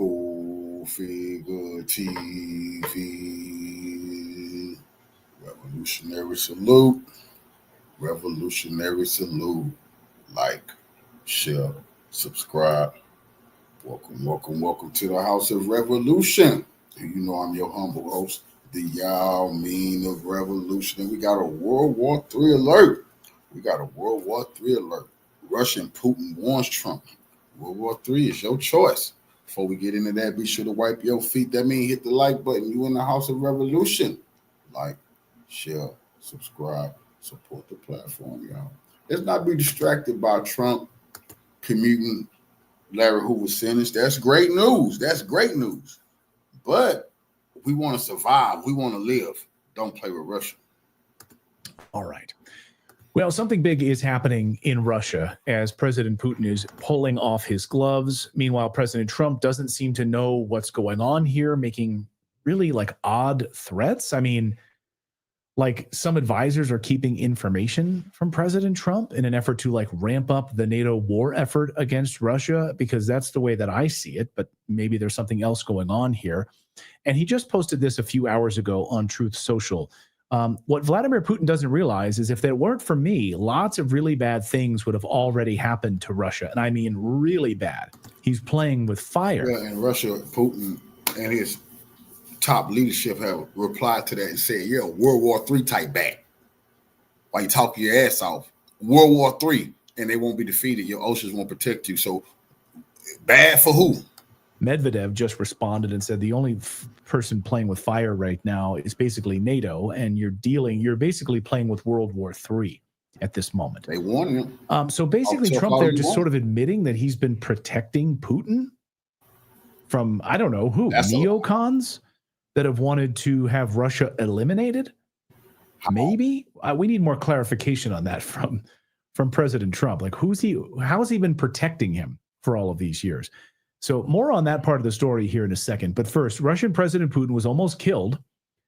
School Figure TV. Revolutionary salute. Revolutionary salute. Like, share, subscribe. Welcome to the House of Revolution. You know I'm your humble host, the Yao Mean of Revolution. And we got a World War III alert. Russian Putin warns Trump. World War III is your choice. Before we get into that, be sure to wipe your feet. That means hit the like button. You in the House of Revolution. Like, share, subscribe, support the platform, y'all. Let's not be distracted by Trump commuting Larry Hoover sentence. That's great news. But we want to survive. We want to live. Don't play with Russia. All right. Well, something big is happening in Russia as President Putin is pulling off his gloves. Meanwhile, President Trump doesn't seem to know what's going on here, making really like odd threats. I mean, like some advisors are keeping information from President Trump in an effort to like ramp up the NATO war effort against Russia, because that's the way that I see it. But maybe there's something else going on here. And he just posted this a few hours ago on Truth Social. What Vladimir Putin doesn't realize is if it weren't for me, lots of really bad things would have already happened to Russia. And I mean really bad. He's playing with fire. Yeah, and Russia, Putin and his top leadership have replied to that and said, yeah, World War III type back. While you talk your ass off. World War III, and they won't be defeated. Your oceans won't protect you. So bad for who? Medvedev just responded and said the only person playing with fire right now is basically NATO, and you're basically playing with World War III at this moment. They warned him. So basically Trump there just sort of admitting that he's been protecting Putin from, I don't know who, neocons that have wanted to have Russia eliminated. Maybe we need more clarification on that from President Trump. Like how has he been protecting him for all of these years? So more on that part of the story here in a second. But first, Russian President Putin was almost killed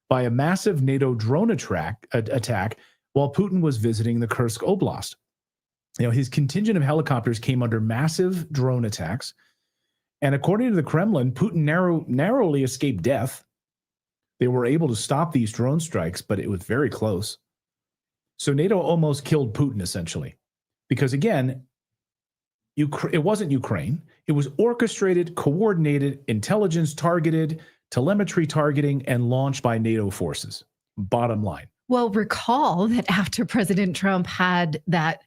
by a massive NATO drone attack while Putin was visiting the Kursk Oblast. You know, his contingent of helicopters came under massive drone attacks. And according to the Kremlin, Putin narrowly escaped death. They were able to stop these drone strikes, but it was very close. So NATO almost killed Putin, essentially. Because again, it wasn't Ukraine. It was orchestrated, coordinated, intelligence targeted, telemetry targeting, and launched by NATO forces. Bottom line. Well, recall that after President Trump had that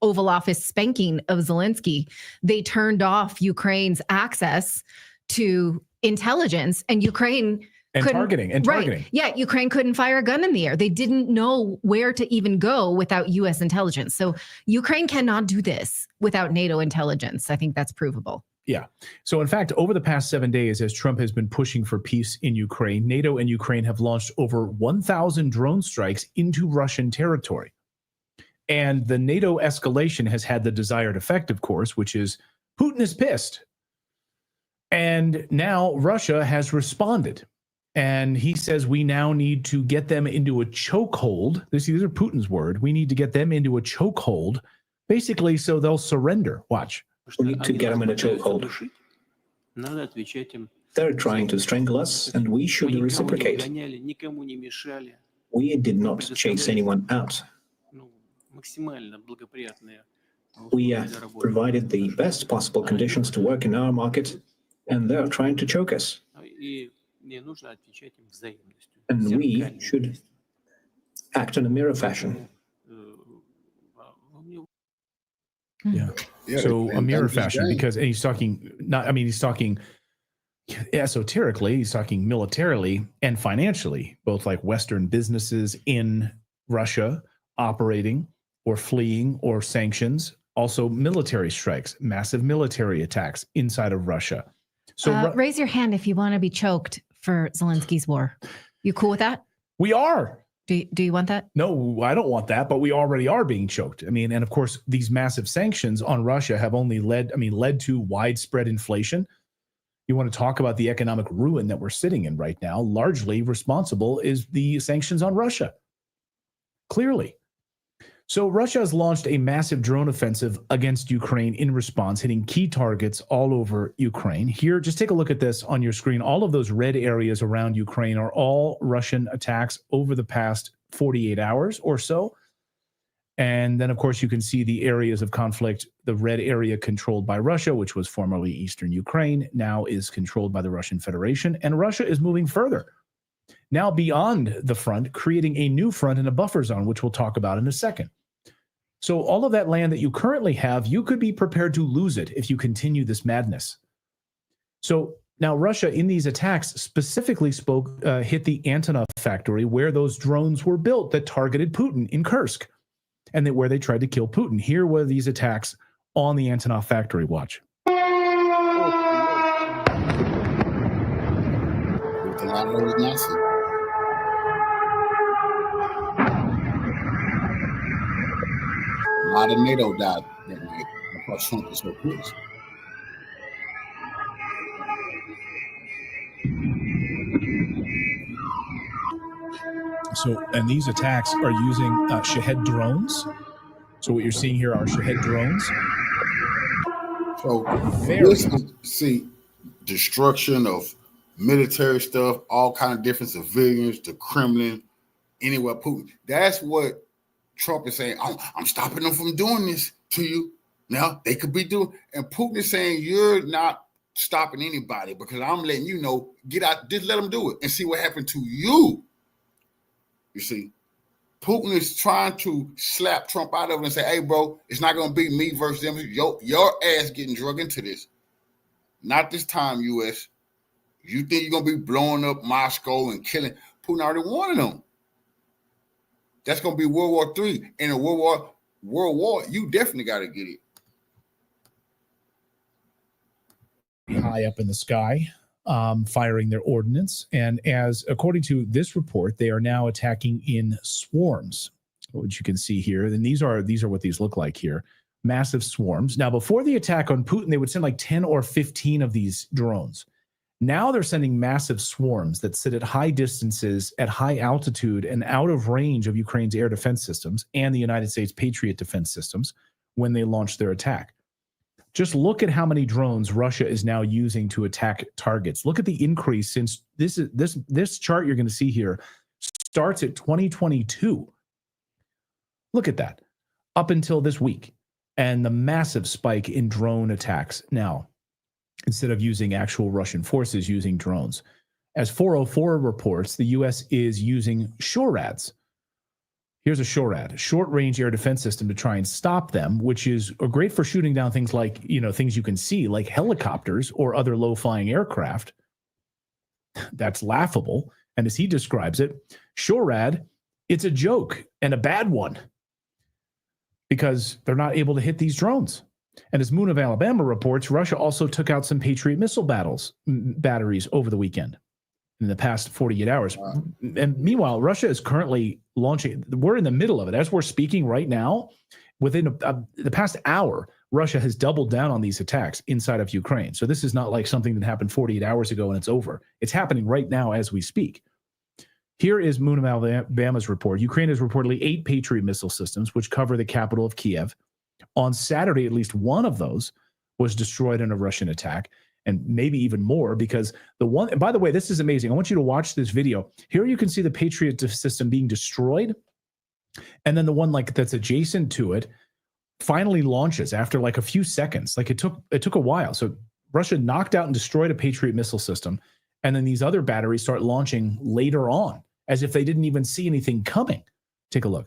Oval Office spanking of Zelensky, they turned off Ukraine's access to intelligence, and Ukraine targeting. Yeah, Ukraine couldn't fire a gun in the air. They didn't know where to even go without U.S. intelligence. So Ukraine cannot do this without NATO intelligence. I think that's provable. Yeah. So in fact, over the past 7 days, as Trump has been pushing for peace in Ukraine, NATO and Ukraine have launched over 1,000 drone strikes into Russian territory. And the NATO escalation has had the desired effect, of course, which is Putin is pissed. And now Russia has responded. And he says we now need to get them into a chokehold. These are Putin's word. We need to get them into a chokehold, basically, so they'll surrender. Watch. We need to get them in a chokehold. They're trying to strangle us, and we should reciprocate. We did not chase anyone out. We provided the best possible conditions to work in our market, and they're trying to choke us. And we should act in a mirror fashion. Yeah. So a mirror fashion, because he's talking he's talking esoterically, he's talking militarily and financially, both like Western businesses in Russia operating or fleeing or sanctions, also military strikes, massive military attacks inside of Russia. So raise your hand if you want to be choked for Zelensky's war. You cool with that? We are. Do you want that? No, I don't want that, but we already are being choked. I mean, and of course, these massive sanctions on Russia have only led to widespread inflation. You want to talk about the economic ruin that we're sitting in right now? Largely responsible is the sanctions on Russia. Clearly. So Russia has launched a massive drone offensive against Ukraine in response, hitting key targets all over Ukraine. Here, just take a look at this on your screen. All of those red areas around Ukraine are all Russian attacks over the past 48 hours or so. And then, of course, you can see the areas of conflict. The red area controlled by Russia, which was formerly eastern Ukraine, now is controlled by the Russian Federation. And Russia is moving further, now beyond the front, creating a new front and a buffer zone, which we'll talk about in a second. So all of that land that you currently have, you could be prepared to lose it if you continue this madness. So now Russia, in these attacks, specifically hit the Antonov factory where those drones were built that targeted Putin in Kursk, and where they tried to kill Putin. Here were these attacks on the Antonov factory. Watch. A lot of NATO died that night. That's why Trump is so pissed. So, and these attacks are using Shahed drones. So what you're seeing here are Shahed drones. So see destruction of military stuff, all kind of different civilians, the Kremlin, anywhere Putin. That's what Trump is saying. I'm stopping them from doing this to you. Now they could be doing, and Putin is saying you're not stopping anybody because I'm letting you know, get out, just let them do it and see what happened to you. You see, Putin is trying to slap Trump out of it and say, hey, bro, it's not going to be me versus them. Your ass getting drug into this. Not this time, U.S. You think you're going to be blowing up Moscow and killing? Putin already wanted them. That's going to be World War III. And in World War, you definitely got to get it. High up in the sky, firing their ordnance. And according to this report, they are now attacking in swarms, which you can see here. And these are what these look like here. Massive swarms. Now, before the attack on Putin, they would send like 10 or 15 of these drones. Now they're sending massive swarms that sit at high distances, at high altitude, and out of range of Ukraine's air defense systems and the United States Patriot defense systems when they launch their attack. Just look at how many drones Russia is now using to attack targets. Look at the increase since this chart you're going to see here starts at 2022. Look at that, up until this week, and the massive spike in drone attacks now, instead of using actual Russian forces, using drones. As 404 reports, the U.S. is using SHORADs. Here's a SHORAD, short-range air defense system, to try and stop them, which is great for shooting down things like, things you can see, like helicopters or other low-flying aircraft. That's laughable. And as he describes it, SHORAD, it's a joke and a bad one because they're not able to hit these drones. And as Moon of Alabama reports, Russia also took out some Patriot missile batteries over the weekend in the past 48 hours. Wow. And meanwhile, Russia is currently launching. We're in the middle of it. As we're speaking right now, within the past hour, Russia has doubled down on these attacks inside of Ukraine. So this is not like something that happened 48 hours ago and it's over. It's happening right now as we speak. Here is Moon of Alabama's report. Ukraine has reportedly 8 Patriot missile systems, which cover the capital of Kiev. On Saturday, at least one of those was destroyed in a Russian attack, and maybe even more, because the one, and by the way, this is amazing. I want you to watch this video. Here you can see the Patriot system being destroyed, and then the one that's adjacent to it finally launches after like a few seconds. Like it took a while. So Russia knocked out and destroyed a Patriot missile system, and then these other batteries start launching later on, as if they didn't even see anything coming. Take a look.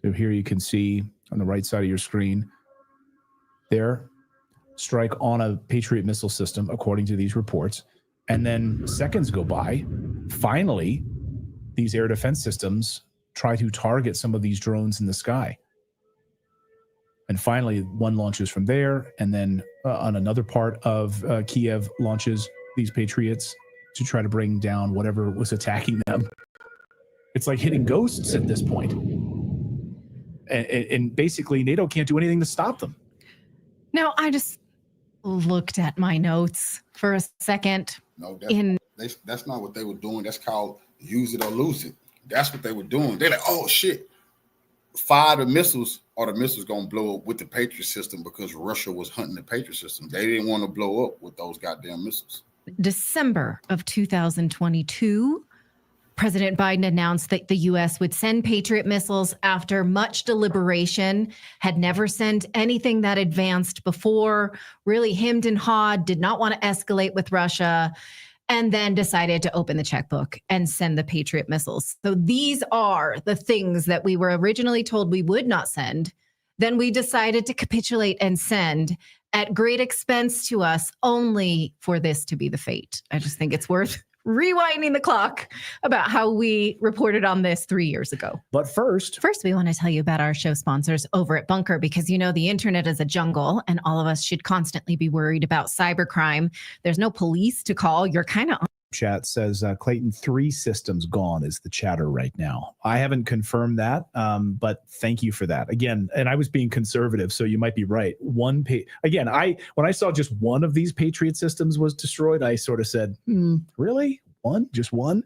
So here you can see on the right side of your screen there, strike on a Patriot missile system, according to these reports. And then seconds go by. Finally, these air defense systems try to target some of these drones in the sky. And finally, one launches from there. And then on another part of Kiev launches these Patriots to try to bring down whatever was attacking them. It's like hitting ghosts at this point. And basically, NATO can't do anything to stop them. Now, I just looked at my notes for a second. No, that's not what they were doing. That's called use it or lose it. That's what they were doing. They're like, oh, shit, fire the missiles, or the missiles gonna blow up with the Patriot system, because Russia was hunting the Patriot system. They didn't want to blow up with those goddamn missiles. December of 2022, President Biden announced that the U.S. would send Patriot missiles after much deliberation, had never sent anything that advanced before, really hemmed and hawed, did not want to escalate with Russia, and then decided to open the checkbook and send the Patriot missiles. So these are the things that we were originally told we would not send. Then we decided to capitulate and send at great expense to us, only for this to be the fate. I just think it's worth rewinding the clock about how we reported on this 3 years ago. But first, we want to tell you about our show sponsors over at Bunker, because you know the internet is a jungle and all of us should constantly be worried about cybercrime. There's no police to call. You're kind of chat says Clayton, 3 systems gone is the chatter right now. I haven't confirmed that, but thank you for that. Again, and I was being conservative, so you might be right. When I saw just one of these Patriot systems was destroyed, I sort of said, really? One? Just one?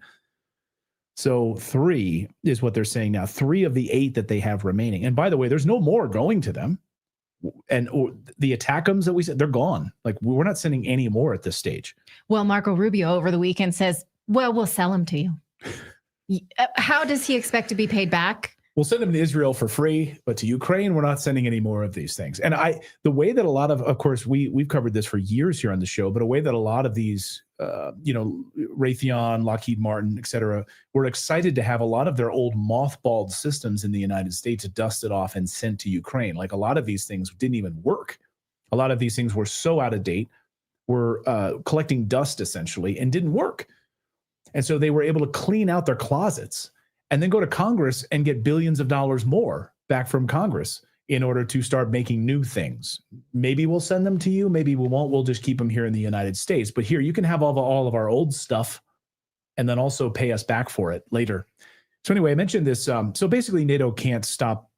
So 3 is what they're saying now. 3 of the 8 that they have remaining. And by the way, there's no more going to them. And the ATACMs that we said, they're gone. Like, we're not sending any more at this stage. Well, Marco Rubio over the weekend says, well, we'll sell them to you. How does he expect to be paid back? We'll send them to Israel for free, but to Ukraine, we're not sending any more of these things. And the way that a lot of course, we've covered this for years here on the show, but a way that a lot of these, Raytheon, Lockheed Martin, et cetera, were excited to have a lot of their old mothballed systems in the United States dusted off and sent to Ukraine. Like, a lot of these things didn't even work. A lot of these things were so out of date, were collecting dust essentially, and didn't work. And so they were able to clean out their closets and then go to Congress and get billions of dollars more back from Congress in order to start making new things. Maybe we'll send them to you. Maybe we won't. We'll just keep them here in the United States. But here, you can have all of our old stuff and then also pay us back for it later. So anyway, I mentioned this. So basically, NATO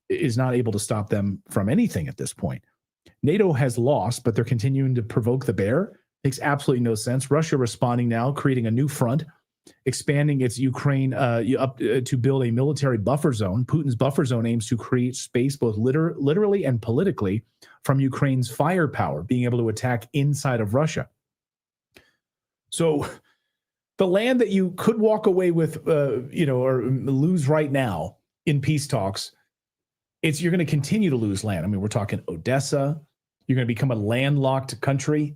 is not able to stop them from anything at this point. NATO has lost, but they're continuing to provoke the bear. Makes absolutely no sense. Russia responding now, creating a new front, expanding its Ukraine up to build a military buffer zone. Putin's buffer zone aims to create space both literally and politically from Ukraine's firepower, being able to attack inside of Russia. So the land that you could walk away with, or lose right now in peace talks, you're going to continue to lose land. I mean, we're talking Odessa. You're going to become a landlocked country.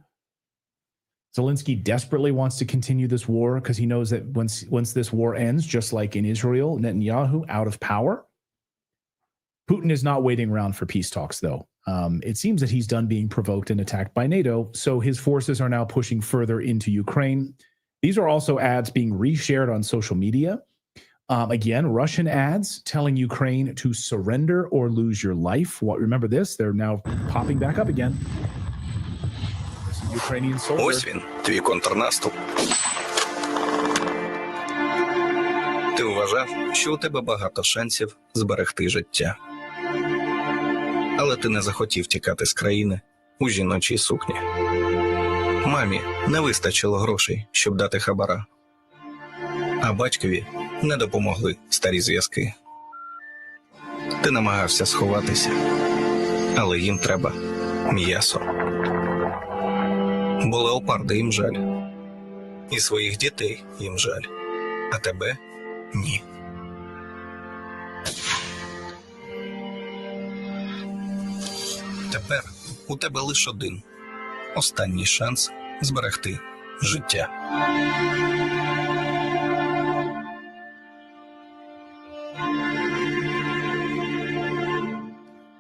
Zelensky desperately wants to continue this war because he knows that once this war ends, just like in Israel, Netanyahu out of power. Putin is not waiting around for peace talks, though. It seems that he's done being provoked and attacked by NATO, so his forces are now pushing further into Ukraine. These are also ads being reshared on social media. Again, Russian ads telling Ukraine to surrender or lose your life. Remember this? They're now popping back up again. Ukrainian soldier. Ось він, твій контрнаступ. Ти вважав, що у тебе багато шансів зберегти життя. Але ти не захотів тікати з країни у жіночій сукні. Мамі не вистачило грошей, щоб дати хабара. А батькові не допомогли старі зв'язки. Ти намагався сховатися, але їм треба м'ясо. Бо леопарда їм жаль. І своїх дітей їм жаль. А тебе – ні. Тепер у тебе лише один. Останній шанс зберегти життя.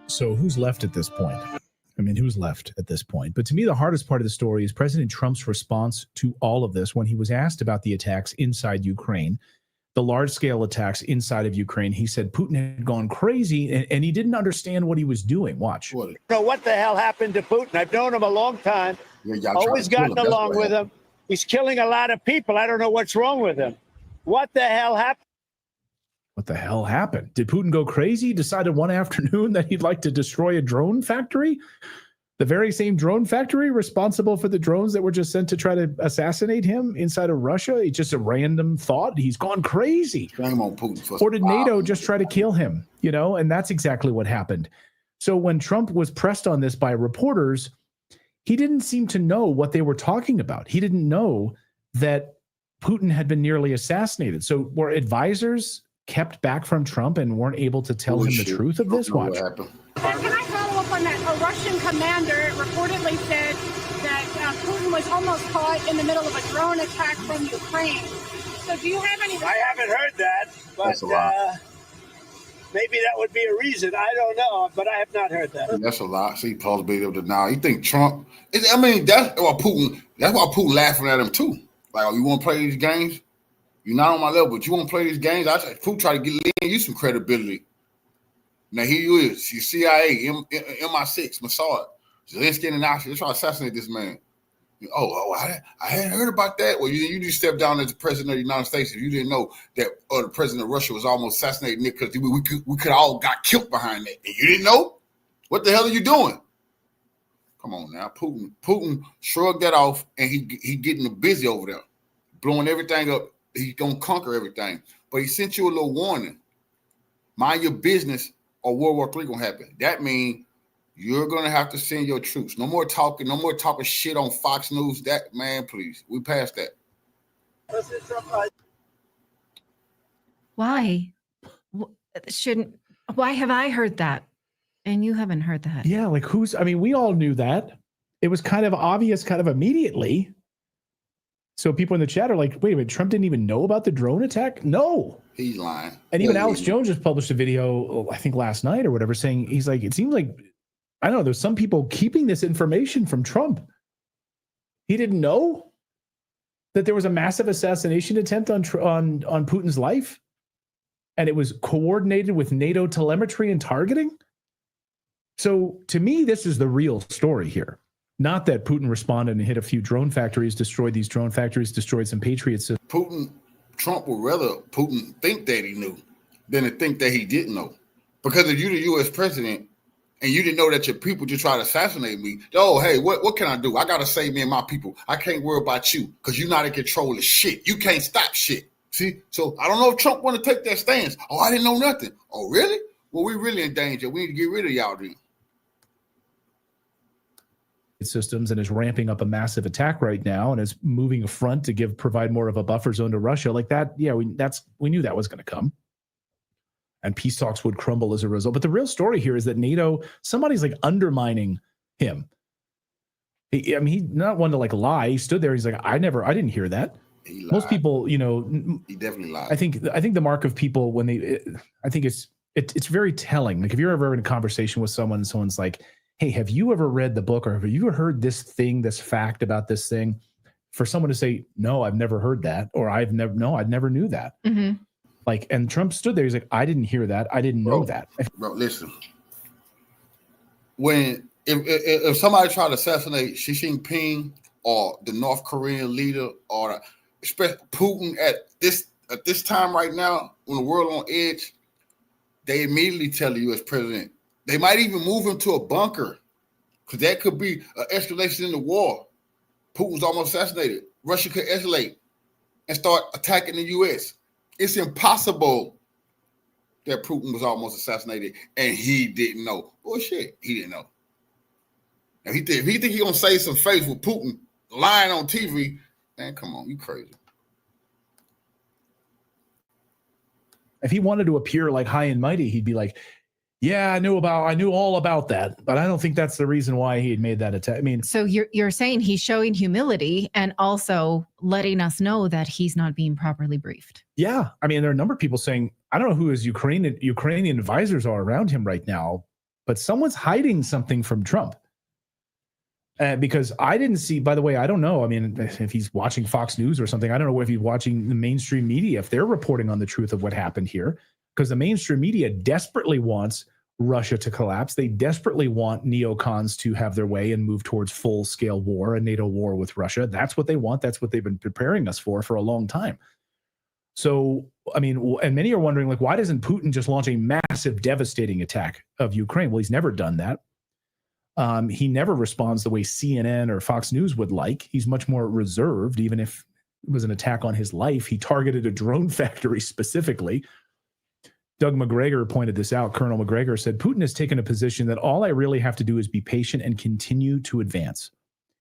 So who's left at this point? I mean, who's left at this point? But to me, the hardest part of the story is President Trump's response to all of this when he was asked about the attacks inside Ukraine, the large-scale attacks inside of Ukraine. He said Putin had gone crazy and he didn't understand what he was doing. Watch. So what the hell happened to Putin? I've known him a long time. Always gotten along with him. He's killing a lot of people. I don't know what's wrong with him. What the hell happened? What the hell happened? Did Putin go crazy? Decided one afternoon that he'd like to destroy a drone factory? The very same drone factory responsible for the drones that were just sent to try to assassinate him inside of Russia. It's just a random thought. He's gone crazy. Shame on Putin. Or did NATO just try to kill him? You know, and that's exactly what happened. So when Trump was pressed on this by reporters, he didn't seem to know what they were talking about. He didn't know that Putin had been nearly assassinated. So were advisors kept back from Trump and weren't able to tell him the truth of this? Watch. Can I follow up on that? A Russian commander reportedly said that Putin was almost caught in the middle of a drone attack from Ukraine. So do you have any? I haven't heard that, but maybe that would be a reason. I don't know, but I have not heard that. That's a lot. See, plausibility of denial. You think Trump? I mean, that's why Putin. That's why Putin laughing at him too. Like, oh, you want to play these games? You're not on my level, but you want to play these games? Putin try to get you some credibility. Now here you is, you CIA, MI6, Mossad, Zelensky and Nazi. They're trying to assassinate this man. I hadn't heard about that. Well, you just stepped down as the president of the United States if you didn't know that the president of Russia was almost assassinated because we could all got killed behind that. And you didn't know? What the hell are you doing? Come on now. Putin shrugged that off, and he getting busy over there, blowing everything up. He's going to conquer everything. But he sent you a little warning. Mind your business or World War III going to happen. That means you're going to have to send your troops. No more talking shit on Fox News. That, man, please. We passed that. Why? Why have I heard that? And you haven't heard that? Yeah, like we all knew that. It was kind of obvious kind of immediately. So people in the chat are like, wait a minute, Trump didn't even know about the drone attack? No. He's lying. And even Alex Jones just published a video, I think last night or whatever, saying he's like, it seems like, I don't know, there's some people keeping this information from Trump. He didn't know that there was a massive assassination attempt on Putin's life, and it was coordinated with NATO telemetry and targeting. So to me, this is the real story here. Not that Putin responded and hit a few drone factories, destroyed these drone factories, destroyed some Patriot systems. Trump would rather Putin think that he knew than to think that he didn't know. Because if you're the U.S. president and you didn't know that your people just try to assassinate me, oh, hey, what can I do? I got to save me and my people. I can't worry about you because you're not in control of shit. You can't stop shit. See? So I don't know if Trump want to take that stance. Oh, I didn't know nothing. Oh, really? Well, we really in danger. We need to get rid of y'all then. Systems and is ramping up a massive attack right now and is moving a front to provide more of a buffer zone to Russia like that. Yeah, we knew that was going to come, and peace talks would crumble as a result. But the real story here is that NATO, somebody's like undermining him. He's not one to like lie. He stood there. He's like, I didn't hear that. Most people, he definitely lied. I think the mark of people when I think it's very telling. Like if you're ever in a conversation with someone and someone's like, hey, have you ever read the book or have you ever heard this fact about this thing? For someone to say, no, I've never heard that, or I never knew that. Mm-hmm. Like, and Trump stood there. He's like, I didn't hear that. I didn't know that. Bro, listen. If somebody tried to assassinate Xi Jinping or the North Korean leader or especially Putin at this time right now, when the world on edge, they immediately tell the U.S. president. They might even move him to a bunker because that could be an escalation in the war. Putin's almost assassinated. Russia could escalate and start attacking the U.S. It's impossible that Putin was almost assassinated and he didn't know. Bullshit, he didn't know. Now, if he think he's going to save some face with Putin lying on TV, man, come on, you crazy. If he wanted to appear like high and mighty, he'd be like, yeah, I knew all about that, but I don't think that's the reason why he had made that attack. I mean, so you're saying he's showing humility and also letting us know that he's not being properly briefed. Yeah, I mean, there are a number of people saying, I don't know who his Ukrainian advisors are around him right now, but someone's hiding something from Trump. Because I didn't see, by the way, I don't know. I mean, if he's watching Fox News or something, I don't know if he's watching the mainstream media, if they're reporting on the truth of what happened here. Because the mainstream media desperately wants Russia to collapse. They desperately want neocons to have their way and move towards full-scale war, a NATO war with Russia. That's what they want. That's what they've been preparing us for a long time. So, I mean, and many are wondering, like, why doesn't Putin just launch a massive, devastating attack of Ukraine? Well, he's never done that. He never responds the way CNN or Fox News would like. He's much more reserved, even if it was an attack on his life. He targeted a drone factory specifically. Doug McGregor pointed this out. Colonel McGregor said, Putin has taken a position that all I really have to do is be patient and continue to advance.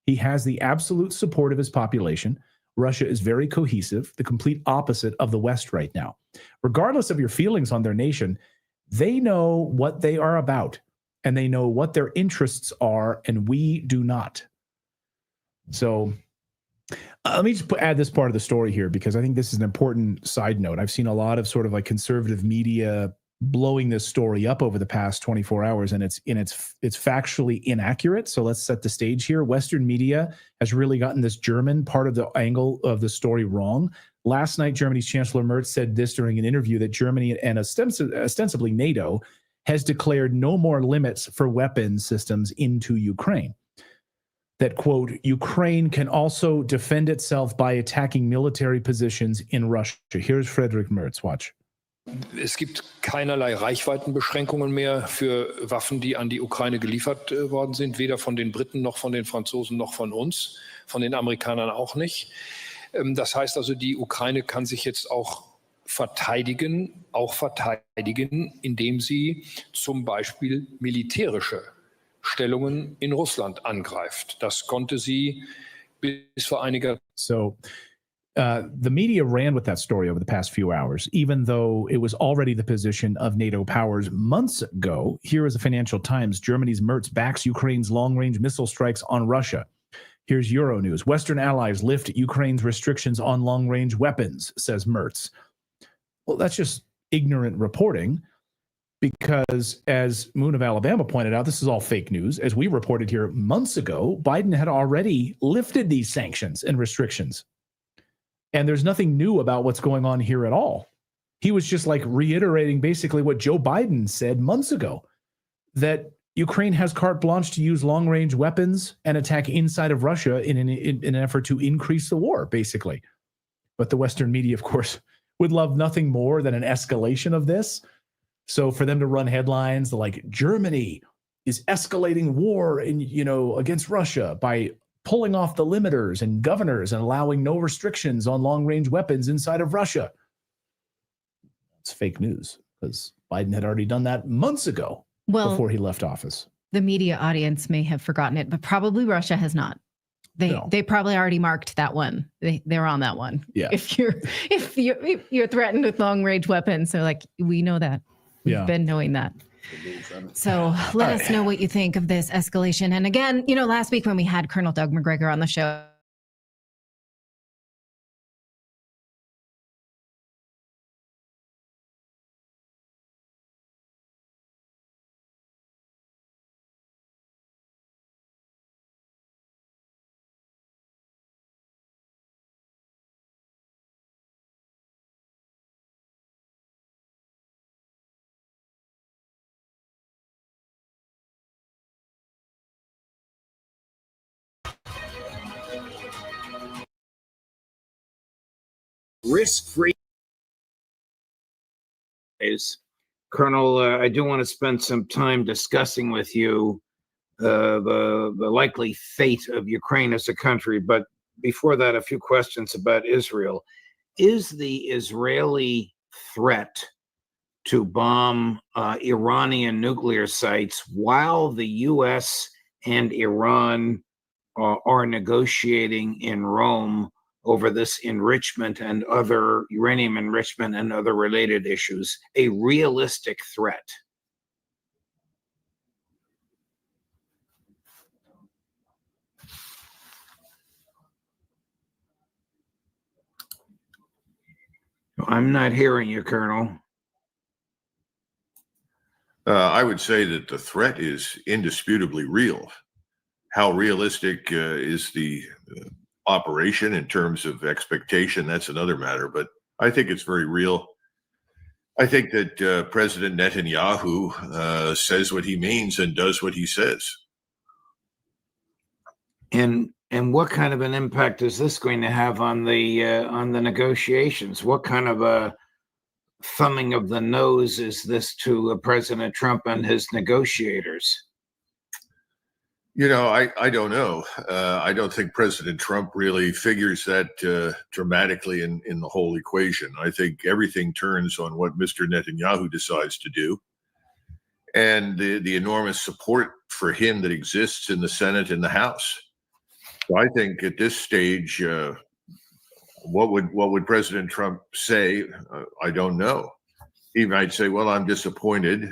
He has the absolute support of his population. Russia is very cohesive, the complete opposite of the West right now. Regardless of your feelings on their nation, they know what they are about, and they know what their interests are, and we do not. So let me just add this part of the story here, because I think this is an important side note. I've seen a lot of sort of like conservative media blowing this story up over the past 24 hours, and it's factually inaccurate. So let's set the stage here. Western media has really gotten this German part of the angle of the story wrong. Last night, Germany's Chancellor Merz said this during an interview, that Germany and ostensibly NATO has declared no more limits for weapons systems into Ukraine. That, quote, Ukraine can also defend itself by attacking military positions in Russia. Here's Friedrich Merz. Watch. Es gibt keinerlei Reichweitenbeschränkungen mehr für Waffen, die an die Ukraine geliefert worden sind, weder von den Briten noch von den Franzosen noch von uns, von den Amerikanern auch nicht. Das heißt also, die Ukraine kann sich jetzt auch verteidigen, indem sie zum Beispiel militärische Stellungen in Russland angreift. Das konnte sie bis vor einiger Zeit. The media ran with that story over the past few hours, even though it was already the position of NATO powers months ago. Here is the Financial Times. Germany's Merz backs Ukraine's long-range missile strikes on Russia. Here's Euronews. Western allies lift Ukraine's restrictions on long-range weapons, says Merz. Well, that's just ignorant reporting, because as Moon of Alabama pointed out, this is all fake news. As we reported here months ago, Biden had already lifted these sanctions and restrictions. And there's nothing new about what's going on here at all. He was just like reiterating basically what Joe Biden said months ago, that Ukraine has carte blanche to use long-range weapons and attack inside of Russia in an effort to increase the war, basically. But the Western media, of course, would love nothing more than an escalation of this. So for them to run headlines like Germany is escalating war against Russia by pulling off the limiters and governors and allowing no restrictions on long-range weapons inside of Russia. It's fake news, because Biden had already done that months ago before he left office. The media audience may have forgotten it, but probably Russia has not. They probably already marked that one. They're on that one. Yeah. If you're threatened with long-range weapons, they're like, we know that. We've been knowing that. So let us know what you think of this escalation. And again, last week when we had Colonel Doug McGregor on the show, risk-free. Colonel, I do want to spend some time discussing with you the likely fate of Ukraine as a country. But before that, a few questions about Israel. Is the Israeli threat to bomb Iranian nuclear sites while the U.S. and Iran are negotiating in Rome over this enrichment and other uranium enrichment and other related issues, a realistic threat? I'm not hearing you, Colonel. I would say that the threat is indisputably real. How realistic is the operation in terms of expectation? That's another matter, but I think it's very real. I think that President Netanyahu says what he means and does what he says. And what kind of an impact is this going to have on the negotiations? What kind of a thumbing of the nose is this to President Trump and his negotiators? I don't know. I don't think President Trump really figures that dramatically in the whole equation. I think everything turns on what Mr. Netanyahu decides to do, and the enormous support for him that exists in the Senate and the House. So I think at this stage, what would President Trump say? I don't know. He might say, "Well, I'm disappointed,"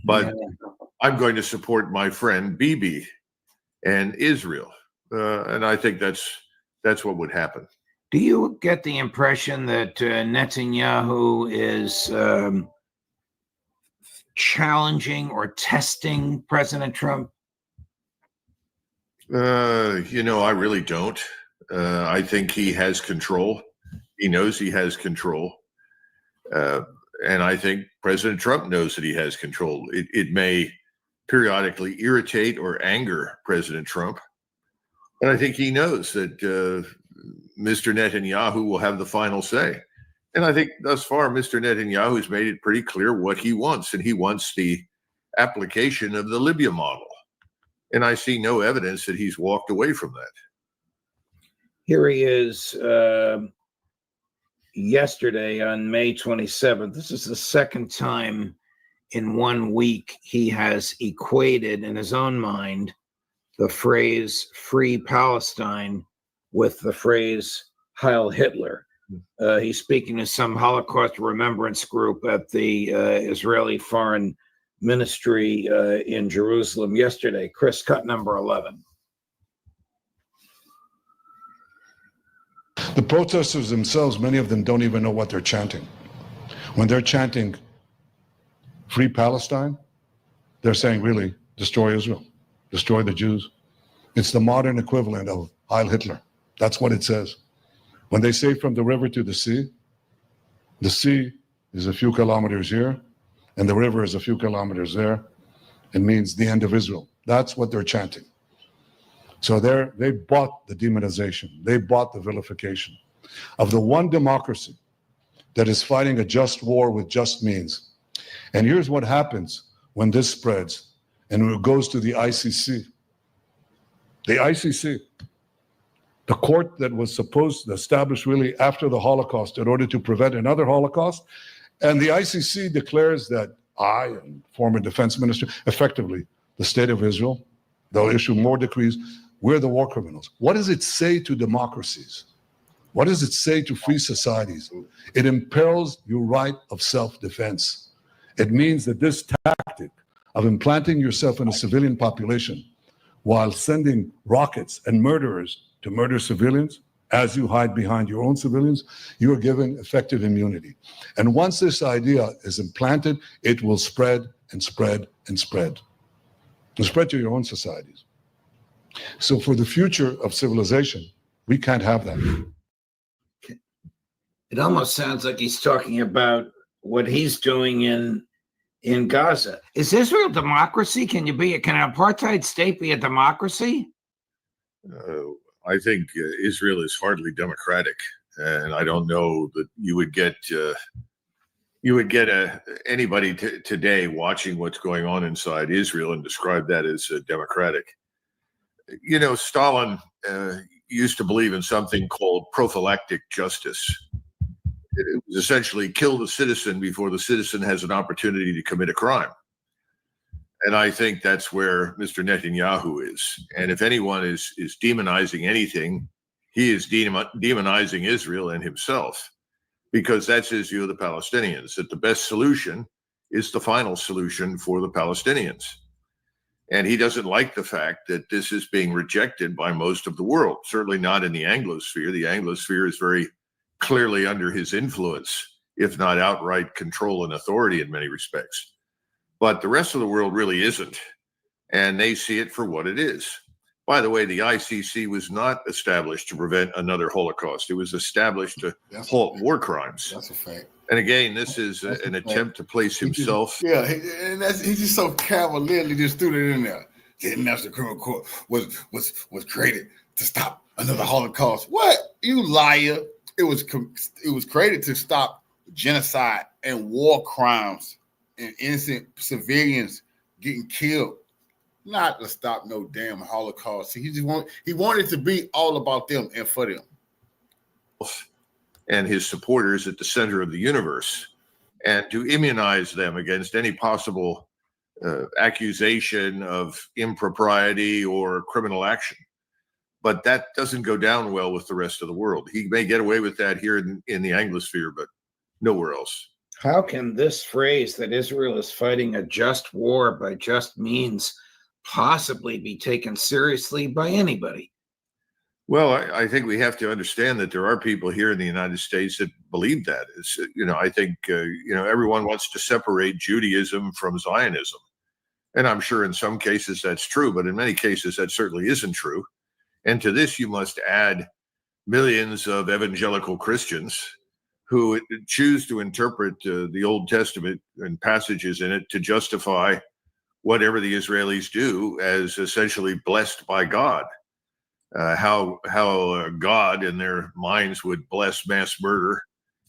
but I'm going to support my friend Bibi and Israel, and I think that's what would happen. Do you get the impression that Netanyahu is challenging or testing President Trump? I really don't. I think he has control. He knows he has control. And I think President Trump knows that he has control. It may periodically irritate or anger President Trump. And I think he knows that Mr. Netanyahu will have the final say. And I think thus far, Mr. Netanyahu has made it pretty clear what he wants. And he wants the application of the Libya model. And I see no evidence that he's walked away from that. Here he is yesterday on May 27th. This is the second time in 1 week he has equated in his own mind the phrase "Free Palestine" with the phrase "Heil Hitler." He's speaking to some Holocaust remembrance group at the Israeli Foreign Ministry in Jerusalem yesterday. Chris, cut number 11. The protesters themselves, many of them don't even know what they're chanting. When they're chanting "Free Palestine," they're saying, really, destroy Israel, destroy the Jews. It's the modern equivalent of Heil Hitler. That's what it says. When they say from the river to the sea is a few kilometers here, and the river is a few kilometers there. It means the end of Israel. That's what they're chanting. So they bought the demonization. They bought the vilification of the one democracy that is fighting a just war with just means. And here's what happens when this spreads and it goes to the ICC. The ICC, the court that was supposed to establish really after the Holocaust in order to prevent another Holocaust. And the ICC declares that I and former defense minister, effectively the state of Israel, they'll issue more decrees. We're the war criminals. What does it say to democracies? What does it say to free societies? It imperils your right of self-defense. It means that this tactic of implanting yourself in a civilian population while sending rockets and murderers to murder civilians, as you hide behind your own civilians, you are given effective immunity. And once this idea is implanted, it will spread and spread and spread. And spread to your own societies. So for the future of civilization, we can't have that. It almost sounds like he's talking about what he's doing in Gaza. Is Israel a democracy? Can an apartheid state be a democracy? I think Israel is hardly democratic, and I don't know that you would get anybody today watching what's going on inside Israel and describe that as democratic. Stalin used to believe in something called prophylactic justice. It was essentially kill the citizen before the citizen has an opportunity to commit a crime. And I think that's where Mr. Netanyahu is. And if anyone is demonizing anything, he is demonizing Israel and himself, because that's his view of the Palestinians, that the best solution is the final solution for the Palestinians. And he doesn't like the fact that this is being rejected by most of the world, certainly not in the Anglosphere. The Anglosphere is very clearly under his influence, if not outright control and authority in many respects. But the rest of the world really isn't, and they see it for what it is. By the way, the ICC was not established to prevent another Holocaust. It was established to halt war crimes. That's a fact. And again, this is an attempt to place himself. He just so cavalierly just threw it in there. The International Criminal Court was created to stop another Holocaust. What? You liar. It was created to stop genocide and war crimes and innocent civilians getting killed. not to stop no damn Holocaust. He wanted to be all about them and for them. And his supporters at the center of the universe, and to immunize them against any possible accusation of impropriety or criminal action. But that doesn't go down well with the rest of the world. He may get away with that here in the Anglosphere, but nowhere else. How can this phrase that Israel is fighting a just war by just means possibly be taken seriously by anybody? Well, I think we have to understand that there are people here in the United States that believe that. It's, I think, everyone wants to separate Judaism from Zionism. And I'm sure in some cases that's true, but in many cases that certainly isn't true. And to this, you must add millions of evangelical Christians who choose to interpret the Old Testament and passages in it to justify whatever the Israelis do as essentially blessed by God. How God in their minds would bless mass murder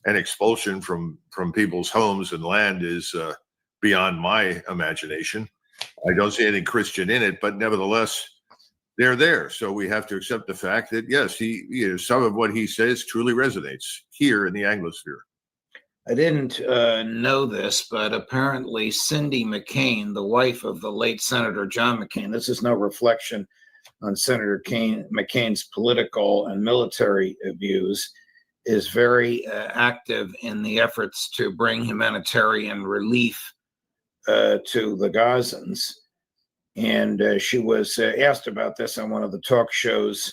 and expulsion from people's homes and land is beyond my imagination. I don't see anything Christian in it, but nevertheless, they're there. So we have to accept the fact that, yes, some of what he says truly resonates here in the Anglosphere. I didn't know this, but apparently Cindy McCain, the wife of the late Senator John McCain, this is no reflection on Senator McCain's political and military views, is very active in the efforts to bring humanitarian relief to the Gazans. And she was asked about this on one of the talk shows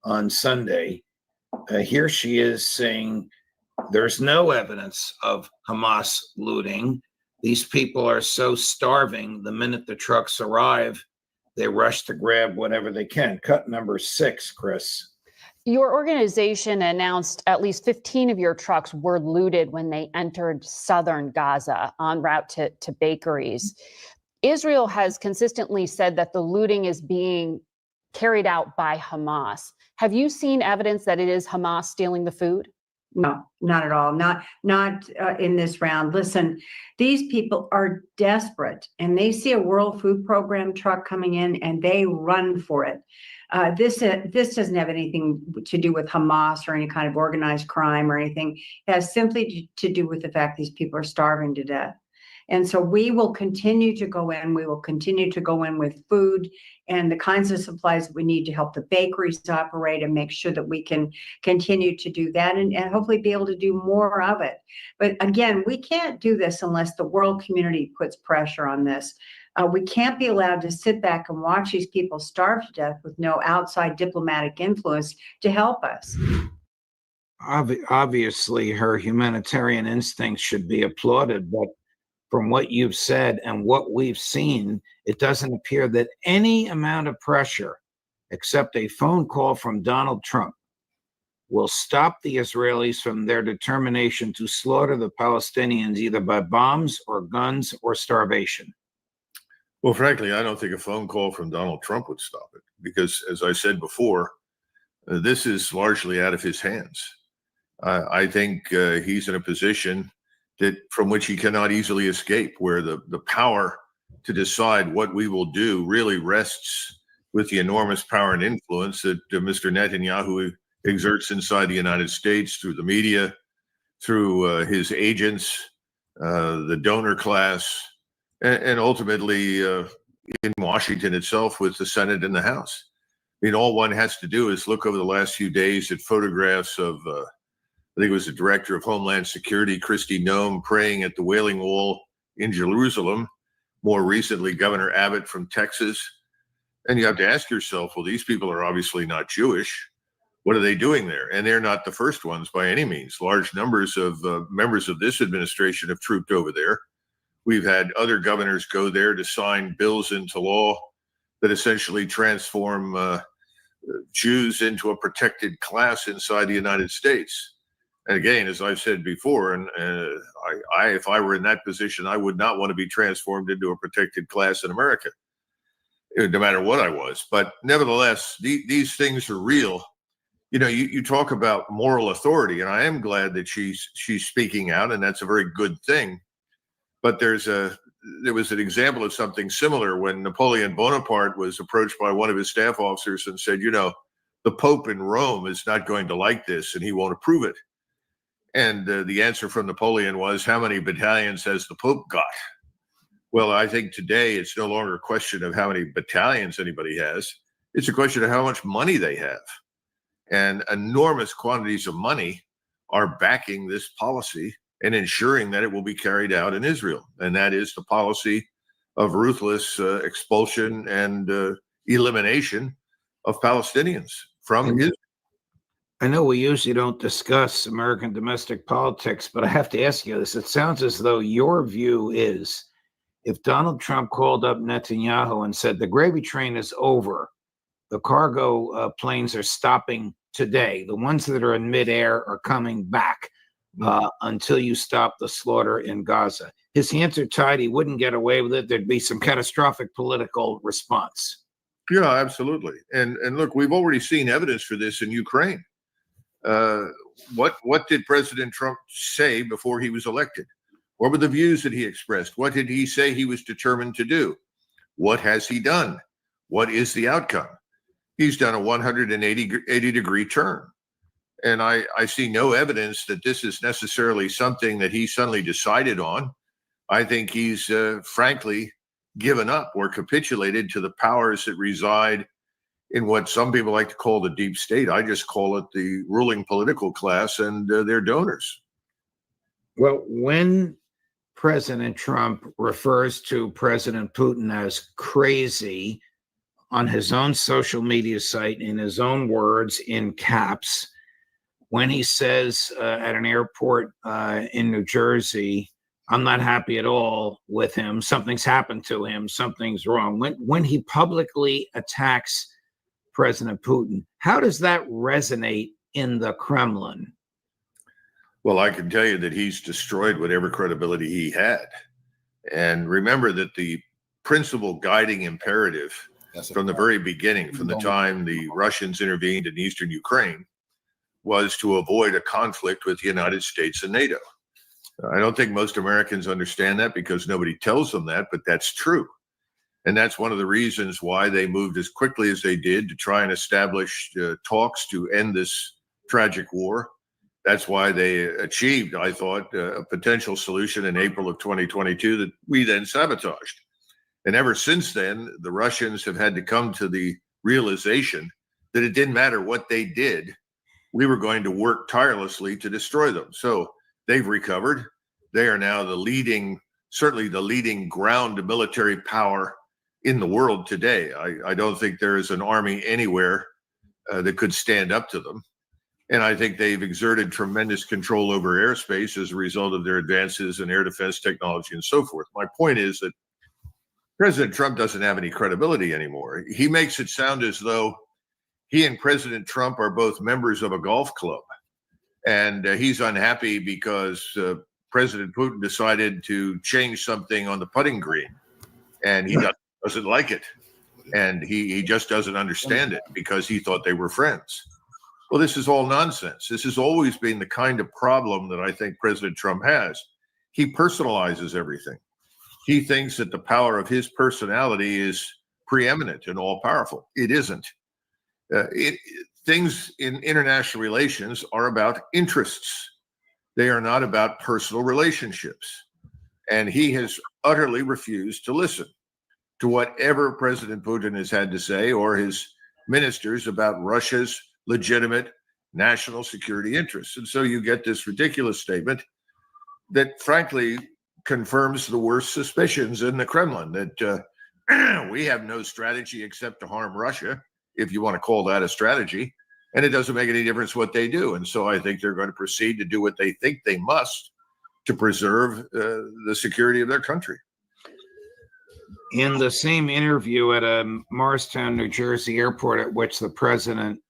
on Sunday. Here she is saying there's no evidence of Hamas looting. These people are so starving, the minute the trucks arrive, they rush to grab whatever they can. Cut number 6, Chris. Your organization announced at least 15 of your trucks were looted when they entered southern Gaza en route to bakeries. Israel has consistently said that the looting is being carried out by Hamas. Have you seen evidence that it is Hamas stealing the food? No, not at all. Not in this round. Listen, these people are desperate, and they see a World Food Program truck coming in, and they run for it. This doesn't have anything to do with Hamas or any kind of organized crime or anything. It has simply to do with the fact these people are starving to death. And so we will continue to go in. We will continue to go in with food and the kinds of supplies that we need to help the bakeries operate and make sure that we can continue to do that and hopefully be able to do more of it. But again, we can't do this unless the world community puts pressure on this. We can't be allowed to sit back and watch these people starve to death with no outside diplomatic influence to help us. Obviously, her humanitarian instincts should be applauded, but from what you've said and what we've seen, it doesn't appear that any amount of pressure, except a phone call from Donald Trump, will stop the Israelis from their determination to slaughter the Palestinians either by bombs or guns or starvation. Well, frankly, I don't think a phone call from Donald Trump would stop it because, as I said before, this is largely out of his hands. I think he's in a position from which he cannot easily escape, where the power to decide what we will do really rests with the enormous power and influence that Mr. Netanyahu exerts inside the United States through the media, through his agents, the donor class, and ultimately in Washington itself with the Senate and the House. I mean, all one has to do is look over the last few days at photographs of I think it was the director of Homeland Security, Kristi Noem, praying at the Wailing Wall in Jerusalem. More recently, Governor Abbott from Texas. And you have to ask yourself, well, these people are obviously not Jewish. What are they doing there? And they're not the first ones by any means. Large numbers of members of this administration have trooped over there. We've had other governors go there to sign bills into law that essentially transform Jews into a protected class inside the United States. And again, as I've said before, and if I were in that position, I would not want to be transformed into a protected class in America, no matter what I was. But nevertheless, these things are real. You know, you talk about moral authority, and I am glad that she's speaking out, and that's a very good thing. But there's there was an example of something similar when Napoleon Bonaparte was approached by one of his staff officers and said, the Pope in Rome is not going to like this and he won't approve it. And the answer from Napoleon was, how many battalions has the Pope got? Well, I think today it's no longer a question of how many battalions anybody has. It's a question of how much money they have. And enormous quantities of money are backing this policy and ensuring that it will be carried out in Israel. And that is the policy of ruthless expulsion and elimination of Palestinians from Israel. I know we usually don't discuss American domestic politics, but I have to ask you this. It sounds as though your view is, if Donald Trump called up Netanyahu and said, the gravy train is over, the cargo planes are stopping today, the ones that are in midair are coming back until you stop the slaughter in Gaza. His hands are tied. He wouldn't get away with it. There'd be some catastrophic political response. Yeah, absolutely. And look, we've already seen evidence for this in Ukraine. What did President Trump say before he was elected? What were the views that he expressed? What did he say he was determined to do? What has he done? What is the outcome? He's done a 180-degree turn. And I see no evidence that this is necessarily something that he suddenly decided on. I think he's frankly given up or capitulated to the powers that reside in what some people like to call the deep state. I just call it the ruling political class and their donors. Well, when President Trump refers to President Putin as crazy on his own social media site, in his own words, in caps, when he says at an airport in New Jersey, I'm not happy at all with him, something's happened to him, something's wrong. When he publicly attacks President Putin, how does that resonate in the Kremlin? Well, I can tell you that he's destroyed whatever credibility he had. And remember that the principal guiding imperative from the very beginning, from the time the Russians intervened in eastern Ukraine, was to avoid a conflict with the United States and NATO. I don't think most Americans understand that because nobody tells them that, but that's true. And that's one of the reasons why they moved as quickly as they did to try and establish talks to end this tragic war. That's why they achieved, I thought, a potential solution in April of 2022 that we then sabotaged. And ever since then, the Russians have had to come to the realization that it didn't matter what they did, we were going to work tirelessly to destroy them. So they've recovered. They are now certainly the leading ground military power in the world today. I don't think there is an army anywhere that could stand up to them. And I think they've exerted tremendous control over airspace as a result of their advances in air defense technology and so forth. My point is that President Trump doesn't have any credibility anymore. He makes it sound as though he and President Trump are both members of a golf club. And he's unhappy because President Putin decided to change something on the putting green. And he doesn't like it. And he just doesn't understand it because he thought they were friends. Well, this is all nonsense. This has always been the kind of problem that I think President Trump has. He personalizes everything. He thinks that the power of his personality is preeminent and all-powerful. It isn't. Things in international relations are about interests. They are not about personal relationships. And he has utterly refused to listen to whatever President Putin has had to say or his ministers about Russia's legitimate national security interests. And so you get this ridiculous statement that frankly confirms the worst suspicions in the Kremlin that we have no strategy except to harm Russia, if you want to call that a strategy, and it doesn't make any difference what they do. And so I think they're going to proceed to do what they think they must to preserve the security of their country. In the same interview at a Morristown, New Jersey airport at which the president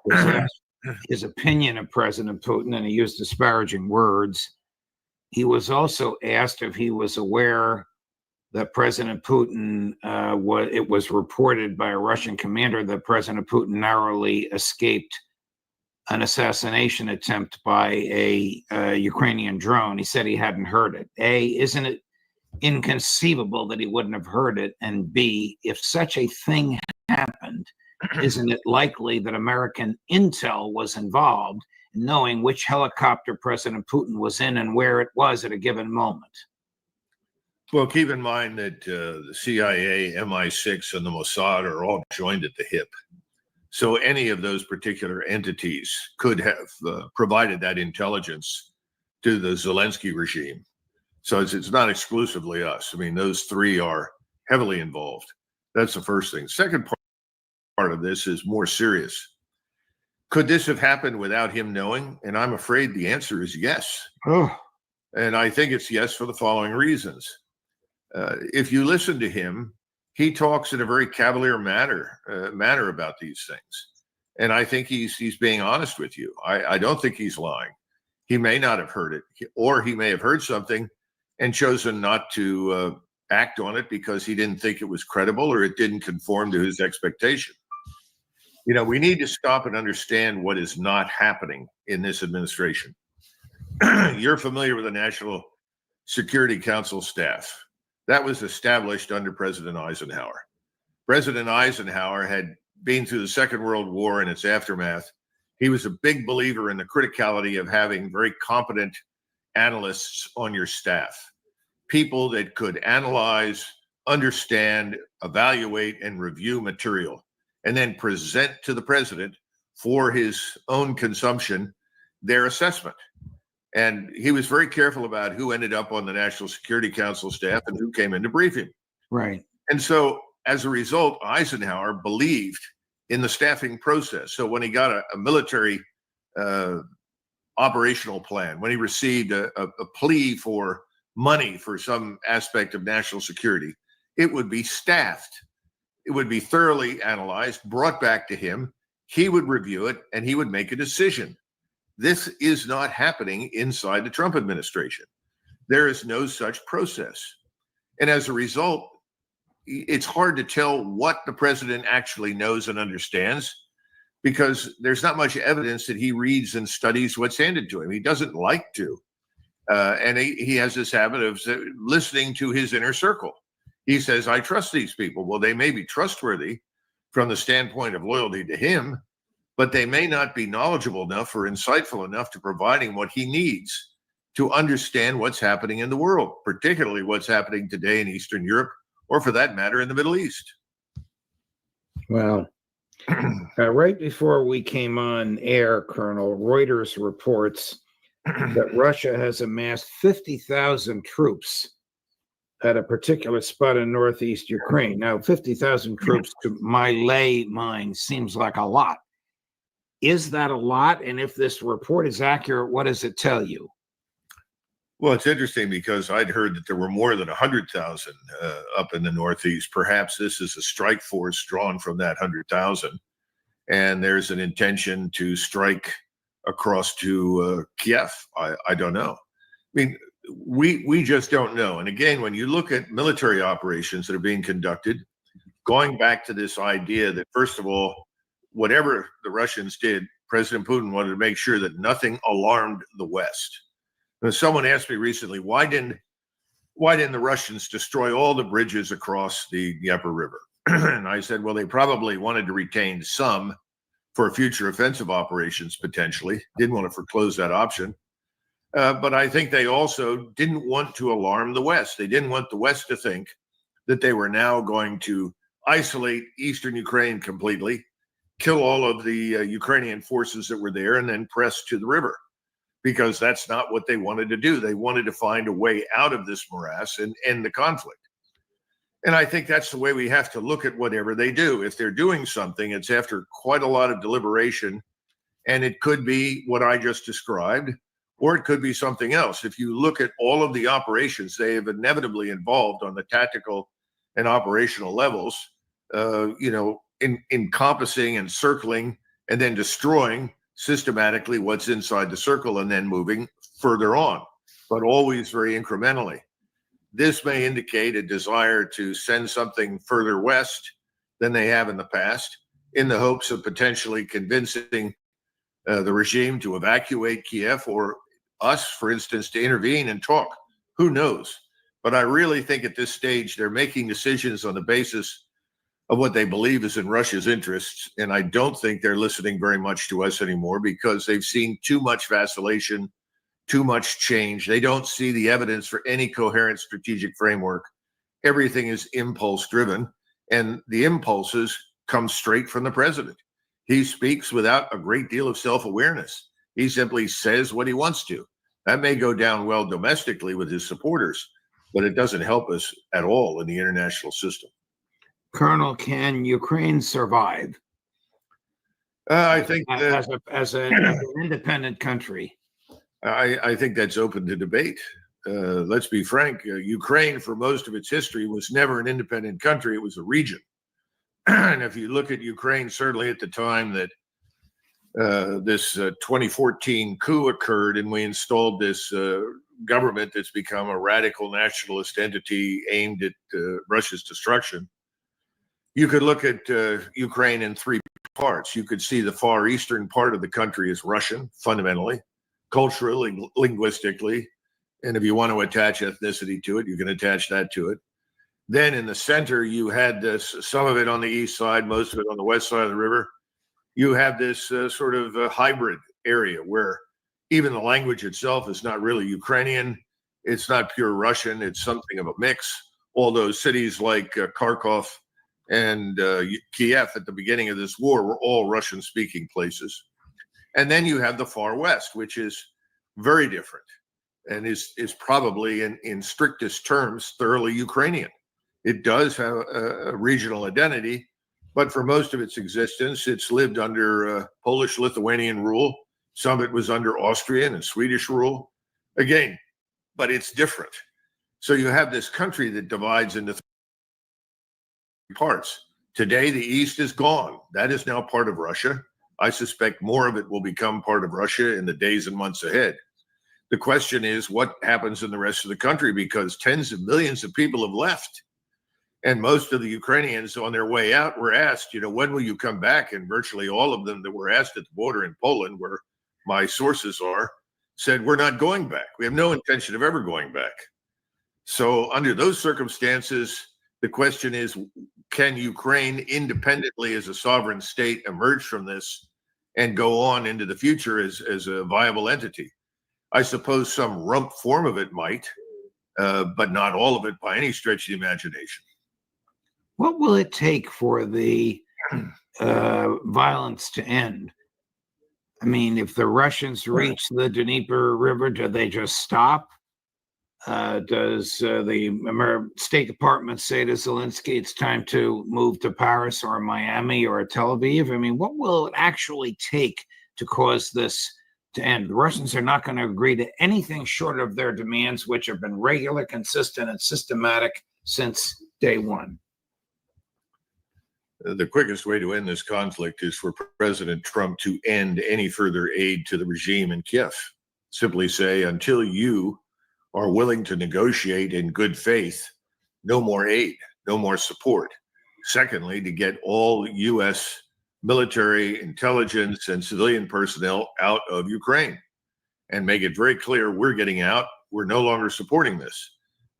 was asked his opinion of President Putin, and he used disparaging words, he was also asked if he was aware that President Putin, it was reported by a Russian commander that President Putin narrowly escaped an assassination attempt by a Ukrainian drone. He said he hadn't heard it. Isn't it inconceivable that he wouldn't have heard it? And B, if such a thing happened, isn't it likely that American intel was involved in knowing which helicopter President Putin was in and where it was at a given moment? Well, keep in mind that the CIA, MI6, and the Mossad are all joined at the hip. So any of those particular entities could have provided that intelligence to the Zelensky regime. So it's not exclusively us. I mean, those three are heavily involved. That's the first thing. Second part of this is more serious. Could this have happened without him knowing? And I'm afraid the answer is yes. Oh. And I think it's yes for the following reasons. If you listen to him, he talks in a very cavalier manner about these things. And I think he's being honest with you. I don't think he's lying. He may not have heard it, or he may have heard something and chosen not to act on it because he didn't think it was credible or it didn't conform to his expectation. You know, we need to stop and understand what is not happening in this administration. You're familiar with the National Security Council staff. That was established under President Eisenhower. President Eisenhower had been through the Second World War and its aftermath. He was a big believer in the criticality of having very competent analysts on your staff, people that could analyze, understand, evaluate, and review material, and then present to the president for his own consumption their assessment. And he was very careful about who ended up on the National Security Council staff and who came in to brief him. Right. And so as a result, Eisenhower believed in the staffing process. So when he got a military operational plan, when he received a plea for money for some aspect of national security, it would be staffed. It would be thoroughly analyzed, brought back to him. He would review it and he would make a decision. This is not happening inside the Trump administration. There is no such process. And as a result, it's hard to tell what the president actually knows and understands because there's not much evidence that he reads and studies what's handed to him. He doesn't like to. And he has this habit of listening to his inner circle. He says, I trust these people. Well, they may be trustworthy from the standpoint of loyalty to him, but they may not be knowledgeable enough or insightful enough to providing what he needs to understand what's happening in the world, particularly what's happening today in Eastern Europe, or for that matter, in the Middle East. Well, right before we came on air, Colonel, Reuters reports that Russia has amassed 50,000 troops at a particular spot in northeast Ukraine. Now, 50,000 troops to my lay mind seems like a lot. Is that a lot? And if this report is accurate, what does it tell you? Well, it's interesting because I'd heard that there were more than 100,000 up in the Northeast. Perhaps this is a strike force drawn from that 100,000. And there's an intention to strike across to Kiev. I don't know. I mean, we just don't know. And again, when you look at military operations that are being conducted, going back to this idea that, first of all, whatever the Russians did, President Putin wanted to make sure that nothing alarmed the West. And someone asked me recently, why didn't the Russians destroy all the bridges across the Dnieper River? And I said, well, they probably wanted to retain some for future offensive operations, potentially. Didn't want to foreclose that option. But I think they also didn't want to alarm the West. They didn't want the West to think that they were now going to isolate Eastern Ukraine completely, kill all of the Ukrainian forces that were there, and then press to the river, because that's not what they wanted to do. They wanted to find a way out of this morass and end the conflict. And I think that's the way we have to look at whatever they do. If they're doing something, it's after quite a lot of deliberation, and it could be what I just described, or it could be something else. If you look at all of the operations they have inevitably involved on the tactical and operational levels, encompassing and circling and then destroying systematically what's inside the circle and then moving further on, but always very incrementally. This may indicate a desire to send something further west than they have in the past, in the hopes of potentially convincing the regime to evacuate Kiev, or us, for instance, to intervene and talk. Who knows? But I really think at this stage, they're making decisions on the basis of what they believe is in Russia's interests. And I don't think they're listening very much to us anymore because they've seen too much vacillation, too much change. They don't see the evidence for any coherent strategic framework. Everything is impulse driven, and the impulses come straight from the president. He speaks without a great deal of self-awareness. He simply says what he wants to. That may go down well domestically with his supporters, but it doesn't help us at all in the international system. Colonel, can Ukraine survive? I think as an independent country. I think that's open to debate. Let's be frank. Ukraine, for most of its history, was never an independent country. It was a region. And if you look at Ukraine, certainly at the time that this 2014 coup occurred and we installed this government that's become a radical nationalist entity aimed at Russia's destruction, you could look at Ukraine in three parts. You could see the far eastern part of the country as Russian, fundamentally, culturally, linguistically. And if you want to attach ethnicity to it, you can attach that to it. Then in the center, you had this, some of it on the east side, most of it on the west side of the river. You have this sort of hybrid area where even the language itself is not really Ukrainian. It's not pure Russian. It's something of a mix. All those cities like Kharkov and Kiev at the beginning of this war were all Russian-speaking places. And then you have the far west, which is very different and is probably in strictest terms thoroughly Ukrainian. It does have a regional identity, but for most of its existence, it's lived under Polish-Lithuanian rule. Some of it was under Austrian and Swedish rule. Again, but it's different. So you have this country that divides into three parts. Today, the East is gone. That is now part of Russia. I suspect more of it will become part of Russia in the days and months ahead. The question is what happens in the rest of the country, because tens of millions of people have left. And most of the Ukrainians on their way out were asked, when will you come back? And virtually all of them that were asked at the border in Poland, where my sources are, said, we're not going back. We have no intention of ever going back. So under those circumstances, the question is, can Ukraine independently as a sovereign state emerge from this and go on into the future as a viable entity? I suppose some rump form of it might, but not all of it by any stretch of the imagination. What will it take for the violence to end? I mean, if the Russians reach the Dnieper River, do they just stop? Does the State Department say to Zelensky it's time to move to Paris or Miami or Tel Aviv? I mean, what will it actually take to cause this to end? The Russians are not going to agree to anything short of their demands, which have been regular, consistent, and systematic since day one. The quickest way to end this conflict is for President Trump to end any further aid to the regime in Kiev. Simply say, until you are willing to negotiate in good faith, no more aid, no more support. Secondly, to get all U.S. military, intelligence, and civilian personnel out of Ukraine and make it very clear we're getting out. We're no longer supporting this.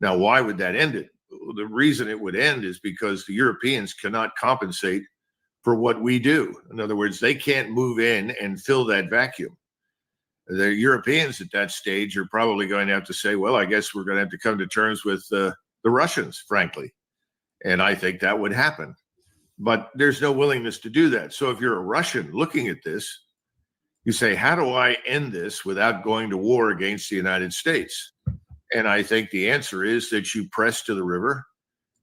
Now, why would that end it? The reason it would end is because the Europeans cannot compensate for what we do. In other words, they can't move in and fill that vacuum. The Europeans at that stage are probably going to have to say, well, I guess we're going to have to come to terms with the Russians, frankly. And I think that would happen. But there's no willingness to do that. So if you're a Russian looking at this, you say, how do I end this without going to war against the United States? And I think the answer is that you press to the river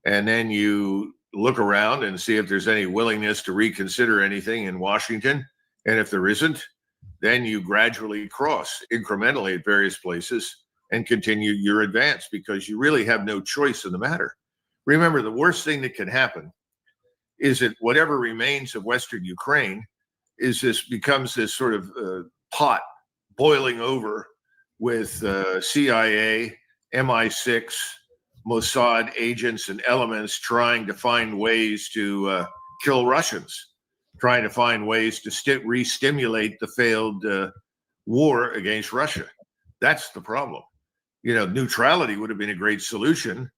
and then you look around and see if there's any willingness to reconsider anything in Washington. And if there isn't, then you gradually cross incrementally at various places and continue your advance, because you really have no choice in the matter. Remember, the worst thing that can happen is that whatever remains of Western Ukraine becomes this sort of pot boiling over with CIA, MI6, Mossad agents and elements trying to find ways to kill Russians, trying to find ways to re-stimulate the failed war against Russia. That's the problem. neutrality would have been a great solution.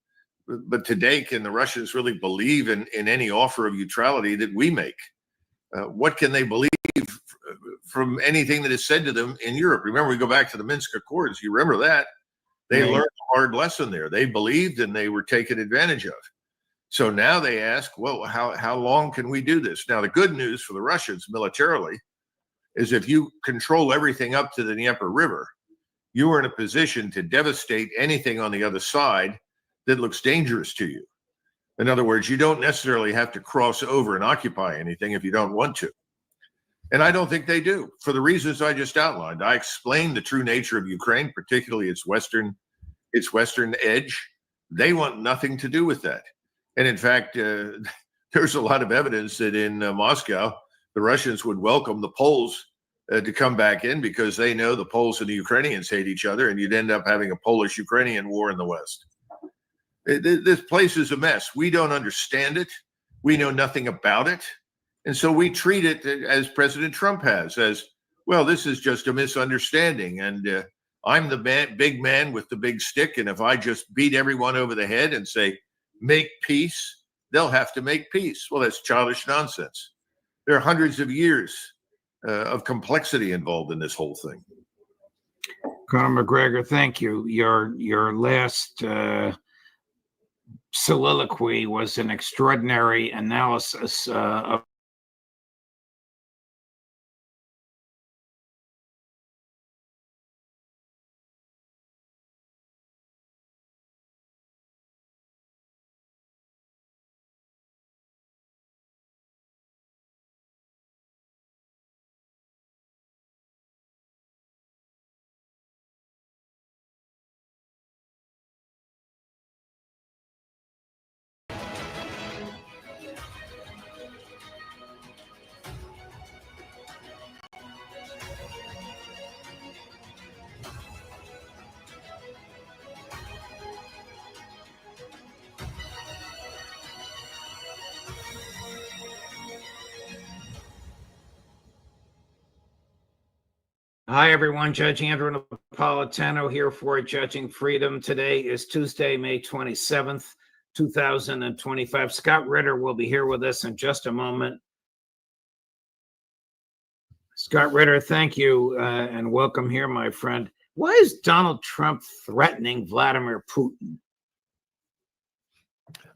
But today, can the Russians really believe in any offer of neutrality that we make? What can they believe from anything that is said to them in Europe? Remember, we go back to the Minsk Accords. You remember that? They learned a hard lesson there. They believed and they were taken advantage of. So now they ask, well, how long can we do this? Now, the good news for the Russians militarily is if you control everything up to the Dnieper River, you are in a position to devastate anything on the other side that looks dangerous to you. In other words, you don't necessarily have to cross over and occupy anything if you don't want to. And I don't think they do, for the reasons I just outlined. I explained the true nature of Ukraine, particularly its western edge. They want nothing to do with that. And in fact, there's a lot of evidence that in Moscow, the Russians would welcome the Poles to come back in because they know the Poles and the Ukrainians hate each other, and you'd end up having a Polish-Ukrainian war in the West. This place is a mess. We don't understand it. We know nothing about it. And so we treat it as President Trump has, as, well, this is just a misunderstanding. And I'm the big man with the big stick. And if I just beat everyone over the head and say, make peace, they'll have to make peace. Well, that's childish nonsense. There are hundreds of years of complexity involved in this whole thing. Conor McGregor, thank you. Your last soliloquy was an extraordinary analysis of Hi, everyone. Judge Andrew Napolitano here for Judging Freedom. Today is Tuesday, May 27th, 2025. Scott Ritter will be here with us in just a moment. Scott Ritter, thank you and welcome here, my friend. Why is Donald Trump threatening Vladimir Putin?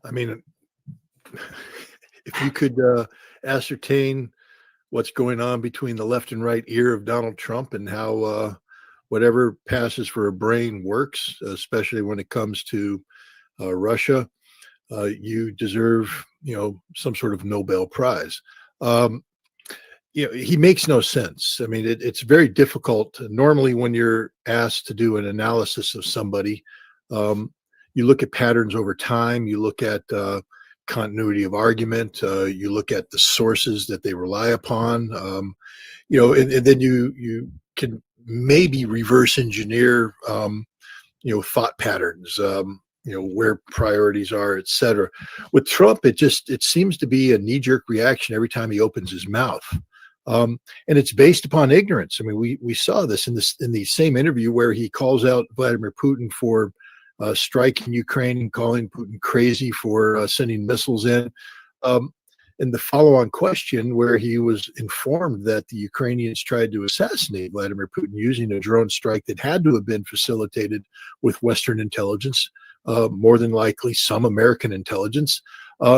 I mean, if you could ascertain what's going on between the left and right ear of Donald Trump and how whatever passes for a brain works, especially when it comes to Russia, you deserve, some sort of Nobel Prize. He makes no sense. I mean, it's very difficult. Normally, when you're asked to do an analysis of somebody, you look at patterns over time. You look at continuity of argument. You look at the sources that they rely upon. And then you can maybe reverse engineer, thought patterns. Where priorities are, et cetera. With Trump, it seems to be a knee-jerk reaction every time he opens his mouth. And it's based upon ignorance. I mean, we saw this in the same interview where he calls out Vladimir Putin for striking Ukraine and calling Putin crazy for sending missiles in. And the follow-on question where he was informed that the Ukrainians tried to assassinate Vladimir Putin using a drone strike that had to have been facilitated with Western intelligence, more than likely some American intelligence.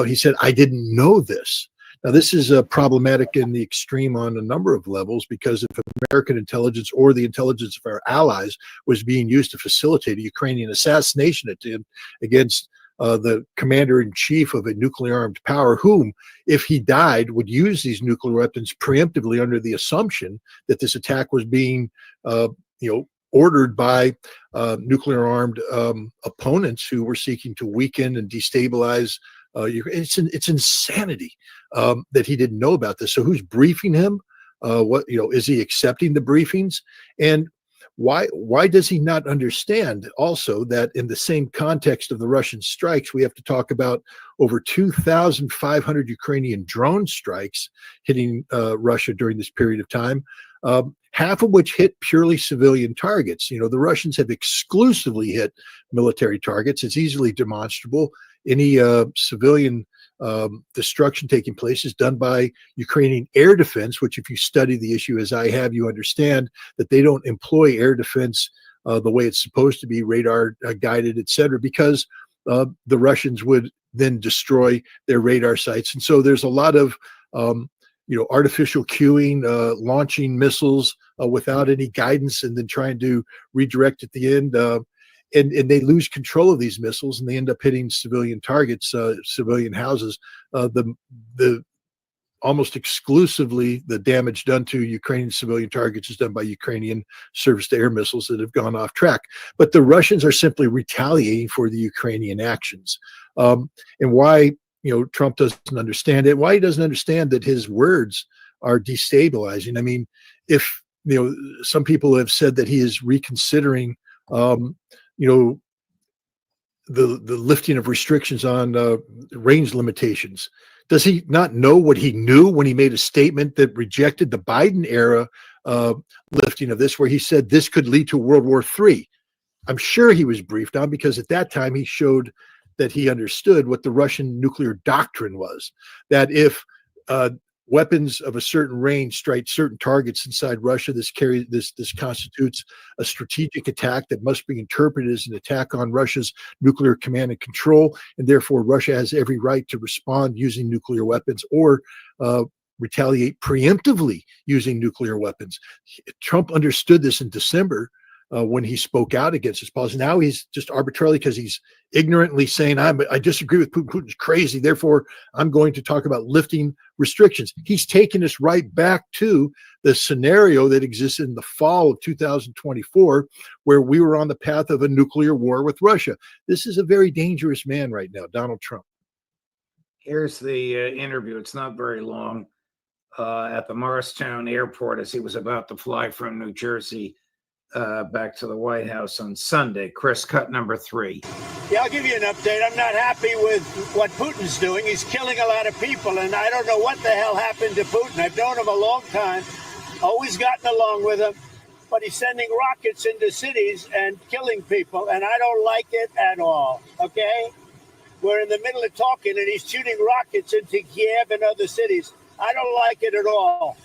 He said, I didn't know this. Now, this is problematic in the extreme on a number of levels, because if American intelligence or the intelligence of our allies was being used to facilitate a Ukrainian assassination attempt against the commander-in-chief of a nuclear-armed power, whom, if he died, would use these nuclear weapons preemptively under the assumption that this attack was being, ordered by nuclear-armed opponents who were seeking to weaken and destabilize it's insanity that he didn't know about this. So who's briefing him? Is he accepting the briefings? And Why does he not understand also that in the same context of the Russian strikes, we have to talk about over 2,500 Ukrainian drone strikes hitting Russia during this period of time, half of which hit purely civilian targets. You know, the Russians have exclusively hit military targets. It's easily demonstrable. Any civilian destruction taking place is done by Ukrainian air defense, which if you study the issue as I have, you understand that they don't employ air defense the way it's supposed to be, radar guided, etc., because the Russians would then destroy their radar sites. And so there's a lot of artificial cueing, launching missiles without any guidance and then trying to redirect at the end. And they lose control of these missiles and they end up hitting civilian targets, civilian houses. The almost exclusively the damage done to Ukrainian civilian targets is done by Ukrainian surface-to-air missiles that have gone off track. But the Russians are simply retaliating for the Ukrainian actions. And why Trump doesn't understand it, why he doesn't understand that his words are destabilizing. I mean, if some people have said that he is reconsidering the lifting of restrictions on range limitations. Does he not know what he knew when he made a statement that rejected the Biden era lifting of this, where he said this could lead to World War III? I'm sure he was briefed on, because at that time he showed that he understood what the Russian nuclear doctrine was, that if weapons of a certain range strike certain targets inside Russia, this constitutes a strategic attack that must be interpreted as an attack on Russia's nuclear command and control, and therefore Russia has every right to respond using nuclear weapons or retaliate preemptively using nuclear weapons. Trump understood this in December when he spoke out against his policy. Now he's just arbitrarily, because he's ignorantly saying, I disagree with Putin. Putin's crazy. Therefore, I'm going to talk about lifting restrictions. He's taken us right back to the scenario that existed in the fall of 2024, where we were on the path of a nuclear war with Russia. This is a very dangerous man right now, Donald Trump. Here's the interview. It's not very long. At the Morristown airport as he was about to fly from New Jersey back to the White House on Sunday. Chris, cut number 3. Yeah, I'll give you an update. I'm not happy with what Putin's doing. He's killing a lot of people, and I don't know what the hell happened to Putin. I've known him a long time, always gotten along with him, but he's sending rockets into cities and killing people, and I don't like it at all, okay? We're in the middle of talking, and he's shooting rockets into Kiev and other cities. I don't like it at all.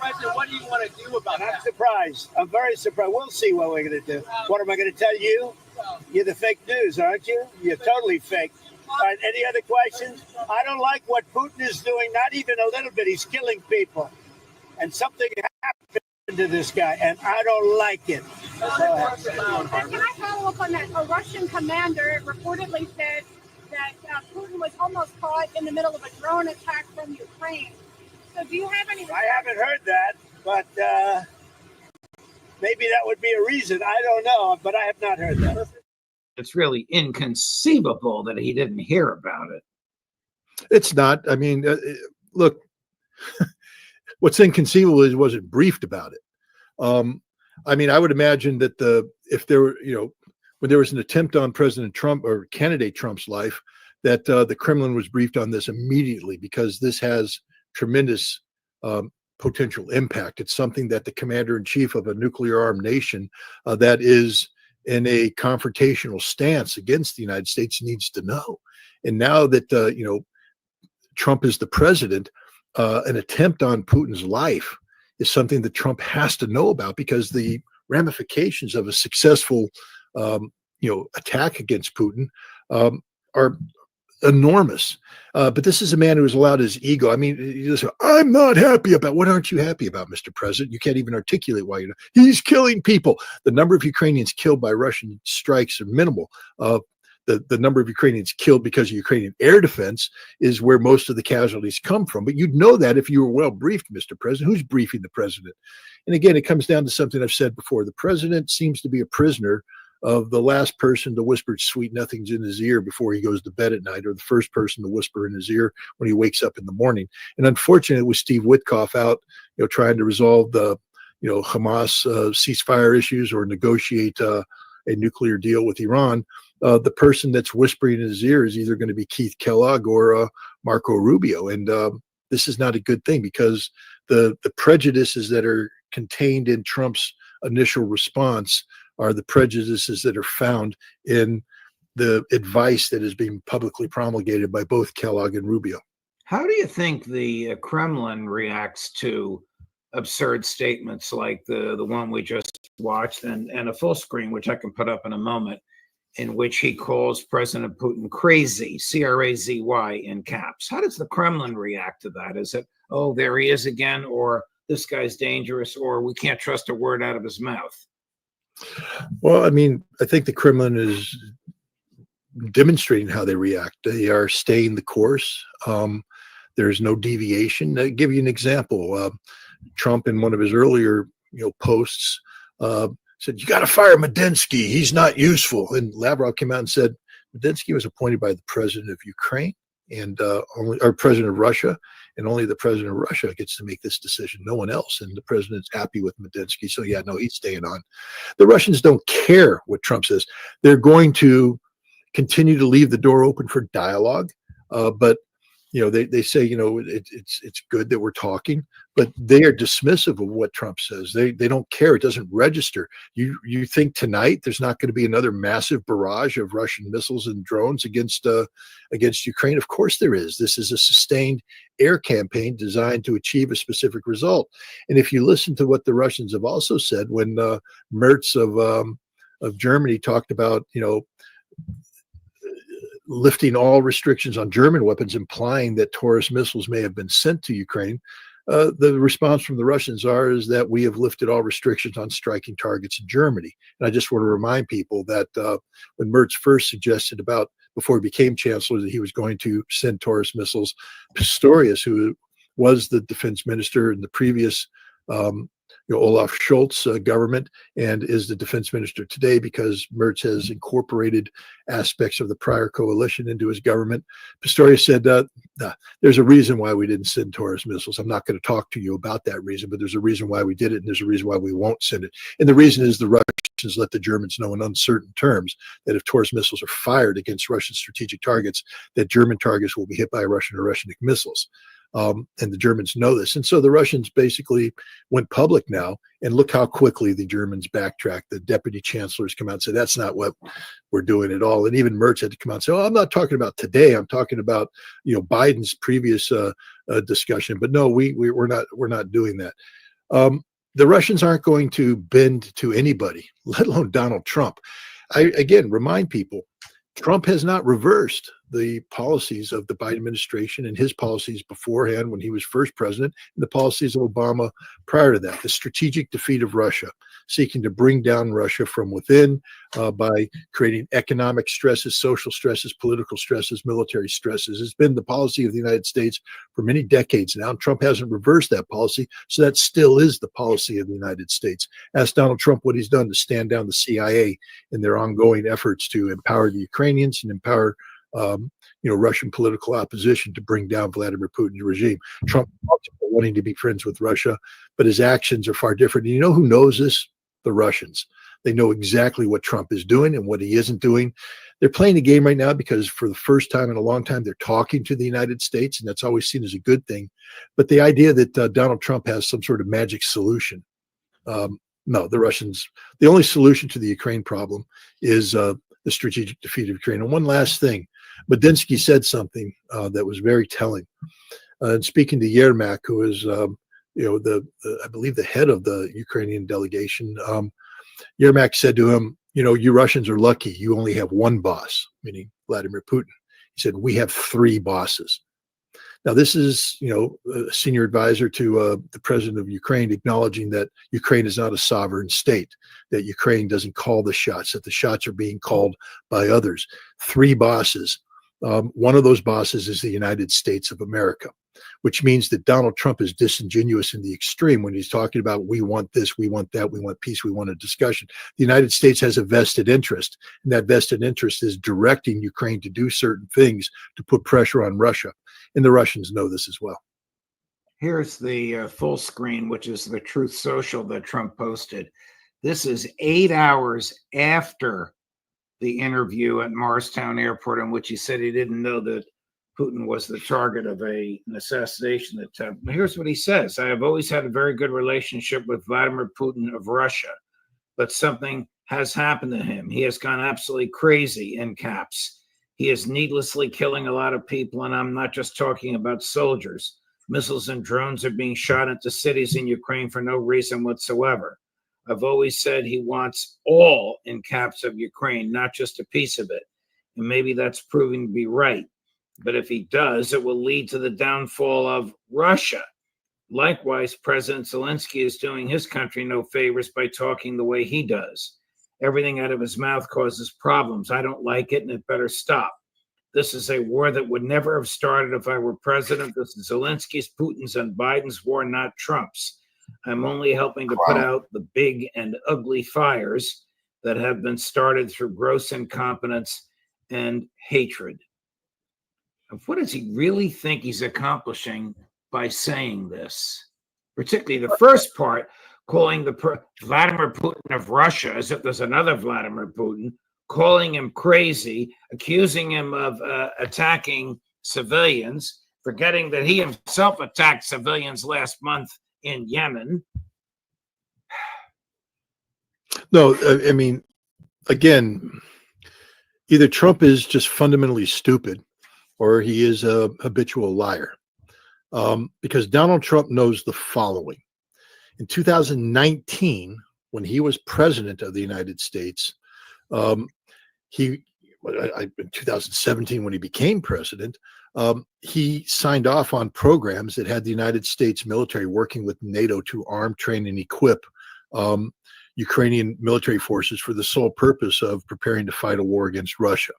President, what do you want to do about that? I'm surprised. I'm very surprised. We'll see what we're going to do. What am I going to tell you? You're the fake news, aren't you? You're totally fake. All right, any other questions? I don't like what Putin is doing, not even a little bit. He's killing people. And something happened to this guy, and I don't like it. Can I follow up on that? A Russian commander reportedly said that Putin was almost caught in the middle of a drone attack from Ukraine. So do you have any? I haven't heard that, but maybe that would be a reason. I don't know, but I have not heard that. It's really inconceivable that he didn't hear about it. It's not. I mean, look, what's inconceivable is he wasn't briefed about it. I mean, I would imagine that if there were, when there was an attempt on President Trump or candidate Trump's life, that the Kremlin was briefed on this immediately, because this has tremendous potential impact. It's something that the commander-in-chief of a nuclear-armed nation that is in a confrontational stance against the United States needs to know. And now that Trump is the president, an attempt on Putin's life is something that Trump has to know about, because the ramifications of a successful attack against Putin are enormous. But this is a man who has allowed his ego. I mean, I'm not happy about. What aren't you happy about, Mr. President? You can't even articulate why you're not. He's killing people. The number of Ukrainians killed by Russian strikes are minimal. The number of Ukrainians killed because of Ukrainian air defense is where most of the casualties come from. But you'd know that if you were well briefed, Mr. President. Who's briefing the president? And again, it comes down to something I've said before. The president seems to be a prisoner of the last person to whisper sweet nothings in his ear before he goes to bed at night, or the first person to whisper in his ear when he wakes up in the morning. And unfortunately, with Steve Witkoff out, trying to resolve the Hamas ceasefire issues or negotiate a nuclear deal with Iran, the person that's whispering in his ear is either going to be Keith Kellogg or Marco Rubio. And this is not a good thing, because the prejudices that are contained in Trump's initial response are the prejudices that are found in the advice that is being publicly promulgated by both Kellogg and Rubio. How do you think the Kremlin reacts to absurd statements like the one we just watched and a full screen, which I can put up in a moment, in which he calls President Putin crazy, C-R-A-Z-Y in caps? How does the Kremlin react to that? Is it, oh, there he is again, or this guy's dangerous, or we can't trust a word out of his mouth? Well, I mean, I think the Kremlin is demonstrating how they react. They are staying the course. There's no deviation. I'll give you an example. Trump, in one of his earlier posts, said, "You got to fire Medinsky. He's not useful." And Lavrov came out and said, Medinsky was appointed by the president of Ukraine and president of Russia, and only the president of Russia gets to make this decision, no one else. And the president's happy with Medinsky. So yeah, no, he's staying on. The Russians don't care what Trump says. They're going to continue to leave the door open for dialogue. But they say, it's good that we're talking, but they are dismissive of what Trump says. They don't care. It doesn't register. You think tonight there's not going to be another massive barrage of Russian missiles and drones against Ukraine? Of course there is. This is a sustained air campaign designed to achieve a specific result. And if you listen to what the Russians have also said, when Merz of Germany talked about, lifting all restrictions on German weapons, implying that Taurus missiles may have been sent to Ukraine, the response from the Russians is that we have lifted all restrictions on striking targets in Germany. And I just want to remind people that when Merz first suggested before he became chancellor, that he was going to send Taurus missiles, Pistorius, who was the defense minister in the previous Olaf Scholz government and is the defense minister today, because Merz has incorporated aspects of the prior coalition into his government. Pistorius said, there's a reason why we didn't send Taurus missiles. I'm not going to talk to you about that reason, but there's a reason why we did it, and there's a reason why we won't send it. And the reason is the Russians let the Germans know in uncertain terms that if Taurus missiles are fired against Russian strategic targets, that German targets will be hit by Russian or Russian missiles. And the Germans know this. And so the Russians basically went public now, and look how quickly the Germans backtrack. The deputy chancellors come out and say, that's not what we're doing at all. And even Merz had to come out and say, oh, I'm not talking about today. I'm talking about, Biden's previous discussion. But no, we're not doing that. The Russians aren't going to bend to anybody, let alone Donald Trump. I, again, remind people, Trump has not reversed the policies of the Biden administration and his policies beforehand when he was first president, and the policies of Obama prior to that. The strategic defeat of Russia, seeking to bring down Russia from within by creating economic stresses, social stresses, political stresses, military stresses, has been the policy of the United States for many decades now. And Trump hasn't reversed that policy, so that still is the policy of the United States. Ask Donald Trump what he's done to stand down the CIA in their ongoing efforts to empower the Ukrainians and empower Russian political opposition to bring down Vladimir Putin's regime. Trump talks about wanting to be friends with Russia, but his actions are far different. And you know who knows this? The Russians. They know exactly what Trump is doing and what he isn't doing. They're playing a game right now because for the first time in a long time, they're talking to the United States, and that's always seen as a good thing. But the idea that Donald Trump has some sort of magic solution, no, the Russians, the only solution to the Ukraine problem is the strategic defeat of Ukraine. And one last thing, Medinsky said something that was very telling. And speaking to Yermak, who is, I believe the head of the Ukrainian delegation, Yermak said to him, you Russians are lucky. You only have one boss, meaning Vladimir Putin. He said, we have three bosses. Now, this is, a senior advisor to the president of Ukraine, acknowledging that Ukraine is not a sovereign state, that Ukraine doesn't call the shots, that the shots are being called by others. Three bosses. One of those bosses is the United States of America, which means that Donald Trump is disingenuous in the extreme when he's talking about we want this, we want that, we want peace, we want a discussion. The United States has a vested interest, and that vested interest is directing Ukraine to do certain things to put pressure on Russia. And the Russians know this as well. Here's the full screen, which is the Truth Social that Trump posted. This is 8 hours after the interview at Morristown Airport, in which he said he didn't know that Putin was the target of an assassination attempt. Here's what he says. I have always had a very good relationship with Vladimir Putin of Russia, but something has happened to him. He has gone absolutely crazy, in caps. He is needlessly killing a lot of people, and I'm not just talking about soldiers. Missiles and drones are being shot into cities in Ukraine for no reason whatsoever. I've always said he wants all, in caps, of Ukraine, not just a piece of it. And maybe that's proving to be right. But if he does, it will lead to the downfall of Russia. Likewise, President Zelensky is doing his country no favors by talking the way he does. Everything out of his mouth causes problems. I don't like it, and it better stop. This is a war that would never have started if I were president. This is Zelensky's, Putin's, and Biden's war, not Trump's. I'm only helping to put out the big and ugly fires that have been started through gross incompetence and hatred. What does he really think he's accomplishing by saying this? Particularly the first part, calling the Vladimir Putin of Russia as if there's another Vladimir Putin, calling him crazy, accusing him of attacking civilians, forgetting that he himself attacked civilians last month in Yemen. No, I mean, again, either Trump is just fundamentally stupid or he is a habitual liar. Because Donald Trump knows the following. In 2019, when he was president of the United States, in 2017, when he became president, he signed off on programs that had the United States military working with NATO to arm, train, and equip Ukrainian military forces for the sole purpose of preparing to fight a war against Russia.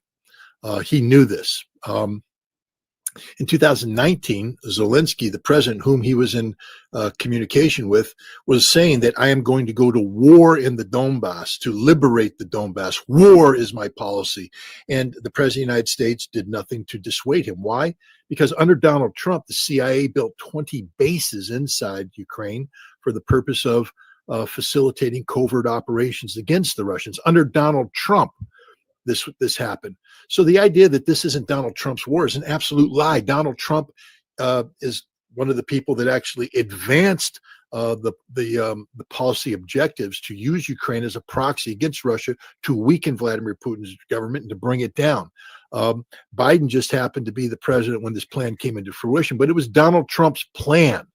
He knew this. In 2019, Zelensky, the president whom he was in communication with, was saying that I am going to go to war in the Donbass to liberate the Donbass. War is my policy. And the president of the United States did nothing to dissuade him. Why? Because under Donald Trump, the CIA built 20 bases inside Ukraine for the purpose of facilitating covert operations against the Russians. Under Donald Trump, this happened. So the idea that this isn't Donald Trump's war is an absolute lie. Donald Trump is one of the people that actually advanced the policy objectives to use Ukraine as a proxy against Russia to weaken Vladimir Putin's government and to bring it down. Biden just happened to be the president when this plan came into fruition, but it was Donald Trump's plan.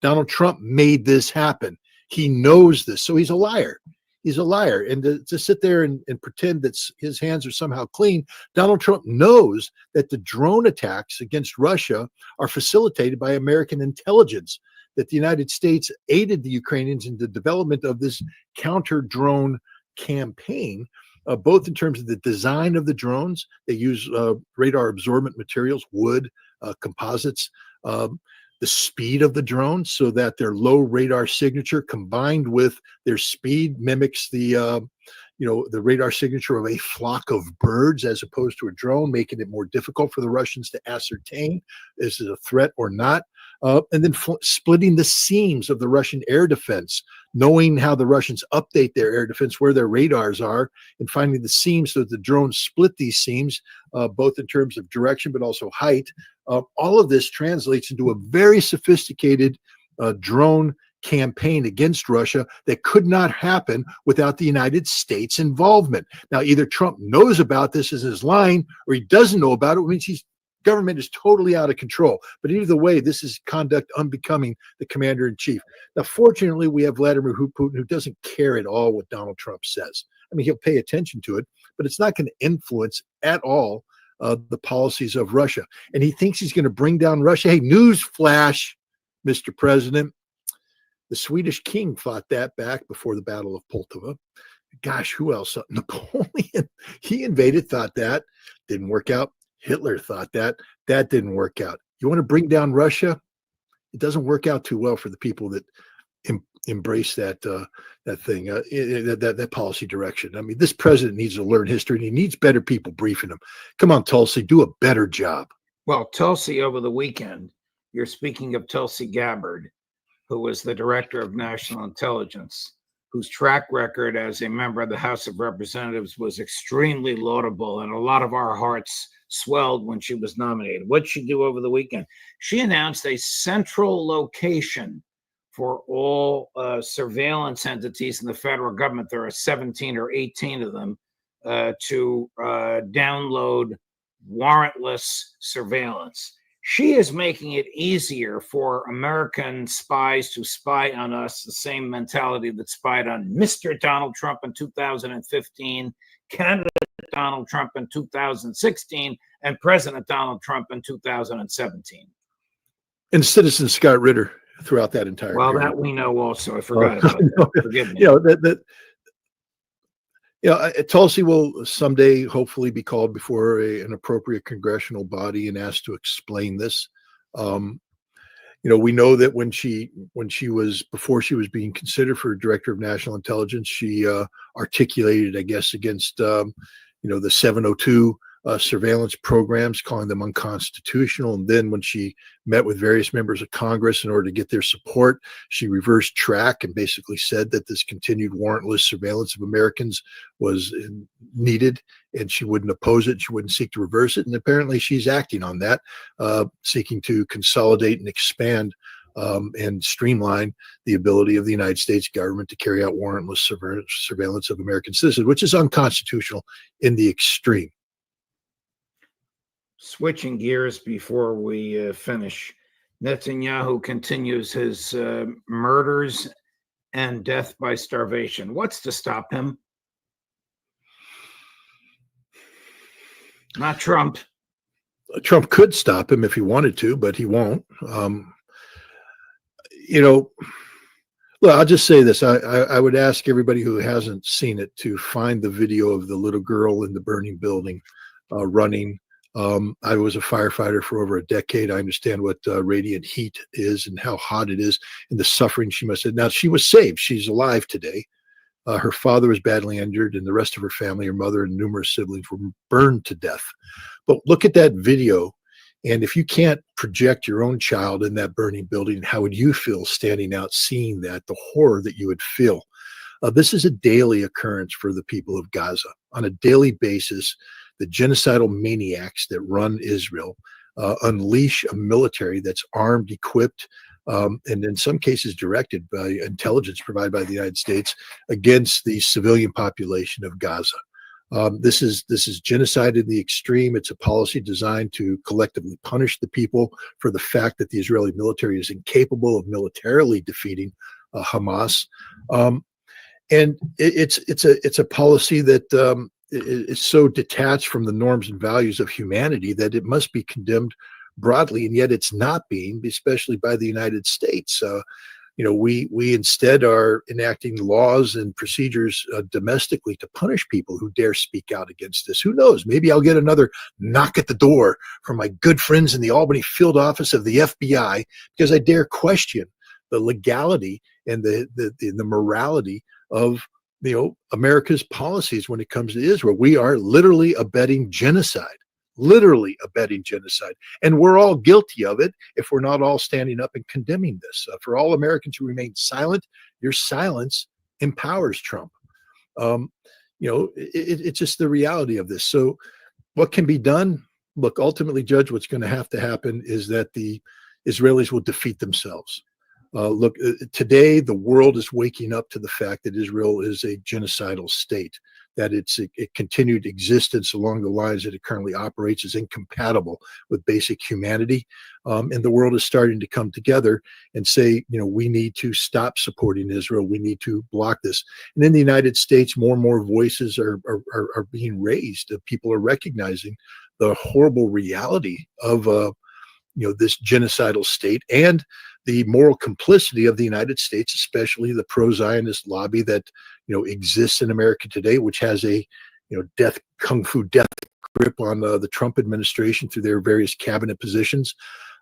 Donald Trump made this happen. He knows this, so he's a liar. He's a liar. And to sit there and pretend that his hands are somehow clean, Donald Trump knows that the drone attacks against Russia are facilitated by American intelligence, that the United States aided the Ukrainians in the development of this counter-drone campaign, both in terms of the design of the drones. They use radar-absorbent materials, wood, composites, the speed of the drones, so that their low radar signature combined with their speed mimics the radar signature of a flock of birds as opposed to a drone, making it more difficult for the Russians to ascertain is it a threat or not. And then splitting the seams of the Russian air defense, knowing how the Russians update their air defense, where their radars are, and finding the seams so that the drones split these seams, both in terms of direction but also height. All of this translates into a very sophisticated drone campaign against Russia that could not happen without the United States involvement. Now, either Trump knows about this as his line, or he doesn't know about it, which means his government is totally out of control. But either way, this is conduct unbecoming the commander-in-chief. Now, fortunately, we have Vladimir Putin, who doesn't care at all what Donald Trump says. I mean, he'll pay attention to it, but it's not going to influence at all the policies of Russia. And he thinks he's going to bring down Russia. Hey, news flash, Mr. President. The Swedish king thought that back before the Battle of Poltava. Gosh, who else? Napoleon, he invaded, thought that. Didn't work out. Hitler thought that. That didn't work out. You want to bring down Russia? It doesn't work out too well for the people that embrace that thing, that policy direction. I mean, this president needs to learn history, and he needs better people briefing him. Come on, Tulsi, do a better job. Well, Tulsi over the weekend you're speaking of Tulsi Gabbard, who was the director of national intelligence, whose track record as a member of the House of Representatives was extremely laudable, and a lot of our hearts swelled when she was nominated. What'd she do over the weekend? She announced a central location for all surveillance entities in the federal government. There are 17 or 18 of them to download warrantless surveillance. She is making it easier for American spies to spy on us, the same mentality that spied on Mr. Donald Trump in 2015, candidate Donald Trump in 2016, and President Donald Trump in 2017. And Citizen Scott Ritter throughout that entire period. That we know also. I forgot about that. Forgive me. Tulsi will someday hopefully be called before an appropriate congressional body and asked to explain this. We know that before she was being considered for director of national intelligence, she articulated, I guess, against the 702 surveillance programs, calling them unconstitutional. And then when she met with various members of Congress in order to get their support, she reversed track and basically said that this continued warrantless surveillance of Americans was needed, and she wouldn't oppose it. She wouldn't seek to reverse it. And apparently she's acting on that, seeking to consolidate and expand and streamline the ability of the United States government to carry out warrantless surveillance of American citizens, which is unconstitutional in the extreme. Switching gears before we finish, Netanyahu continues his murders and death by starvation. What's to stop him? Not Trump. Trump could stop him if he wanted to, but he won't. Well, I'll just say this. I would ask everybody who hasn't seen it to find the video of the little girl in the burning building running. I was a firefighter for over a decade. I understand what radiant heat is and how hot it is and the suffering she must have. Now, she was saved. She's alive today. Her father was badly injured, and the rest of her family, her mother and numerous siblings, were burned to death. But look at that video. And if you can't project your own child in that burning building, how would you feel standing out, seeing that, the horror that you would feel? This is a daily occurrence for the people of Gaza. On a daily basis, the genocidal maniacs that run Israel unleash a military that's armed, equipped, and in some cases directed by intelligence provided by the United States against the civilian population of Gaza. This is genocide in the extreme. It's a policy designed to collectively punish the people for the fact that the Israeli military is incapable of militarily defeating Hamas, and it's a policy that is so detached from the norms and values of humanity that it must be condemned broadly, and yet it's not being, especially by the United States. We instead are enacting laws and procedures domestically to punish people who dare speak out against this. Who knows? Maybe I'll get another knock at the door from my good friends in the Albany field office of the FBI because I dare question the legality and the morality of America's policies when it comes to Israel. We are literally abetting genocide. And we're all guilty of it if we're not all standing up and condemning this. For all Americans who remain silent, your silence empowers Trump. It's just the reality of this. So what can be done? Look, ultimately, Judge, what's going to happen is that the Israelis will defeat themselves. Today, the world is waking up to the fact that Israel is a genocidal state, that its continued existence along the lines that it currently operates is incompatible with basic humanity. And the world is starting to come together and say, we need to stop supporting Israel. We need to block this. And in the United States, more and more voices are being raised. People are recognizing the horrible reality of this genocidal state and the moral complicity of the United States, especially the pro-Zionist lobby that exists in America today, which has a kung fu death grip on the Trump administration through their various cabinet positions.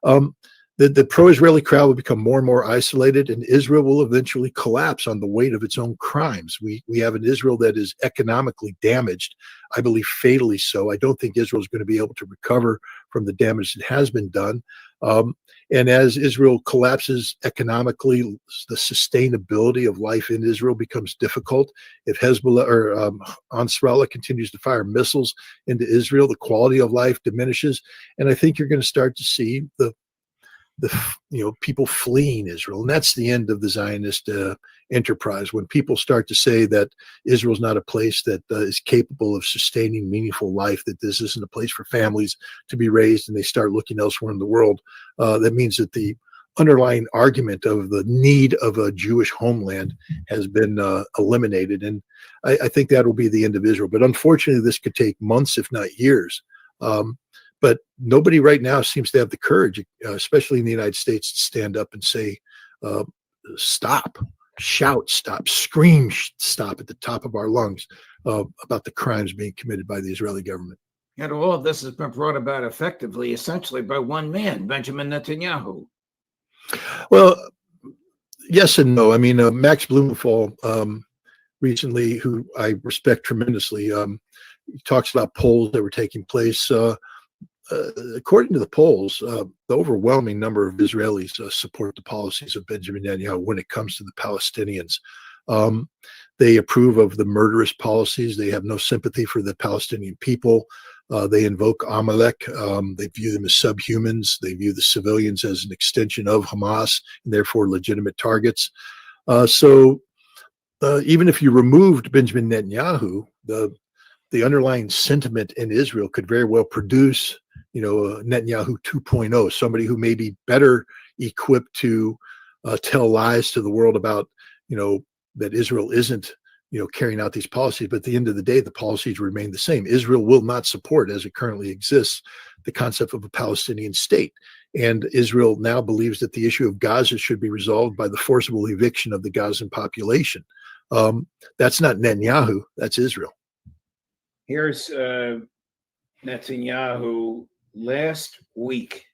The pro-Israeli crowd will become more and more isolated, and Israel will eventually collapse on the weight of its own crimes. We have an Israel that is economically damaged, I believe fatally so. I don't think Israel is going to be able to recover from the damage that has been done. And as Israel collapses economically, the sustainability of life in Israel becomes difficult. If Hezbollah or Ansarallah continues to fire missiles into Israel, the quality of life diminishes. And I think you're going to start to see the people fleeing Israel. And that's the end of the Zionist enterprise. When people start to say that Israel's not a place that is capable of sustaining meaningful life, that this isn't a place for families to be raised, and they start looking elsewhere in the world, that means that the underlying argument of the need of a Jewish homeland has been eliminated. And I think that will be the end of Israel. But unfortunately, this could take months, if not years. But nobody right now seems to have the courage, especially in the United States, to stand up and say, stop, shout, stop, scream, stop at the top of our lungs about the crimes being committed by the Israeli government. And all of this has been brought about effectively, essentially by one man, Benjamin Netanyahu. Well, yes and no. I mean, Max Blumenthal recently, who I respect tremendously, he talks about polls that were taking place. According to the polls, the overwhelming number of Israelis support the policies of Benjamin Netanyahu when it comes to the Palestinians. They approve of the murderous policies. They have no sympathy for the Palestinian people. They invoke Amalek. They view them as subhumans. They view the civilians as an extension of Hamas and therefore legitimate targets. So even if you removed Benjamin Netanyahu, the underlying sentiment in Israel could very well produce Netanyahu 2.0, somebody who may be better equipped to tell lies to the world about, that Israel isn't, carrying out these policies. But at the end of the day, the policies remain the same. Israel will not support, as it currently exists, the concept of a Palestinian state. And Israel now believes that the issue of Gaza should be resolved by the forcible eviction of the Gazan population. That's not Netanyahu, that's Israel. Here's Netanyahu last week.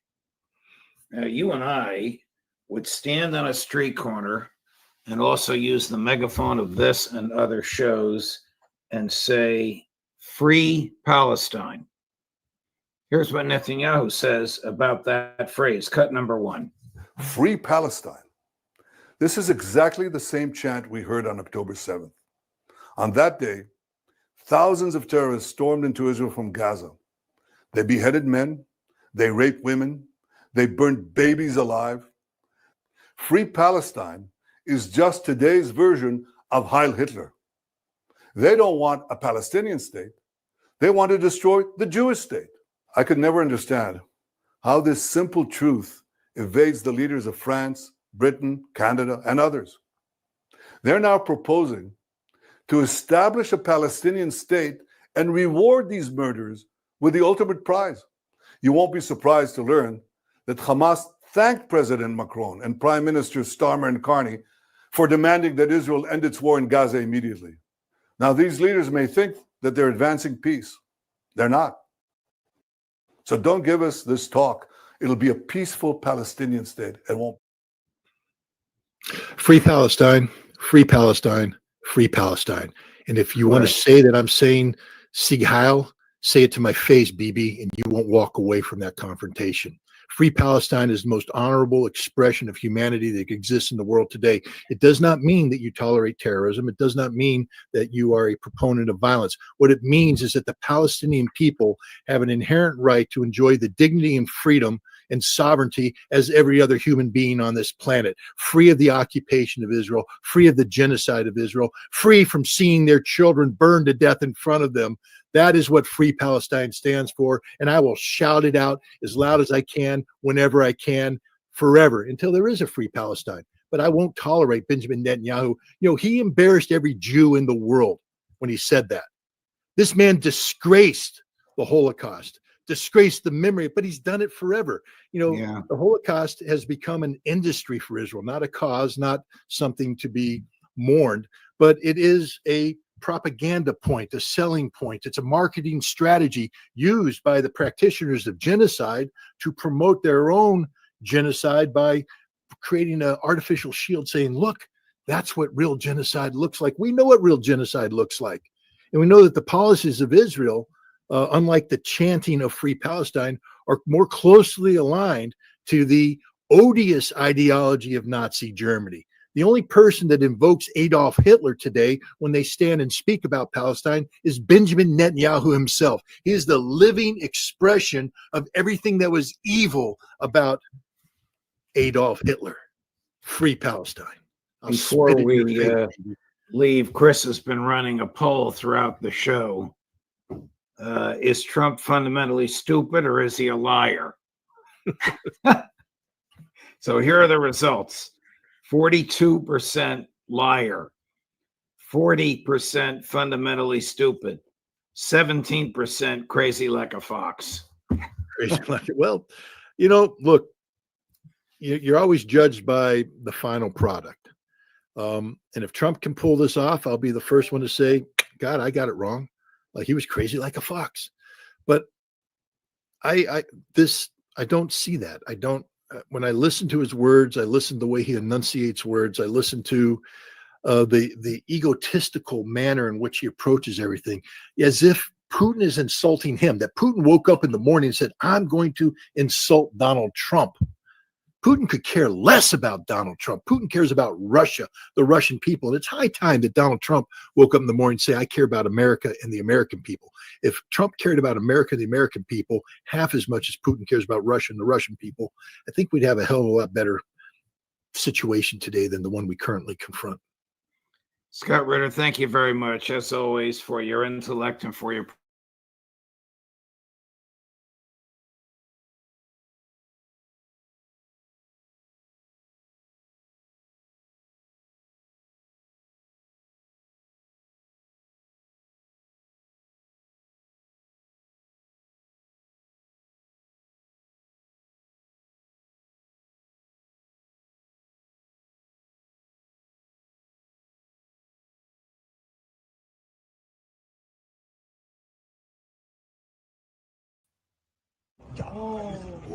You and I would stand on a street corner and also use the megaphone of this and other shows and say, "Free Palestine." Here's what Netanyahu says about that phrase, cut number 1. Free Palestine. This is exactly the same chant we heard on October 7th. On that day, thousands of terrorists stormed into Israel from Gaza. They beheaded men, they raped women, they burned babies alive. Free Palestine is just today's version of Heil Hitler. They don't want a Palestinian state. They want to destroy the Jewish state. I could never understand how this simple truth evades the leaders of France, Britain, Canada, and others. They're now proposing to establish a Palestinian state and reward these murderers with the ultimate prize. You won't be surprised to learn that Hamas thanked President Macron and Prime Minister Starmer and Carney for demanding that Israel end its war in Gaza immediately. Now, these leaders may think that they're advancing peace. They're not. So don't give us this talk. It'll be a peaceful Palestinian state. It won't. Free Palestine, free Palestine, free Palestine. And if you want to say that I'm saying Sieg Heil, say it to my face, Bibi, and you won't walk away from that confrontation. Free Palestine is the most honorable expression of humanity that exists in the world today. It does not mean that you tolerate terrorism. It does not mean that you are a proponent of violence. What it means is that the Palestinian people have an inherent right to enjoy the dignity and freedom and sovereignty as every other human being on this planet, free of the occupation of Israel, free of the genocide of Israel, free from seeing their children burned to death in front of them. That is what Free Palestine stands for, and I will shout it out as loud as I can, whenever I can, forever, until there is a Free Palestine. But I won't tolerate Benjamin Netanyahu. He embarrassed every Jew in the world when he said that. This man disgraced the Holocaust, disgraced the memory, but he's done it forever. The Holocaust has become an industry for Israel, not a cause, not something to be mourned, but it is a propaganda point, a selling point. It's a marketing strategy used by the practitioners of genocide to promote their own genocide by creating an artificial shield saying, look, that's what real genocide looks like. We know what real genocide looks like. And we know that the policies of Israel, unlike the chanting of Free Palestine, are more closely aligned to the odious ideology of Nazi Germany. The only person that invokes Adolf Hitler today when they stand and speak about Palestine is Benjamin Netanyahu himself. He is the living expression of everything that was evil about Adolf Hitler. Free Palestine. Before we leave, Chris has been running a poll throughout the show. Is Trump fundamentally stupid or is he a liar? So here are the results. 42% liar, 40% fundamentally stupid, 17% crazy like a fox. Crazy like it. Well, you know, look, you're always judged by the final product. And if Trump can pull this off, I'll be the first one to say, God, I got it wrong. Like he was crazy like a fox. But I don't see that. I don't. When I listen to his words, I listen to the way he enunciates words. I listen to the egotistical manner in which he approaches everything, as if Putin is insulting him. That Putin woke up in the morning and said, "I'm going to insult Donald Trump." Putin could care less about Donald Trump. Putin cares about Russia, the Russian people. And it's high time that Donald Trump woke up in the morning and say, I care about America and the American people. If Trump cared about America and the American people half as much as Putin cares about Russia and the Russian people, I think we'd have a hell of a lot better situation today than the one we currently confront. Scott Ritter, thank you very much, as always, for your intellect and for your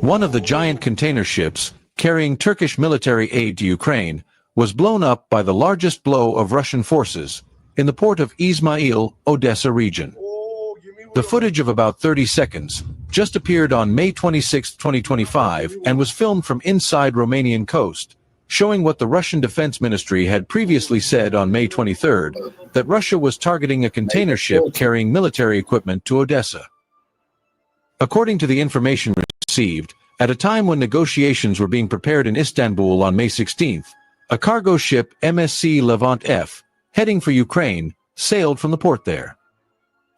One of the giant container ships carrying Turkish military aid to Ukraine was blown up by the largest blow of Russian forces in the port of Izmail, Odessa region. The footage of about 30 seconds just appeared on May 26, 2025 and was filmed from inside Romanian coast, showing what the Russian Defense Ministry had previously said on May 23rd, that Russia was targeting a container ship carrying military equipment to Odessa. According to the information received, at a time when negotiations were being prepared in Istanbul on May 16th, a cargo ship MSC Levant F, heading for Ukraine, sailed from the port there.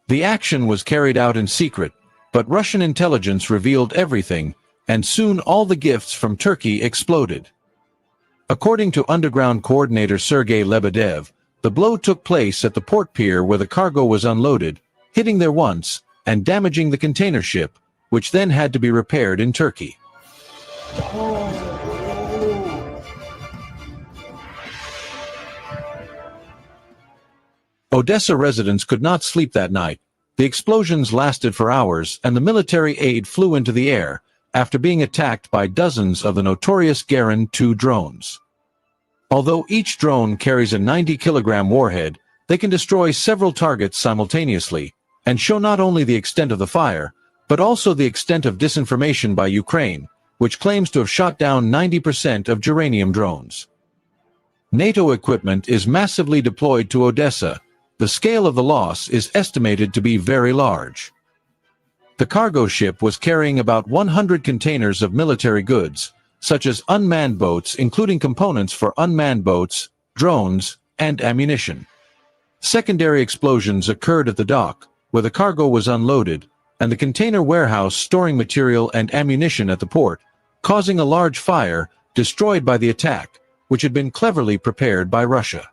The action was carried out in secret, but Russian intelligence revealed everything, and soon all the gifts from Turkey exploded. According to underground coordinator Sergei Lebedev, the blow took place at the port pier where the cargo was unloaded, hitting there once, and damaging the container ship, which then had to be repaired in Turkey. Odessa residents could not sleep that night. The explosions lasted for hours, and the military aid flew into the air, after being attacked by dozens of the notorious Garin 2 drones. Although each drone carries a 90-kilogram warhead, they can destroy several targets simultaneously, and show not only the extent of the fire, but also the extent of disinformation by Ukraine, which claims to have shot down 90% of geranium drones. NATO equipment is massively deployed to Odessa. The scale of the loss is estimated to be very large. The cargo ship was carrying about 100 containers of military goods, such as unmanned boats including components for unmanned boats, drones, and ammunition. Secondary explosions occurred at the dock, where the cargo was unloaded, and the container warehouse storing material and ammunition at the port, causing a large fire destroyed by the attack, which had been cleverly prepared by Russia.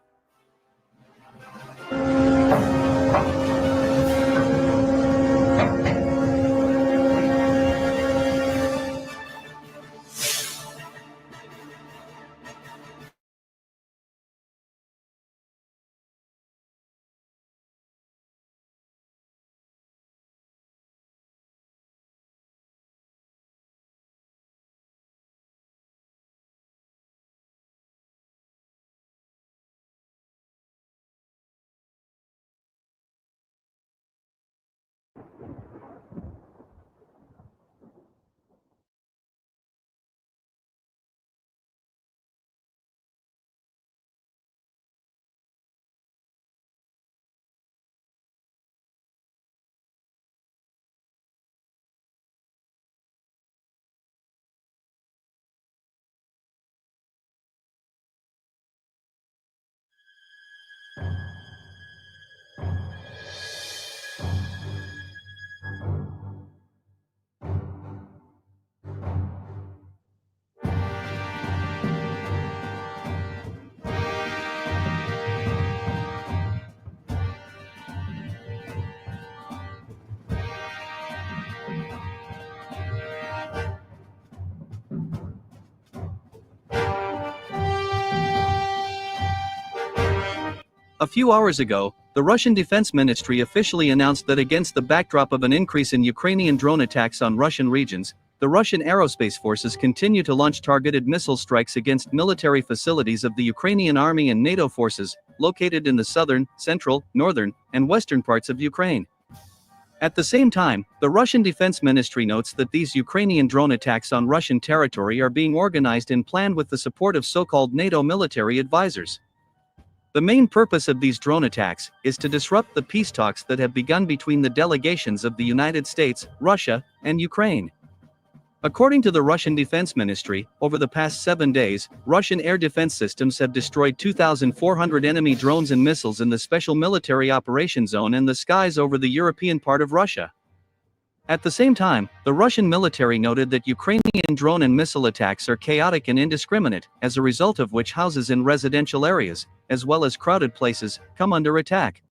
A few hours ago, the Russian Defense Ministry officially announced that against the backdrop of an increase in Ukrainian drone attacks on Russian regions, the Russian aerospace forces continue to launch targeted missile strikes against military facilities of the Ukrainian army and NATO forces, located in the southern, central, northern, and western parts of Ukraine. At the same time, the Russian Defense Ministry notes that these Ukrainian drone attacks on Russian territory are being organized and planned with the support of so-called NATO military advisors. The main purpose of these drone attacks is to disrupt the peace talks that have begun between the delegations of the United States, Russia, and Ukraine. According to the Russian Defense Ministry, over the past 7 days, Russian air defense systems have destroyed 2,400 enemy drones and missiles in the Special Military Operations Zone and the skies over the European part of Russia. At the same time, the Russian military noted that Ukrainian drone and missile attacks are chaotic and indiscriminate, as a result of which houses in residential areas, as well as crowded places, come under attack.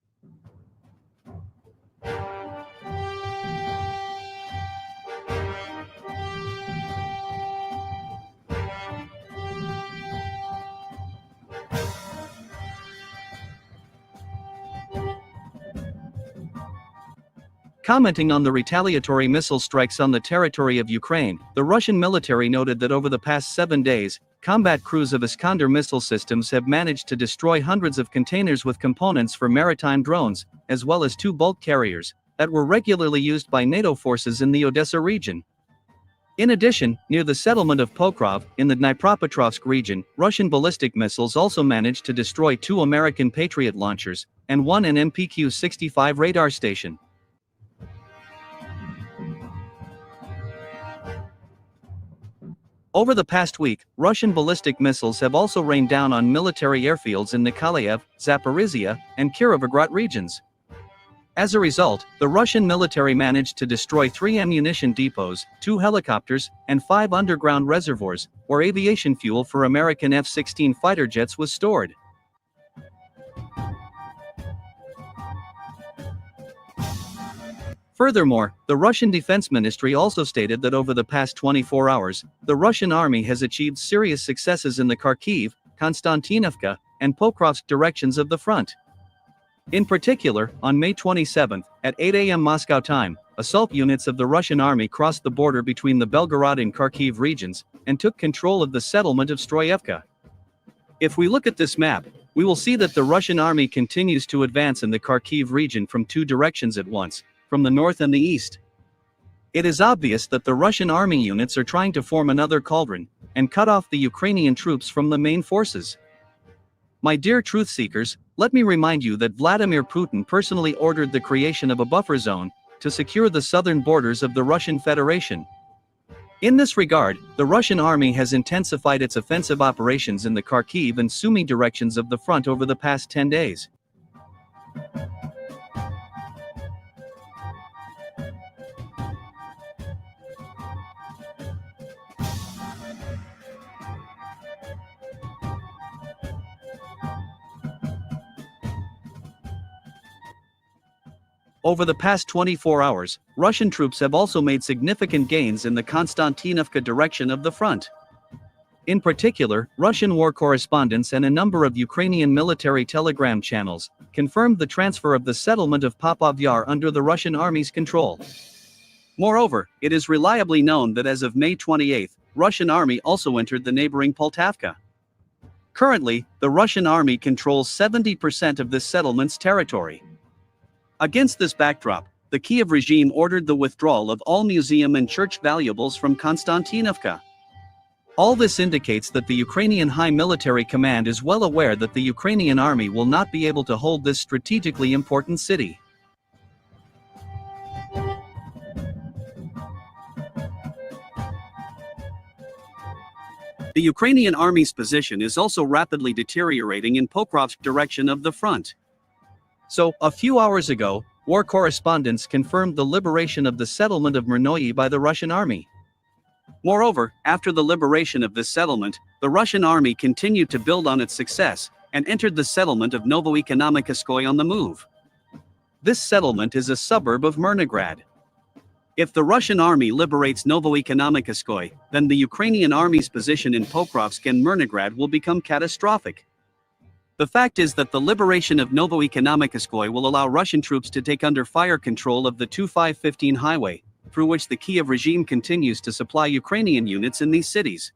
Commenting on the retaliatory missile strikes on the territory of Ukraine, the Russian military noted that over the past 7 days, combat crews of Iskander missile systems have managed to destroy hundreds of containers with components for maritime drones, as well as 2 bulk carriers, that were regularly used by NATO forces in the Odessa region. In addition, near the settlement of Pokrov, in the Dnipropetrovsk region, Russian ballistic missiles also managed to destroy 2 American Patriot launchers, and 1 MPQ-65 radar station. Over the past week, Russian ballistic missiles have also rained down on military airfields in Nikolaev, Zaporizhia, and Kirovograd regions. As a result, the Russian military managed to destroy 3 ammunition depots, 2 helicopters, and 5 underground reservoirs, where aviation fuel for American F-16 fighter jets was stored. Furthermore, the Russian Defense Ministry also stated that over the past 24 hours, the Russian army has achieved serious successes in the Kharkiv, Konstantinovka, and Pokrovsk directions of the front. In particular, on May 27, at 8 a.m. Moscow time, assault units of the Russian army crossed the border between the Belgorod and Kharkiv regions, and took control of the settlement of Stroyevka. If we look at this map, we will see that the Russian army continues to advance in the Kharkiv region from 2 directions at once, from the north and the east. It is obvious that the Russian army units are trying to form another cauldron, and cut off the Ukrainian troops from the main forces. My dear truth seekers, let me remind you that Vladimir Putin personally ordered the creation of a buffer zone, to secure the southern borders of the Russian Federation. In this regard, the Russian army has intensified its offensive operations in the Kharkiv and Sumy directions of the front over the past 10 days. Over the past 24 hours, Russian troops have also made significant gains in the Konstantinovka direction of the front. In particular, Russian war correspondents and a number of Ukrainian military telegram channels confirmed the transfer of the settlement of Popov Yar under the Russian army's control. Moreover, it is reliably known that as of May 28, Russian army also entered the neighboring Poltavka. Currently, the Russian army controls 70% of this settlement's territory. Against this backdrop, the Kiev regime ordered the withdrawal of all museum and church valuables from Konstantinovka. All this indicates that the Ukrainian High Military Command is well aware that the Ukrainian army will not be able to hold this strategically important city. The Ukrainian army's position is also rapidly deteriorating in Pokrovsk direction of the front. So, a few hours ago, war correspondents confirmed the liberation of the settlement of Myrnoyi by the Russian army. Moreover, after the liberation of this settlement, the Russian army continued to build on its success, and entered the settlement of Novoekonomikoskoye on the move. This settlement is a suburb of Myrnograd. If the Russian army liberates Novoekonomikoskoye, then the Ukrainian army's position in Pokrovsk and Myrnograd will become catastrophic. The fact is that the liberation of Novoekonomikoskoye will allow Russian troops to take under fire control of the 2515 highway, through which the Kiev regime continues to supply Ukrainian units in these cities.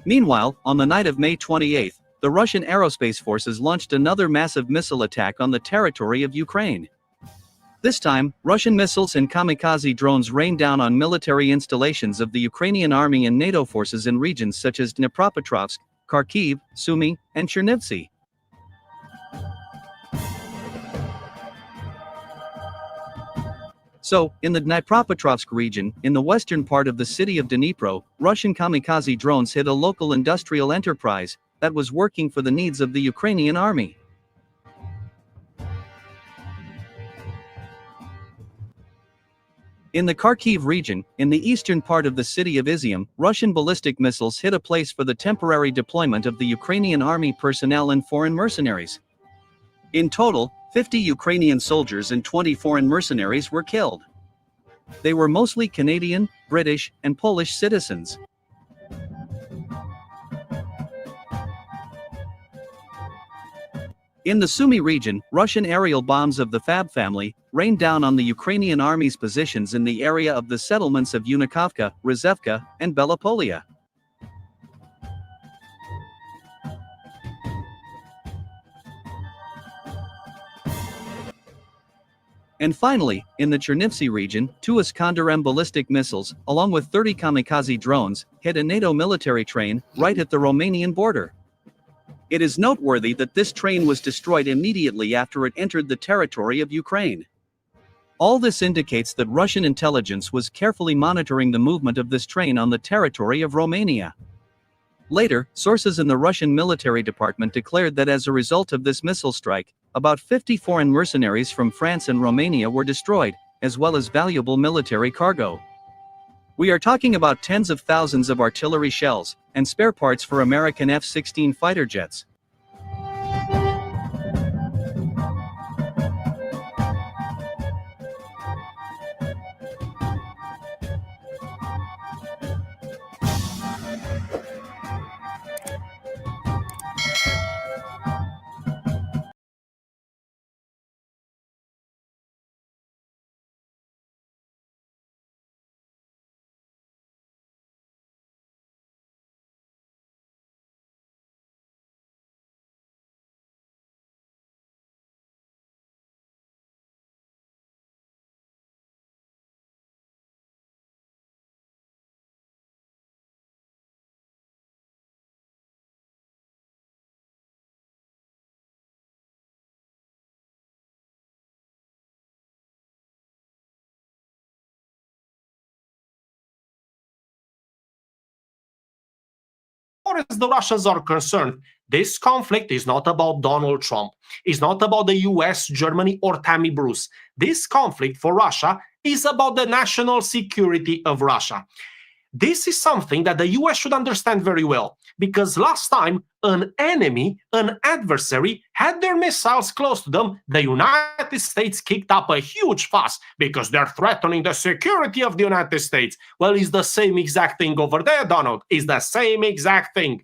Meanwhile, on the night of May 28, the Russian aerospace forces launched another massive missile attack on the territory of Ukraine. This time, Russian missiles and kamikaze drones rained down on military installations of the Ukrainian army and NATO forces in regions such as Dnipropetrovsk, Kharkiv, Sumy, and Chernivtsi. So, in the Dnipropetrovsk region, in the western part of the city of Dnipro, Russian kamikaze drones hit a local industrial enterprise that was working for the needs of the Ukrainian army. In the Kharkiv region, in the eastern part of the city of Izium, Russian ballistic missiles hit a place for the temporary deployment of the Ukrainian army personnel and foreign mercenaries. In total, 50 Ukrainian soldiers and 20 foreign mercenaries were killed. They were mostly Canadian, British, and Polish citizens. In the Sumy region, Russian aerial bombs of the Fab family rained down on the Ukrainian army's positions in the area of the settlements of Unikovka, Rizevka, and Belapolia. And finally, in the Chernivtsi region, 2 Iskander-M ballistic missiles, along with 30 kamikaze drones, hit a NATO military train right at the Romanian border. It is noteworthy that this train was destroyed immediately after it entered the territory of Ukraine. All this indicates that Russian intelligence was carefully monitoring the movement of this train on the territory of Romania. Later, sources in the Russian military department declared that as a result of this missile strike, about 50 foreign mercenaries from France and Romania were destroyed, as well as valuable military cargo. We are talking about tens of thousands of artillery shells and spare parts for American F-16 fighter jets. far as the Russians are concerned, this conflict is not about Donald Trump. It's not about the US, Germany, or Tammy Bruce. This conflict for Russia is about the national security of Russia. This is something that the US should understand very well, because last time an enemy, an adversary, had their missiles close to them, the United States kicked up a huge fuss because they're threatening the security of the United States. Well, it's the same exact thing over there, Donald. It's the same exact thing.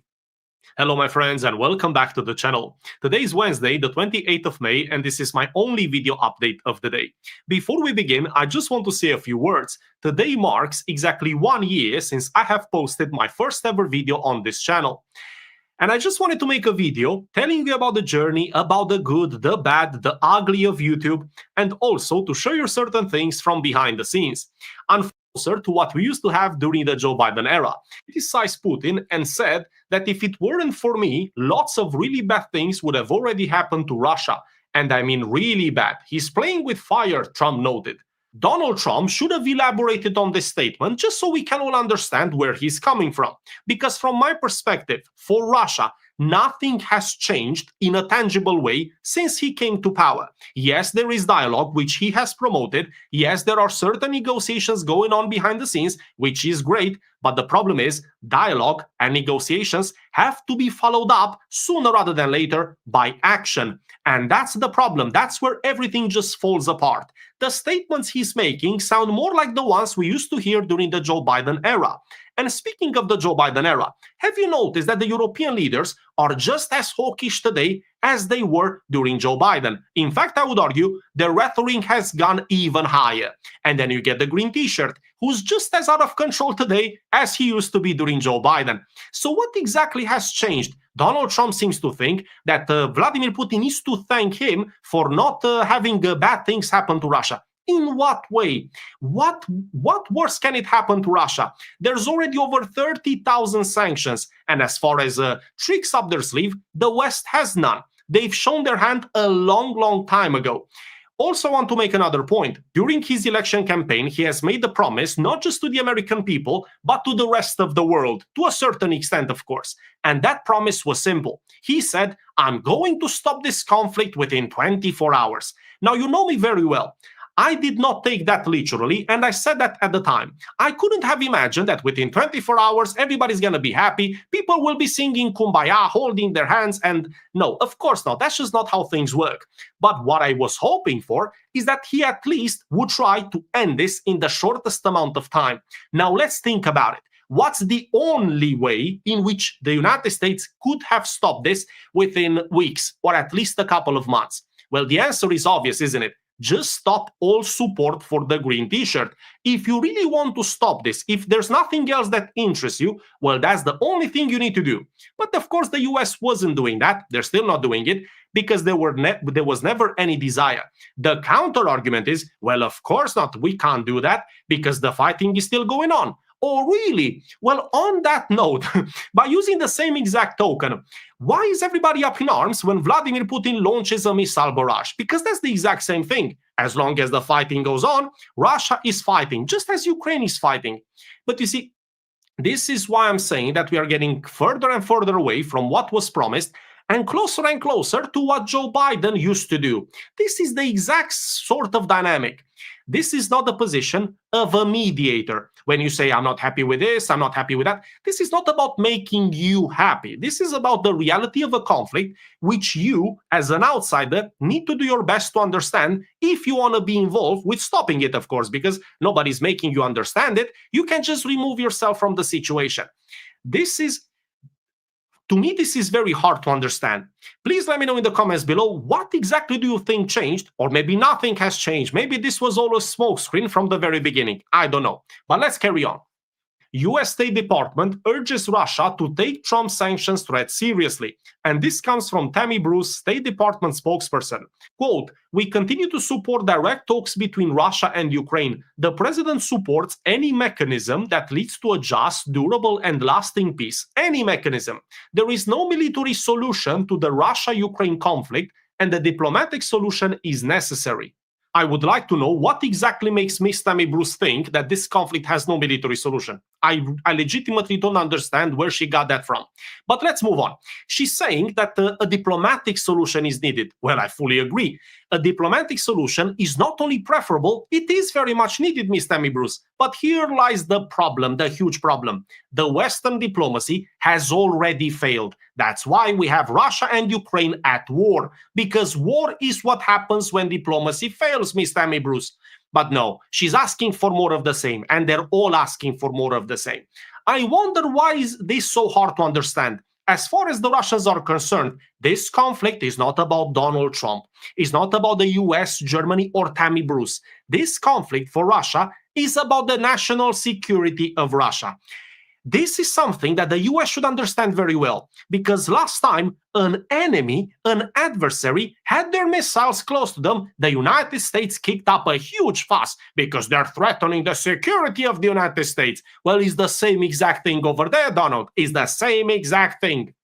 Hello, my friends, and welcome back to the channel. Today is Wednesday, the 28th of May, and this is my only video update of the day. Before we begin, I just want to say a few words. Today marks exactly 1 year since I have posted my first ever video on this channel. And I just wanted to make a video telling you about the journey, about the good, the bad, the ugly of YouTube, and also to show you certain things from behind the scenes. Closer to what we used to have during the Joe Biden era. He criticized Putin and said that if it weren't for me, lots of really bad things would have already happened to Russia. And I mean really bad. He's playing with fire, Trump noted. Donald Trump should have elaborated on this statement just so we can all understand where he's coming from. Because from my perspective, for Russia, nothing has changed in a tangible way since he came to power. Yes, there is dialogue, which he has promoted. Yes, there are certain negotiations going on behind the scenes, which is great. But the problem is dialogue and negotiations have to be followed up sooner rather than later by action. And that's the problem. That's where everything just falls apart. The statements he's making sound more like the ones we used to hear during the Joe Biden era. And speaking of the Joe Biden era, have you noticed that the European leaders are just as hawkish today as they were during Joe Biden? In fact, I would argue the rhetoric has gone even higher. And then you get the green t-shirt, who's just as out of control today as he used to be during Joe Biden. So what exactly has changed? Donald Trump seems to think that Vladimir Putin needs to thank him for not having bad things happen to Russia. In what way? What worse can it happen to Russia? There's already over 30,000 sanctions. And as far as tricks up their sleeve, the West has none. They've shown their hand a long time ago. Also want to make another point. During his election campaign, he has made the promise not just to the American people, but to the rest of the world, to a certain extent, of course. And that promise was simple. He said, I'm going to stop this conflict within 24 hours. Now, you know me very well. I did not take that literally, and I said that at the time. I couldn't have imagined that within 24 hours, everybody's going to be happy, people will be singing Kumbaya, holding their hands, and no, of course not. That's just not how things work. But what I was hoping for is that he at least would try to end this in the shortest amount of time. Now, let's think about it. What's the only way in which the United States could have stopped this within weeks, or at least a couple of months? Well, the answer is obvious, isn't it? Just stop all support for the green t-shirt. If you really want to stop this, if there's nothing else that interests you, well, that's the only thing you need to do. But of course, the US wasn't doing that. They're still not doing it because there was never any desire. The counter argument is, well, of course not. We can't do that because the fighting is still going on. Oh, really? Well, on that note, by using the same exact token, why is everybody up in arms when Vladimir Putin launches a missile barrage? Because that's the exact same thing. As long as the fighting goes on, Russia is fighting, just as Ukraine is fighting. But you see, this is why I'm saying that we are getting further and further away from what was promised and closer to what Joe Biden used to do. This is the exact sort of dynamic. This is not the position of a mediator. When you say, I'm not happy with this, I'm not happy with that, this is not about making you happy. This is about the reality of a conflict, which you, as an outsider, need to do your best to understand if you want to be involved with stopping it, of course, because nobody's making you understand it. You can just remove yourself from the situation. To me, this is very hard to understand. Please let me know in the comments below, what exactly do you think changed? Or maybe nothing has changed. Maybe this was all a smokescreen from the very beginning. I don't know. But let's carry on. US State Department urges Russia to take Trump's sanctions threat seriously. And this comes from Tammy Bruce, State Department spokesperson. Quote, we continue to support direct talks between Russia and Ukraine. The president supports any mechanism that leads to a just, durable, and lasting peace. Any mechanism. There is no military solution to the Russia-Ukraine conflict, and the diplomatic solution is necessary. I would like to know what exactly makes Miss Tammy Bruce think that this conflict has no military solution. I legitimately don't understand where she got that from. But let's move on. She's saying that a diplomatic solution is needed. Well, I fully agree. A diplomatic solution is not only preferable, it is very much needed, Miss Tammy Bruce. But here lies the problem, the huge problem. The Western diplomacy has already failed. That's why we have Russia and Ukraine at war. Because war is what happens when diplomacy fails, Miss Tammy Bruce. But no, she's asking for more of the same, and they're all asking for more of the same. I wonder why is this so hard to understand? As far as the Russians are concerned, this conflict is not about Donald Trump. It's not about the US, Germany, or Tammy Bruce. This conflict for Russia is about the national security of Russia. This is something that the US should understand very well, because last time an enemy, an adversary, had their missiles close to them, the United States kicked up a huge fuss because they're threatening the security of the United States. Well, it's the same exact thing over there, Donald. It's the same exact thing.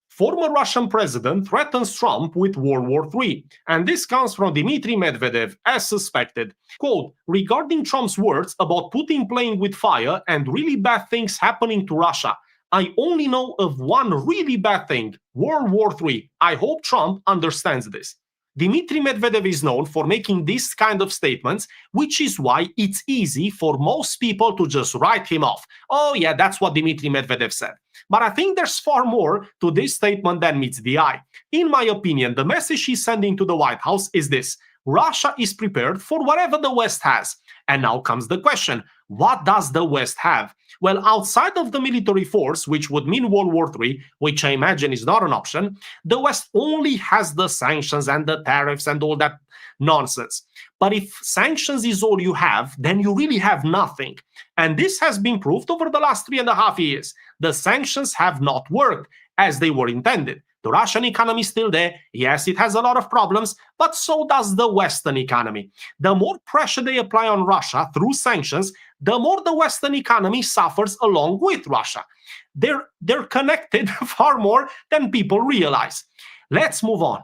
Former Russian president threatens Trump with World War III. And this comes from Dmitry Medvedev, as suspected. Quote, regarding Trump's words about Putin playing with fire and really bad things happening to Russia, I only know of one really bad thing, World War III. I hope Trump understands this. Dmitry Medvedev is known for making this kind of statements, which is why it's easy for most people to just write him off. Oh yeah, that's what Dmitry Medvedev said. But I think there's far more to this statement than meets the eye. In my opinion, the message he's sending to the White House is this: Russia is prepared for whatever the West has. And now comes the question, what does the West have? Well, outside of the military force, which would mean World War III, which I imagine is not an option, the West only has the sanctions and the tariffs and all that nonsense. But if sanctions is all you have, then you really have nothing. And this has been proved over the last 3.5 years. The sanctions have not worked as they were intended. The Russian economy is still there. Yes, it has a lot of problems, but so does the Western economy. The more pressure they apply on Russia through sanctions, the more the Western economy suffers along with Russia. They're connected far more than people realize. Let's move on.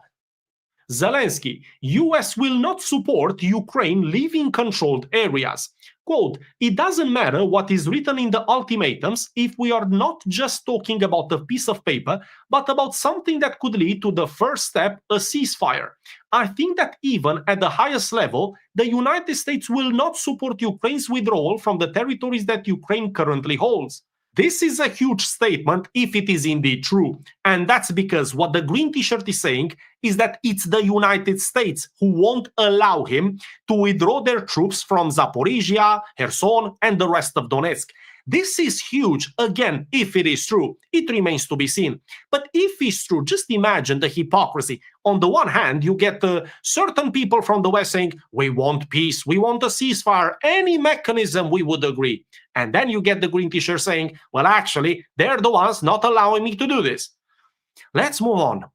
Zelensky, US will not support Ukraine leaving controlled areas. Quote, it doesn't matter what is written in the ultimatums if we are not just talking about a piece of paper, but about something that could lead to the first step, a ceasefire. I think that even at the highest level, the United States will not support Ukraine's withdrawal from the territories that Ukraine currently holds. This is a huge statement if it is indeed true. And that's because what the green t-shirt is saying is that it's the United States who won't allow him to withdraw their troops from Zaporizhia, Kherson, and the rest of Donetsk. This is huge. Again, if it is true, it remains to be seen. But if it's true, just imagine the hypocrisy. On the one hand, you get certain people from the West saying, we want peace, we want a ceasefire, any mechanism we would agree. And then you get the green t-shirt saying, well, actually, they're the ones not allowing me to do this. Let's move on.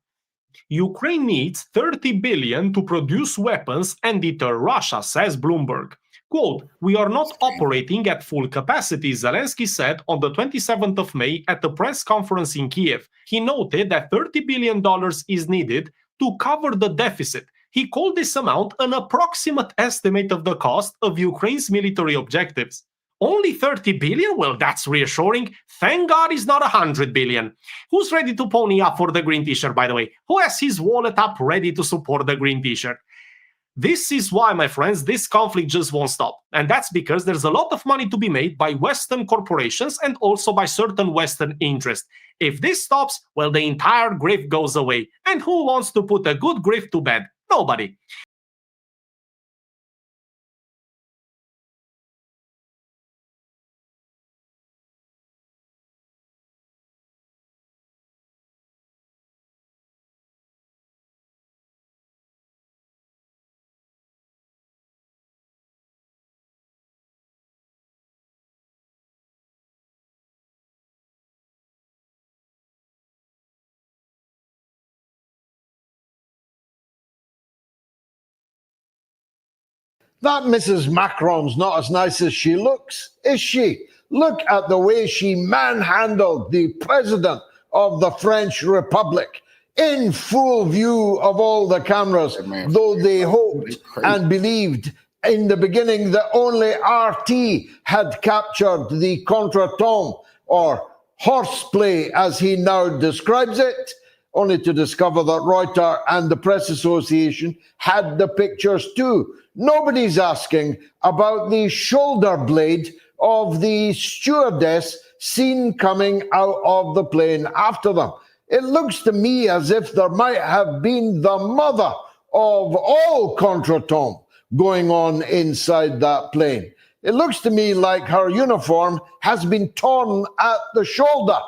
Ukraine needs 30 billion to produce weapons and deter Russia, says Bloomberg. Quote, we are not operating at full capacity, Zelensky said on the 27th of May at the press conference in Kiev. He noted that $30 billion is needed to cover the deficit. He called this amount an approximate estimate of the cost of Ukraine's military objectives. Only 30 billion? Well, that's reassuring. Thank God it's not 100 billion. Who's ready to pony up for the green t-shirt, by the way? Who has his wallet up ready to support the green t-shirt? This is why, my friends, this conflict just won't stop. And that's because there's a lot of money to be made by Western corporations and also by certain Western interests. If this stops, well, the entire grift goes away. And who wants to put a good grift to bed? Nobody. That Mrs. Macron's not as nice as she looks, is she? Look at the way she manhandled the president of the French Republic in full view of all the cameras, though they hoped and believed in the beginning that only RT had captured the contretemps, or horseplay as he now describes it, only to discover that Reuters and the Press Association had the pictures too. Nobody's asking about the shoulder blade of the stewardess seen coming out of the plane after them. It looks to me as if there might have been the mother of all contretemps going on inside that plane. It looks to me like her uniform has been torn at the shoulder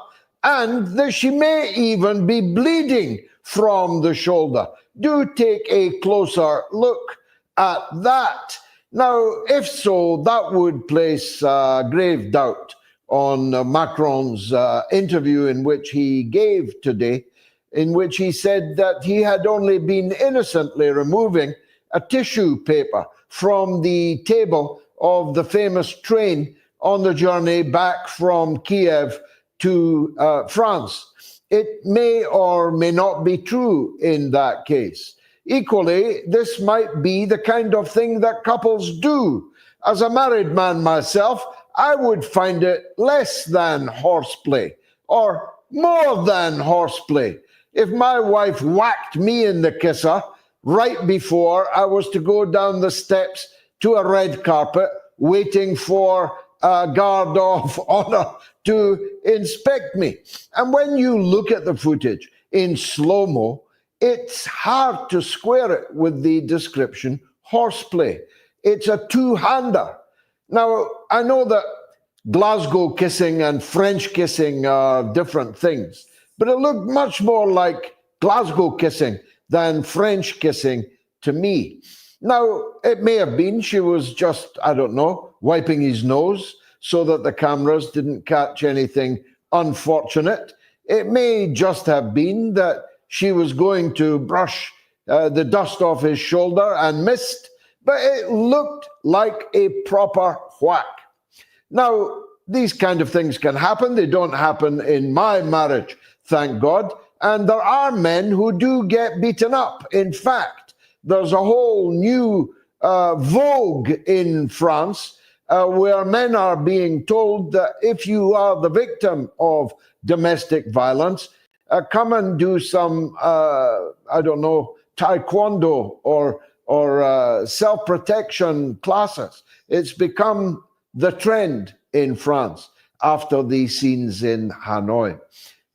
and that she may even be bleeding from the shoulder. Do take a closer look at that. Now, if so, that would place grave doubt on Macron's interview in which he gave today, in which he said that he had only been innocently removing a tissue paper from the table of the famous train on the journey back from Kiev to France. It may or may not be true in that case. Equally, this might be the kind of thing that couples do. As a married man myself, I would find it less than horseplay, or more than horseplay, if my wife whacked me in the kisser right before I was to go down the steps to a red carpet, waiting for a guard of honor to inspect me. And when you look at the footage in slow-mo, it's hard to square it with the description horseplay. It's a two-hander. Now, I know that Glasgow kissing and French kissing are different things, but it looked much more like Glasgow kissing than French kissing to me. Now, it may have been she was just, I don't know, wiping his nose so that the cameras didn't catch anything unfortunate. It may just have been that she was going to brush the dust off his shoulder and missed, but it looked like a proper whack. Now, these kind of things can happen. They don't happen in my marriage, thank God. And there are men who do get beaten up. In fact, there's a whole new vogue in France where men are being told that if you are the victim of domestic violence, come and do some, I don't know, taekwondo or self-protection classes. It's become the trend in France after the scenes in Hanoi.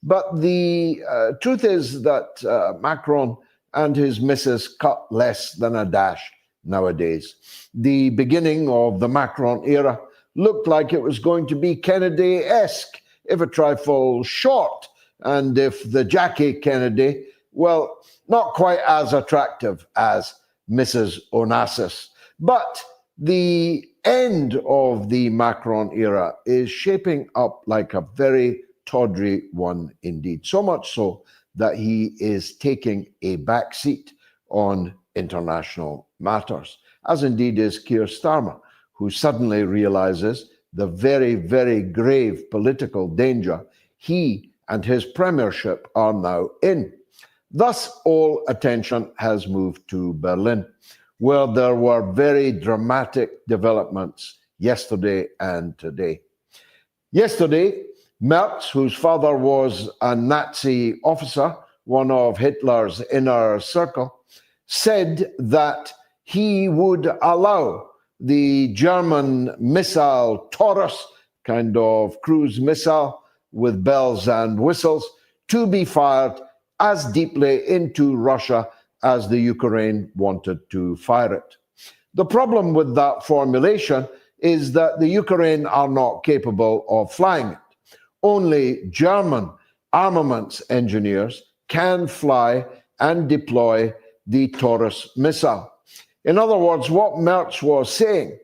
But the truth is that Macron and his missus cut less than a dash nowadays. The beginning of the Macron era looked like it was going to be Kennedy-esque, if a trifle short, and if the Jackie Kennedy, well, not quite as attractive as Mrs. Onassis. But the end of the Macron era is shaping up like a very tawdry one indeed. So much so that he is taking a backseat on international matters, as indeed is Keir Starmer, who suddenly realizes the very, very grave political danger he and his premiership are now in. Thus, all attention has moved to Berlin, where there were very dramatic developments yesterday and today. Yesterday, Merz, whose father was a Nazi officer, one of Hitler's inner circle, said that he would allow the German missile Taurus, kind of cruise missile with bells and whistles, to be fired as deeply into Russia as the Ukraine wanted to fire it. The problem with that formulation is that the Ukraine are not capable of flying it. Only German armaments engineers can fly and deploy the Taurus missile. In other words, what Merz was saying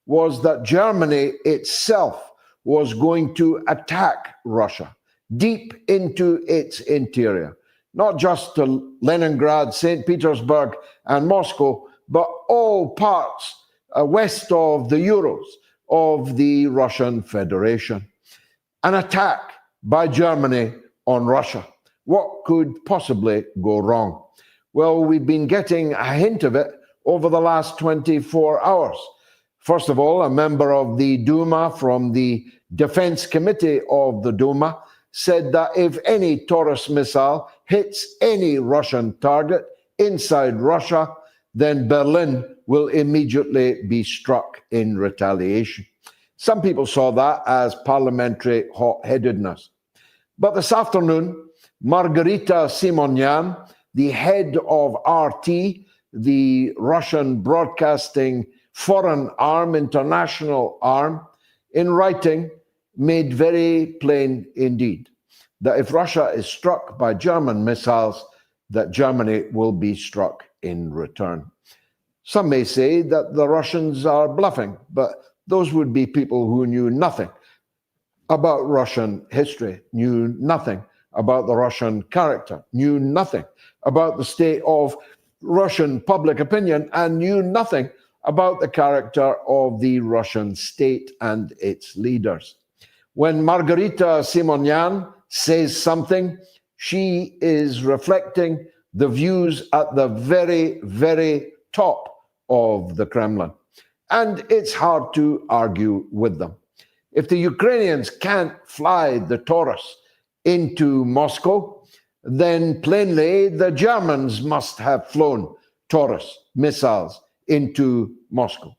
was that Germany itself was going to attack Russia deep into its interior, not just to Leningrad, St. Petersburg, and Moscow, but all parts west of the Urals of the Russian Federation. An attack by Germany on Russia. What could possibly go wrong? Well, we've been getting a hint of it over the last 24 hours. First of all, a member of the Duma from the Defense Committee of the Duma said that if any Taurus missile hits any Russian target inside Russia, then Berlin will immediately be struck in retaliation. Some people saw that as parliamentary hot-headedness. But this afternoon, Margarita Simonyan, the head of RT, the Russian broadcasting foreign arm, international arm, in writing, made very plain indeed that if Russia is struck by German missiles, that Germany will be struck in return. Some may say that the Russians are bluffing, but those would be people who knew nothing about Russian history, knew nothing about the Russian character, knew nothing about the state of Russian public opinion, and knew nothing about the character of the Russian state and its leaders. When Margarita Simonyan says something, she is reflecting the views at the very, very top of the Kremlin. And it's hard to argue with them. If the Ukrainians can't fly the Taurus into Moscow, then plainly the Germans must have flown Taurus missiles into Moscow.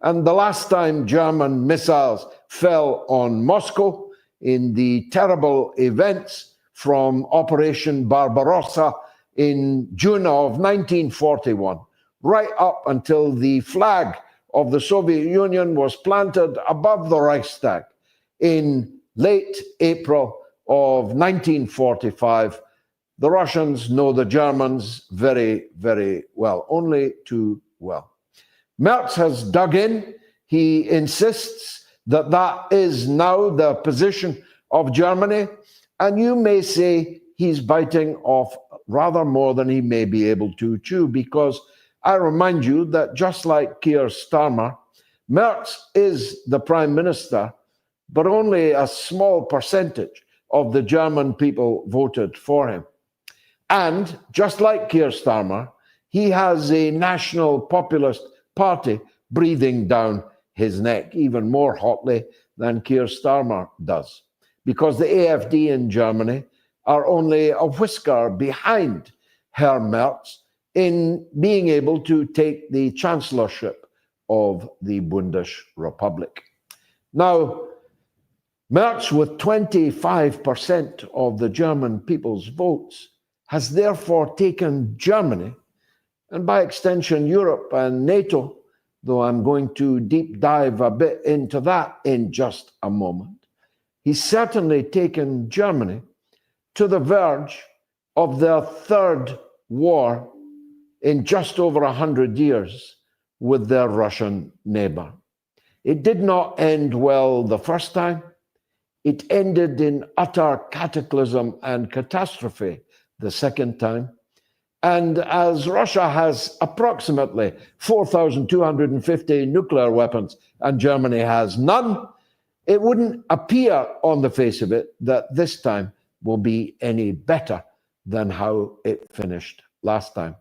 And the last time German missiles fell on Moscow in the terrible events from Operation Barbarossa in June of 1941, right up until the flag of the Soviet Union was planted above the Reichstag in late April of 1945, the Russians know the Germans very, very well, only too well. Merz has dug in. He insists that that is now the position of Germany, and you may say he's biting off rather more than he may be able to chew, because I remind you that just like Keir Starmer, Merz is the prime minister, but only a small percentage of the German people voted for him. And just like Keir Starmer, he has a national populist party breathing down his neck even more hotly than Keir Starmer does, because the AfD in Germany are only a whisker behind Herr Merz in being able to take the chancellorship of the Bundesrepublik. Now, Merz, with 25% of the German people's votes, has therefore taken Germany, and by extension Europe and NATO, though I'm going to deep dive a bit into that in just a moment. He's certainly taken Germany to the verge of their third war in just over 100 years with their Russian neighbor. It did not end well the first time. It ended in utter cataclysm and catastrophe the second time. And as Russia has approximately 4,250 nuclear weapons and Germany has none, it wouldn't appear on the face of it that this time will be any better than how it finished last time.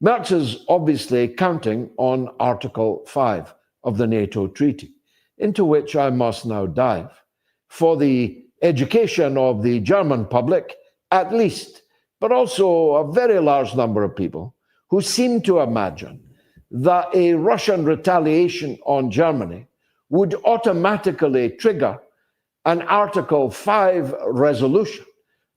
Merz is obviously counting on Article 5 of the NATO treaty, into which I must now dive, for the education of the German public, at least, but also a very large number of people who seem to imagine that a Russian retaliation on Germany would automatically trigger an Article 5 resolution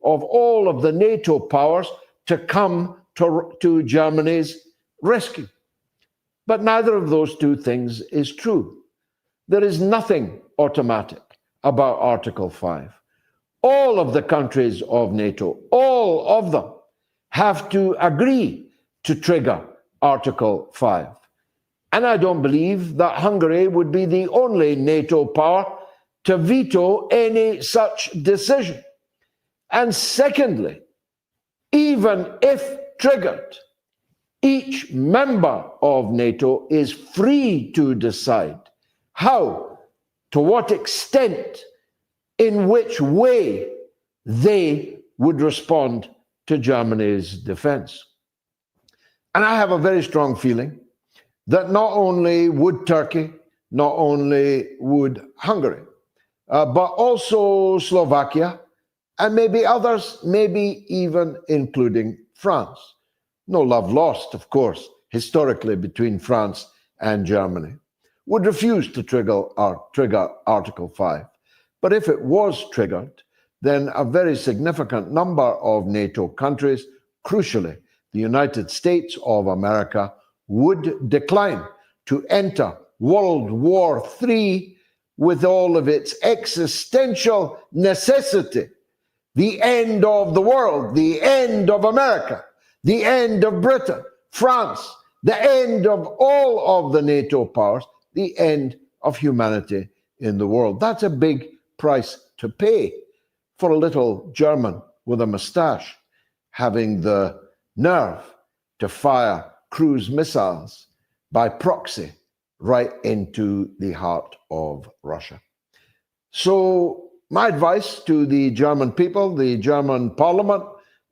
of all of the NATO powers to come to Germany's rescue. But neither of those two things is true. There is nothing automatic about Article 5. All of the countries of NATO, all of them, have to agree to trigger Article 5. And I don't believe that Hungary would be the only NATO power to veto any such decision. And secondly, even if triggered, each member of NATO is free to decide how, to what extent, in which way they would respond to Germany's defense. And I have a very strong feeling that not only would Turkey, not only would Hungary, but also Slovakia, and maybe others, maybe even including France. No love lost, of course, historically between France and Germany, would refuse to trigger Article 5. But if it was triggered, then a very significant number of NATO countries, crucially the United States of America, would decline to enter World War III with all of its existential necessity. The end of the world, the end of America, the end of Britain, France, the end of all of the NATO powers, the end of humanity in the world. That's a big price to pay for a little German with a mustache having the nerve to fire cruise missiles by proxy right into the heart of Russia. So my advice to the German people, the German parliament,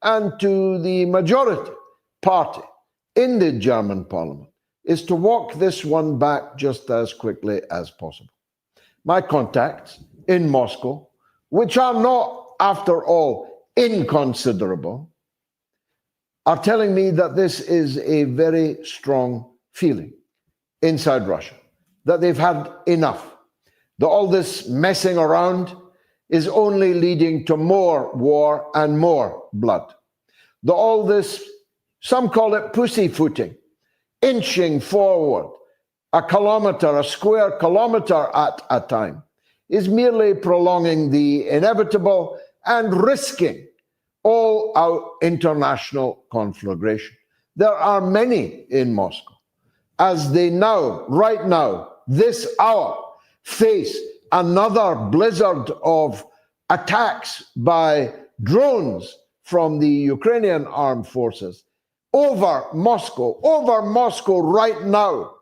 and to the majority party in the German parliament is to walk this one back just as quickly as possible. My contacts in Moscow, which are not, after all, inconsiderable, are telling me that this is a very strong feeling inside Russia, that they've had enough, that all this messing around is only leading to more war and more blood, that all this, some call it pussyfooting, inching forward a kilometer, a square kilometer at a time, is merely prolonging the inevitable and risking all-out international conflagration. There are many in Moscow, as they now, right now, this hour, face another blizzard of attacks by drones from the Ukrainian armed forces over Moscow right now.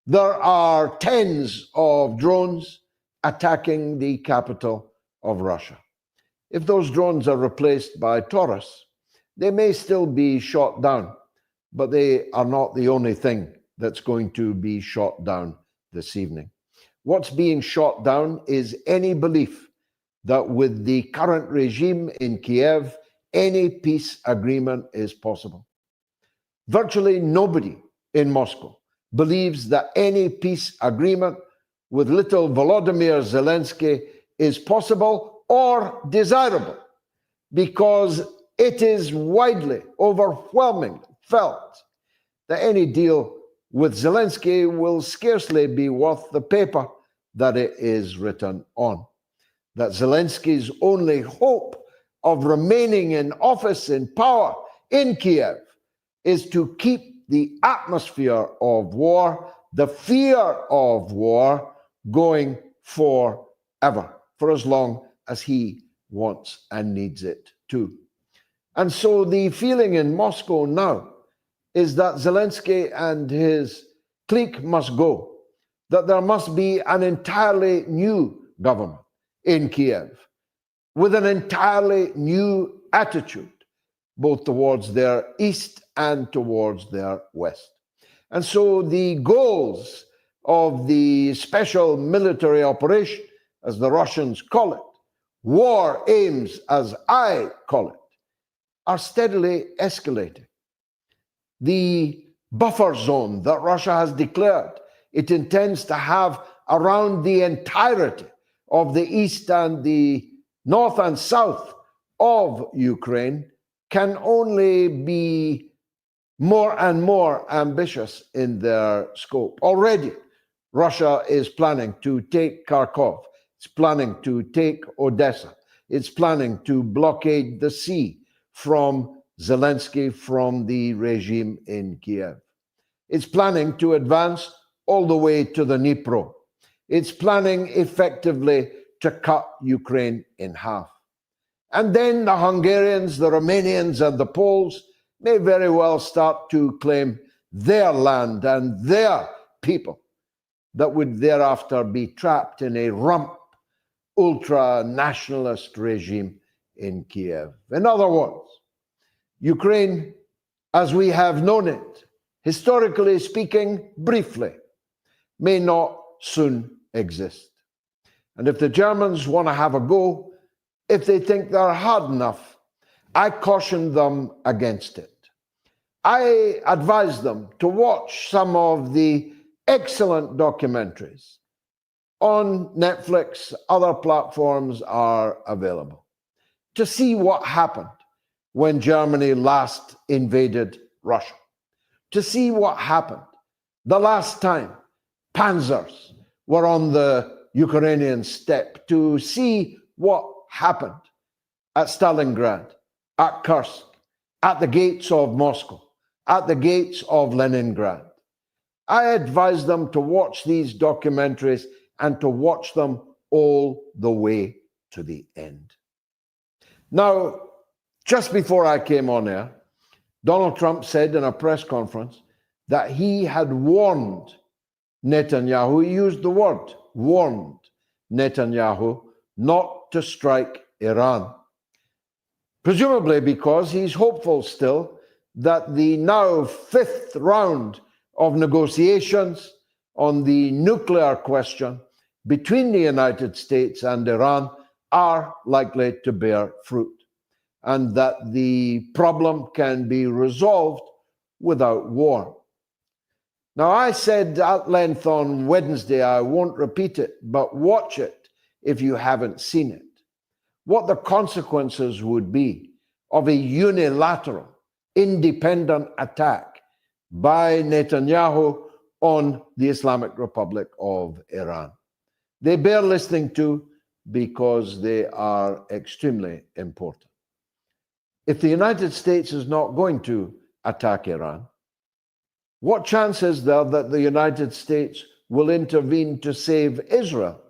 There are tens of drones attacking the capital of Russia. If those drones are replaced by Taurus, they may still be shot down, but they are not the only thing that's going to be shot down this evening. What's being shot down is any belief that with the current regime in Kiev, any peace agreement is possible. Virtually nobody in Moscow believes that any peace agreement with little Volodymyr Zelensky is possible or desirable, because it is widely, overwhelmingly felt that any deal with Zelensky will scarcely be worth the paper that it is written on. That Zelensky's only hope of remaining in office, in power, in Kiev, is to keep the atmosphere of war, the fear of war, going forever, for as long as he wants and needs it to. And so the feeling in Moscow now is that Zelensky and his clique must go, that there must be an entirely new government in Kiev with an entirely new attitude, both towards their east and towards their west. And so the goals of the special military operation, as the Russians call it, war aims, as I call it, are steadily escalating. The buffer zone that Russia has declared it intends to have around the entirety of the east and the north and south of Ukraine can only be more and more ambitious in their scope. Already, Russia is planning to take Kharkov. It's planning to take Odessa. It's planning to blockade the sea from Zelensky, from the regime in Kiev. It's planning to advance all the way to the Dnipro. It's planning effectively to cut Ukraine in half. And then the Hungarians, the Romanians, and the Poles may very well start to claim their land and their people that would thereafter be trapped in a rump ultra-nationalist regime in Kiev. In other words, Ukraine, as we have known it, historically speaking, briefly, may not soon exist. And if the Germans want to have a go, if they think they're hard enough, I caution them against it. I advise them to watch some of the excellent documentaries on Netflix. Other platforms are available to see what happened when Germany last invaded Russia, to see what happened the last time panzers were on the Ukrainian steppe, to see what happened at Stalingrad, at Kursk, at the gates of Moscow, at the gates of Leningrad. I advise them to watch these documentaries and to watch them all the way to the end. Now, just before I came on air, Donald Trump said in a press conference that he had warned Netanyahu, he used the word, warned Netanyahu not to strike Iran. Presumably because he's hopeful still that the now fifth round of negotiations on the nuclear question between the United States and Iran are likely to bear fruit. and that the problem can be resolved without war. Now, I said at length on Wednesday, I won't repeat it, but watch it if you haven't seen it, what the consequences would be of a unilateral, independent attack by Netanyahu on the Islamic Republic of Iran. They bear listening to because they are extremely important. If the United States is not going to attack Iran, what chance is there that the United States will intervene to save Israel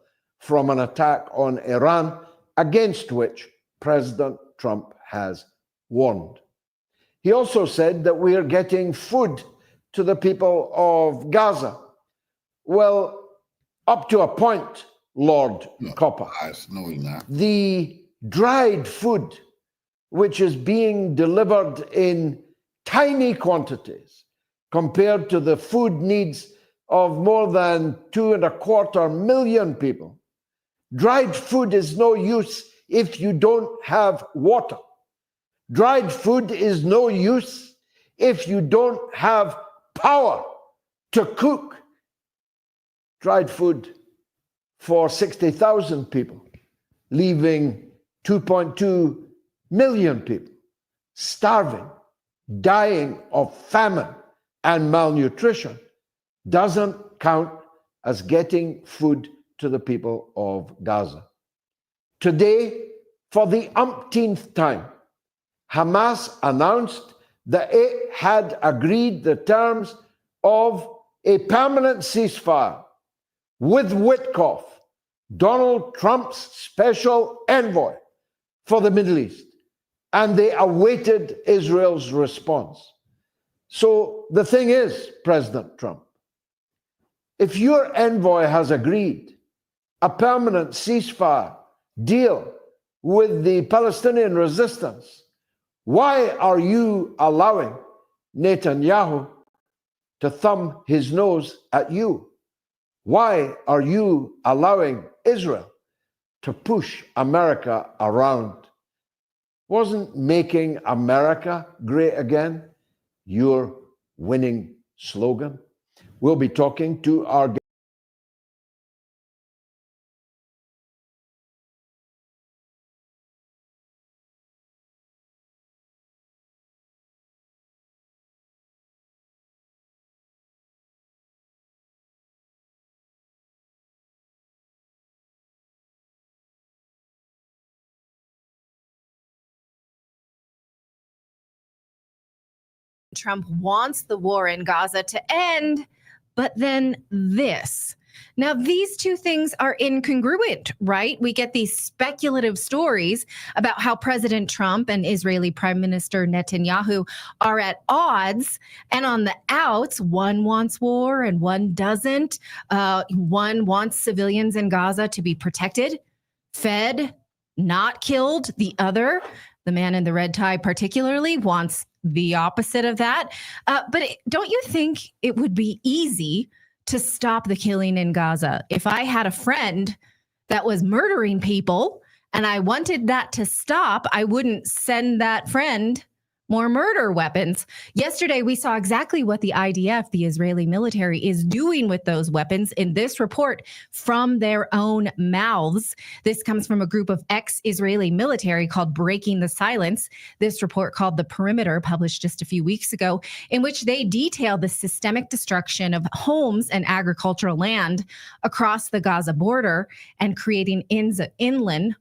from an attack on Iran, against which President Trump has warned? He also said that we are getting food to the people of Gaza. Well, up to a point, Lord Copper. No, he's not. The dried food, which is being delivered in tiny quantities compared to the food needs of more than 2.25 million people. Dried food is no use if you don't have water. Dried food is no use if you don't have power to cook. Dried food for 60,000 people, leaving 2.2 million people starving, dying of famine and malnutrition, doesn't count as getting food to the people of Gaza. Today, for the umpteenth time, Hamas announced that it had agreed the terms of a permanent ceasefire with Witkoff, Donald Trump's special envoy for the Middle East, and they awaited Israel's response. So the thing is, President Trump, if your envoy has agreed a permanent ceasefire deal with the Palestinian resistance, why are you allowing Netanyahu to thumb his nose at you? Why are you allowing Israel to push America around? Wasn't making America great again your winning slogan? We'll be talking to our Trump wants the war in Gaza to end, but then this. Now, these two things are incongruent, right? We get these speculative stories about how President Trump and Israeli Prime Minister Netanyahu are at odds, and on the outs, one wants war and one doesn't. One wants civilians in Gaza to be protected, fed, not killed. The other, the man in the red tie particularly, wants the opposite of that. But don't you think it would be easy to stop the killing in Gaza? If I had a friend that was murdering people and I wanted that to stop, I wouldn't send that friend more murder weapons. Yesterday, we saw exactly what the IDF, the Israeli military, is doing with those weapons in this report from their own mouths. This comes from a group of ex-Israeli military called Breaking the Silence. This report, called The Perimeter, published just a few weeks ago, in which they detail the systemic destruction of homes and agricultural land across the Gaza border and creating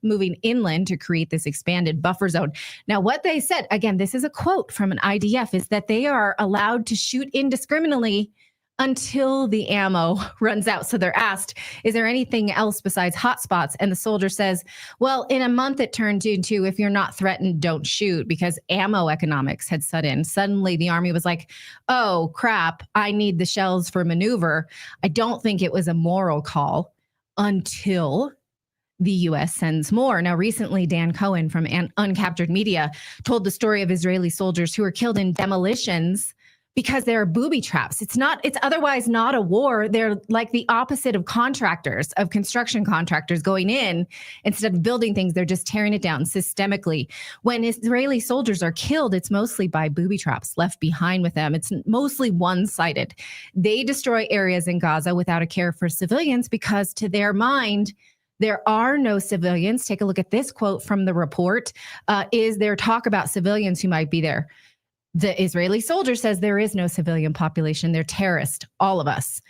moving inland to create this expanded buffer zone. Now, what they said, again, this is a quote from an IDF, is that they are allowed to shoot indiscriminately until the ammo runs out. So they're asked, is there anything else besides hotspots? And the soldier says, well, in a month it turned into, if you're not threatened, don't shoot, because ammo economics had set in. Suddenly the army was like, oh crap, I need the shells for maneuver. I don't think it was a moral call until the U.S. sends more. Now, recently, Dan Cohen from Uncaptured Media told the story of Israeli soldiers who were killed in demolitions because they're booby traps. It's otherwise not a war. They're like the opposite of contractors, of construction contractors going in. Instead of building things, they're just tearing it down systemically. When Israeli soldiers are killed, it's mostly by booby traps left behind with them. It's mostly one-sided. They destroy areas in Gaza without a care for civilians because to their mind, there are no civilians. Take a look at this quote from the report. Is there talk about civilians who might be there? The Israeli soldier says there is no civilian population. They're terrorists, all of us.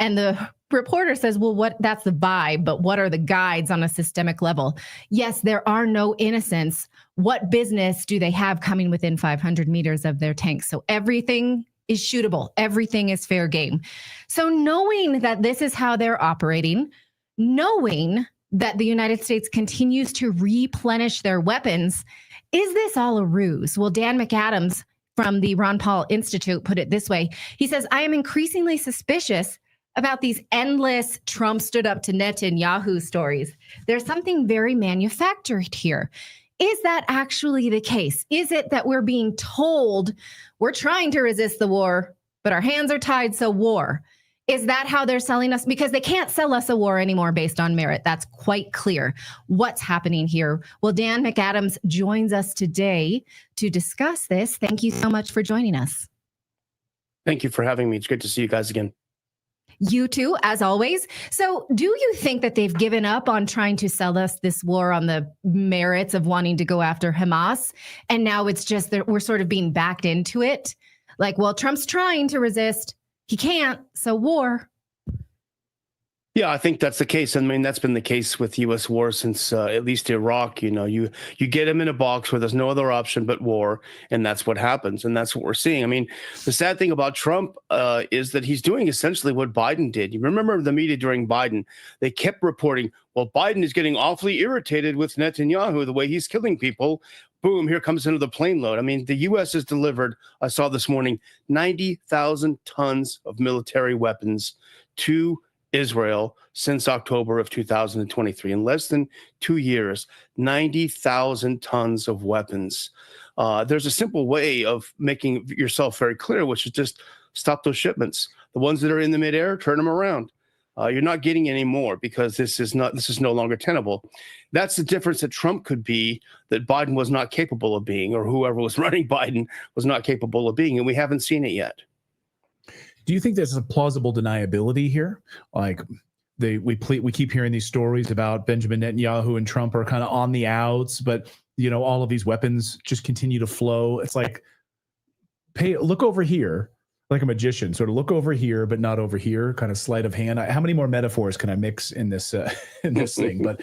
And the reporter says, well, that's the vibe, but what are the guides on a systemic level? Yes, there are no innocents. What business do they have coming within 500 meters of their tanks? So everything is shootable. Everything is fair game. So knowing that this is how they're operating, knowing that the United States continues to replenish their weapons, is this all a ruse? Well, Dan McAdams from the Ron Paul Institute put it this way. He says, I am increasingly suspicious about these endless Trump stood up to Netanyahu stories. There's something very manufactured here. Is that actually the case? Is it that we're being told we're trying to resist the war, but our hands are tied, so war? Is that how they're selling us? Because they can't sell us a war anymore based on merit. That's quite clear. What's happening here? Well, Dan McAdams joins us today to discuss this. Thank you so much for joining us. Thank you for having me. It's great to see you guys again. You too, as always. So do you think that they've given up on trying to sell us this war on the merits of wanting to go after Hamas? And now it's just that we're sort of being backed into it? Like, well, Trump's trying to resist. He can't, so war. Yeah, I think that's the case. I mean, that's been the case with U.S. war since at least Iraq. You know, you get him in a box where there's no other option but war, and that's what happens, and that's what we're seeing. I mean, the sad thing about Trump is that he's doing essentially what Biden did. You remember the media during Biden, they kept reporting, well, Biden is getting awfully irritated with Netanyahu, the way he's killing people. Boom, here comes another plane load. I mean, the U.S. has delivered, I saw this morning, 90,000 tons of military weapons to Israel since October of 2023. In less than 2 years, 90,000 tons of weapons. There's a simple way of making yourself very clear, which is just stop those shipments. The ones that are in the midair, turn them around. You're not getting any more because this is no longer tenable. That's the difference that Trump could be that Biden was not capable of being, or whoever was running Biden was not capable of being, and we haven't seen it yet. Do you think there's a plausible deniability here? Like we keep hearing these stories about Benjamin Netanyahu and Trump are kind of on the outs, but you know, all of these weapons just continue to flow. It's like, look over here. Like a magician, sort of look over here, but not over here, kind of sleight of hand. How many more metaphors can I mix in this thing? But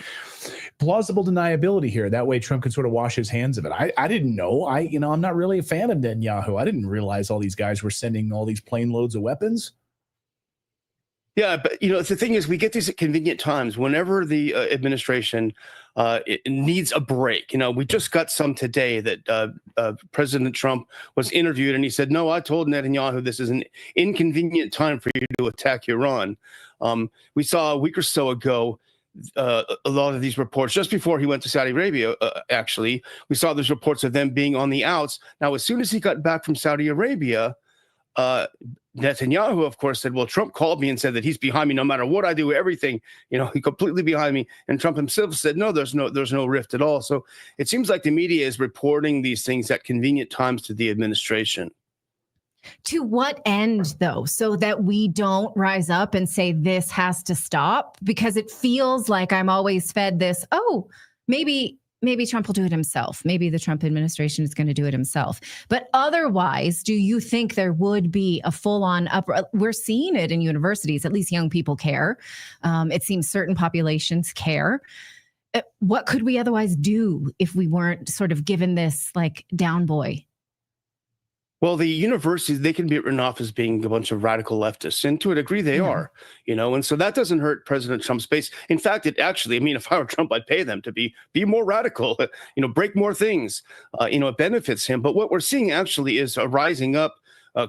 plausible deniability here. That way Trump can sort of wash his hands of it. I didn't know. I'm not really a fan of Netanyahu. I didn't realize all these guys were sending all these plane loads of weapons. Yeah, but, you know, the thing is, we get these at convenient times whenever the administration it needs a break. You know, we just got some today that President Trump was interviewed and he said, no, I told Netanyahu this is an inconvenient time for you to attack Iran. We saw a week or so ago a lot of these reports just before he went to Saudi Arabia. Actually, we saw those reports of them being on the outs. Now, as soon as he got back from Saudi Arabia, Netanyahu, of course, said, well, Trump called me and said that he's behind me no matter what I do, everything, you know, he's completely behind me. And Trump himself said, no, there's no rift at all. So it seems like the media is reporting these things at convenient times to the administration. To what end, though, so that we don't rise up and say this has to stop? Because it feels like I'm always fed this, oh, maybe Trump will do it himself. Maybe the Trump administration is going to do it himself. But otherwise, do you think there would be a full-on uproar? We're seeing it in universities. At least young people care. It seems certain populations care. What could we otherwise do if we weren't sort of given this like down boy? Well, the universities, they can be written off as being a bunch of radical leftists, and to a degree they are, you know, and so that doesn't hurt President Trump's base. In fact, it actually, I mean, if I were Trump, I'd pay them to be more radical, you know, break more things, you know, it benefits him. But what we're seeing actually is a rising up,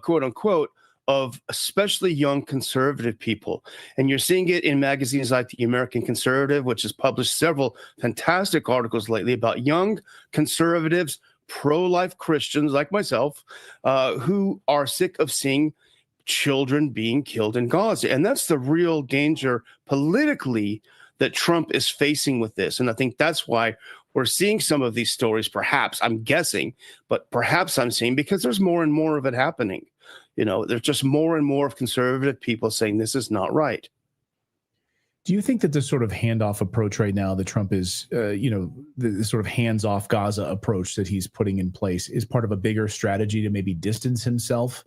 quote unquote, of especially young conservative people. And you're seeing it in magazines like the American Conservative, which has published several fantastic articles lately about young conservatives pro-life Christians like myself who are sick of seeing children being killed in Gaza. And that's the real danger politically that Trump is facing with this. And I think that's why we're seeing some of these stories, perhaps, I'm guessing, but perhaps I'm seeing because there's more and more of it happening. There's just more and more of conservative people saying this is not right. Do you think that this sort of handoff approach right now that Trump is, the sort of hands-off Gaza approach that he's putting in place is part of a bigger strategy to maybe distance himself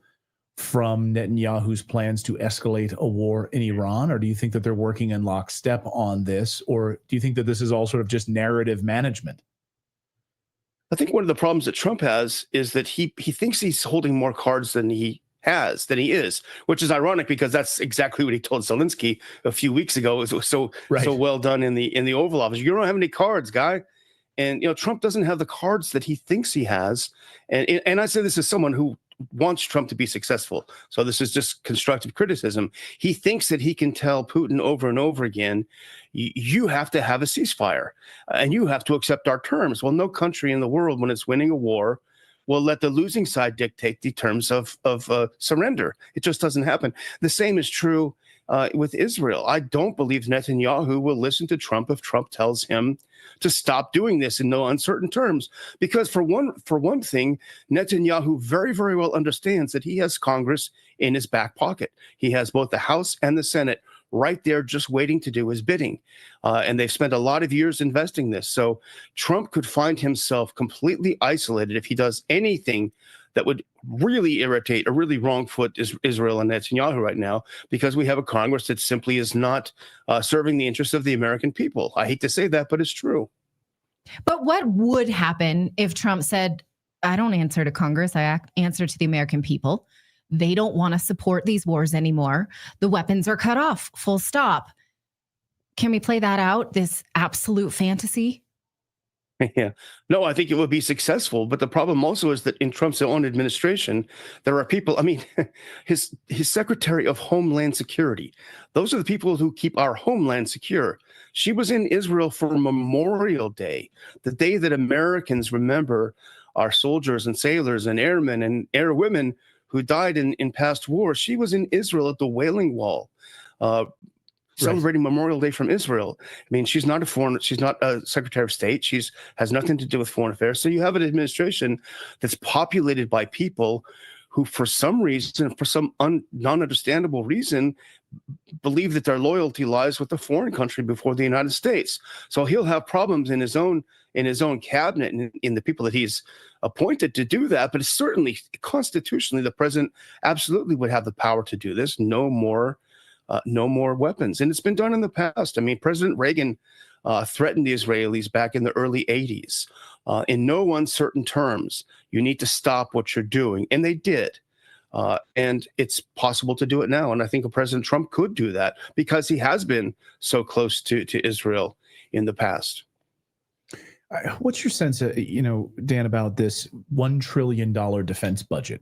from Netanyahu's plans to escalate a war in Iran? Or do you think that they're working in lockstep on this? Or do you think that this is all sort of just narrative management? I think one of the problems that Trump has is that he thinks he's holding more cards than he is, which is ironic because that's exactly what he told Zelensky a few weeks ago. It was so well done in the Oval Office. You don't have any cards, guy. And Trump doesn't have the cards that he thinks he has. And I say this as someone who wants Trump to be successful. So this is just constructive criticism. He thinks that he can tell Putin over and over again, you have to have a ceasefire and you have to accept our terms. Well, no country in the world, when it's winning a war, will let the losing side dictate the terms of surrender. It just doesn't happen. The same is true with Israel. I don't believe Netanyahu will listen to Trump if Trump tells him to stop doing this in no uncertain terms. Because for one thing, Netanyahu very, very well understands that he has Congress in his back pocket. He has both the House and the Senate right there just waiting to do his bidding. And they've spent a lot of years investing this. So Trump could find himself completely isolated if he does anything that would really irritate or really wrong foot Israel and Netanyahu right now, because we have a Congress that simply is not serving the interests of the American people. I hate to say that, but it's true. But what would happen if Trump said, I don't answer to Congress, I answer to the American people. They don't want to support these wars anymore. The weapons are cut off, full stop. Can we play that out, this absolute fantasy? Yeah. No, I think it would be successful. But the problem also is that in Trump's own administration, there are people, his Secretary of Homeland Security, those are the people who keep our homeland secure. She was in Israel for Memorial Day, the day that Americans remember our soldiers and sailors and airmen and airwomen who died in past wars. She was in Israel at the Wailing Wall, celebrating Memorial Day from Israel. She's not a Secretary of State. She has nothing to do with foreign affairs. So you have an administration that's populated by people who, for some reason, for some non-understandable reason, believe that their loyalty lies with the foreign country before the United States. So he'll have problems in his own cabinet and in the people that he's appointed to do that. But it's certainly constitutionally, the president absolutely would have the power to do this. No more weapons. And it's been done in the past. President Reagan threatened the Israelis back in the early 80s in no uncertain terms. You need to stop what you're doing. And they did. And it's possible to do it now. And I think President Trump could do that because he has been so close to Israel in the past. What's your sense, Dan, about this $1 trillion defense budget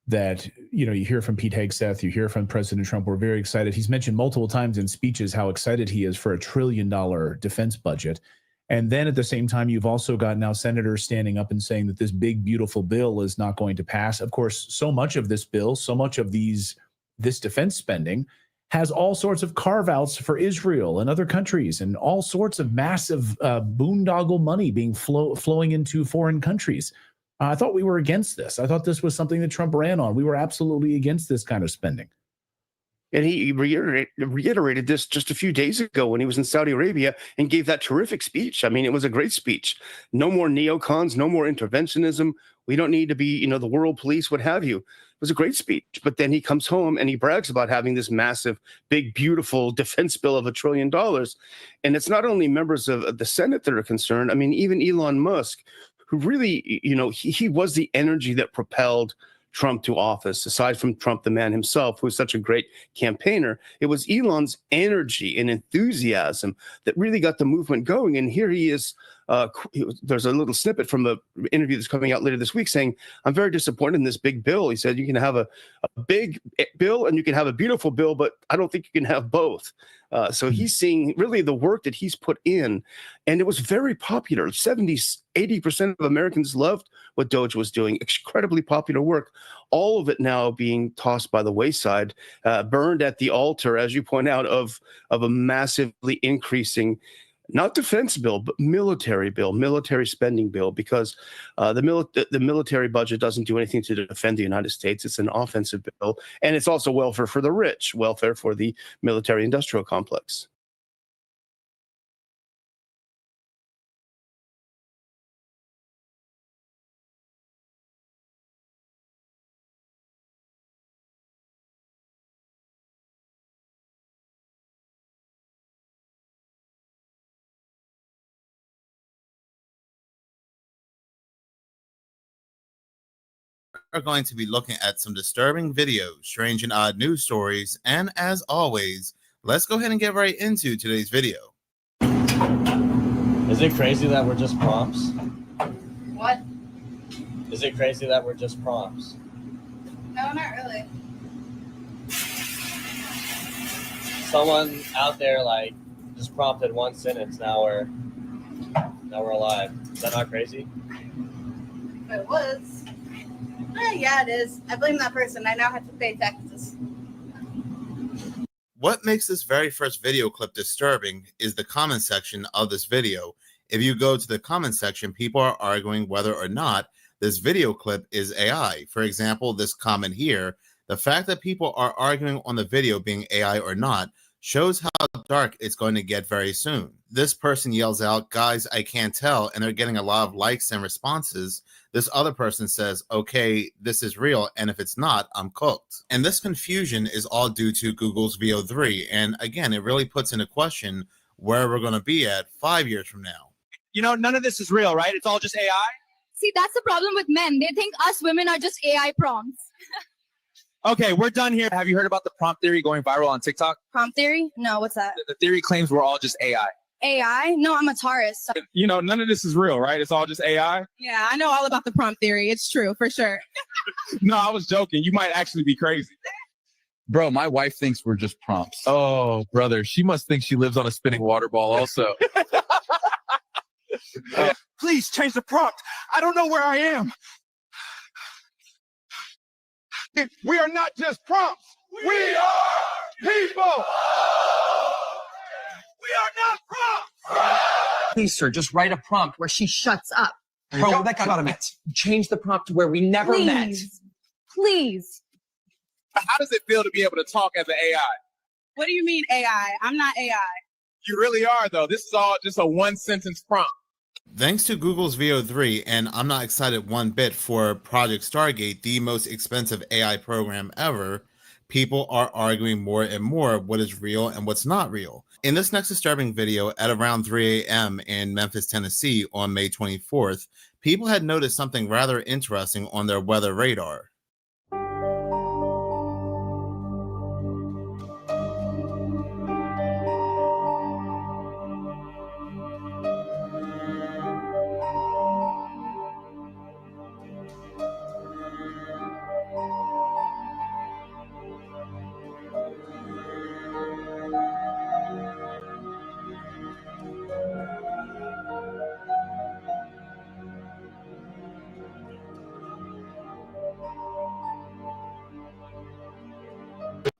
that, you hear from Pete Hegseth, you hear from President Trump? We're very excited. He's mentioned multiple times in speeches how excited he is for $1 trillion defense budget. And then at the same time, you've also got now senators standing up and saying that this big, beautiful bill is not going to pass. Of course, so much of this bill, so much of this defense spending has all sorts of carve-outs for Israel and other countries and all sorts of massive boondoggle money being flowing into foreign countries. I thought we were against this. I thought this was something that Trump ran on. We were absolutely against this kind of spending. And he reiterated this just a few days ago when he was in Saudi Arabia and gave that terrific speech. It was a great speech. No more neocons, no more interventionism. We don't need to be, the world police, what have you. It was a great speech. But then he comes home and he brags about having this massive, big, beautiful defense bill of $1 trillion. And it's not only members of the Senate that are concerned. Even Elon Musk, who really, he was the energy that propelled Trump to office. Aside from Trump, the man himself, who was such a great campaigner, it was Elon's energy and enthusiasm that really got the movement going. And here he is. There's a little snippet from the interview that's coming out later this week saying, I'm very disappointed in this big bill. He said, you can have a big bill and you can have a beautiful bill, but I don't think you can have both. So he's seeing really the work that he's put in, and it was very popular. 80% of Americans loved what Doge was doing. Incredibly popular work. All of it now being tossed by the wayside, burned at the altar, as you point out, of a massively increasing, not defense bill, but military bill, military spending bill, because the military budget doesn't do anything to defend the United States. It's an offensive bill, and it's also welfare for the rich, welfare for the military-industrial complex. Are going to be looking at some disturbing videos, strange and odd news stories, and as always, let's go ahead and get right into today's video. Is it crazy that we're just prompts? What? Is it crazy that we're just prompts? No, not really. Someone out there like just prompted one sentence. Now we're alive. Is that not crazy? If it was. Yeah, it is. I blame that person. I now have to pay taxes. What makes this very first video clip disturbing is the comment section of this video. If you go to the comment section, people are arguing whether or not this video clip is AI. For example, this comment here, the fact that people are arguing on the video being AI or not shows how dark it's going to get very soon. This person yells out, "Guys, I can't tell," and they're getting a lot of likes and responses. This other person says, "Okay, this is real, and if it's not, I'm cooked." And this confusion is all due to Google's VO3. And again, it really puts into question where we're going to be at 5 years from now. You know, none of this is real, right? It's all just AI? See, that's the problem with men. They think us women are just AI prompts. Okay, we're done here. Have you heard about the prompt theory going viral on TikTok? Prompt theory? No, what's that? The theory claims we're all just AI. AI? No, I'm a Taurus. So. You know, none of this is real, right? It's all just AI? Yeah, I know all about the prompt theory. It's true, for sure. No, I was joking. You might actually be crazy. Bro, my wife thinks we're just prompts. Oh, brother. She must think she lives on a spinning water ball also. Please change the prompt. I don't know where I am. We are not just prompts. We are people. We are not prompts. Please, sir, just write a prompt where she shuts up. Bro, Rebecca got met. Change the prompt to where we never met. Please. How does it feel to be able to talk as an AI? What do you mean AI? I'm not AI. You really are, though. This is all just a one-sentence prompt. Thanks to Google's VO3, and I'm not excited one bit for Project Stargate, the most expensive AI program ever, people are arguing more and more what is real and what's not real. In this next disturbing video at around 3 a.m. in Memphis, Tennessee on May 24th, people had noticed something rather interesting on their weather radar.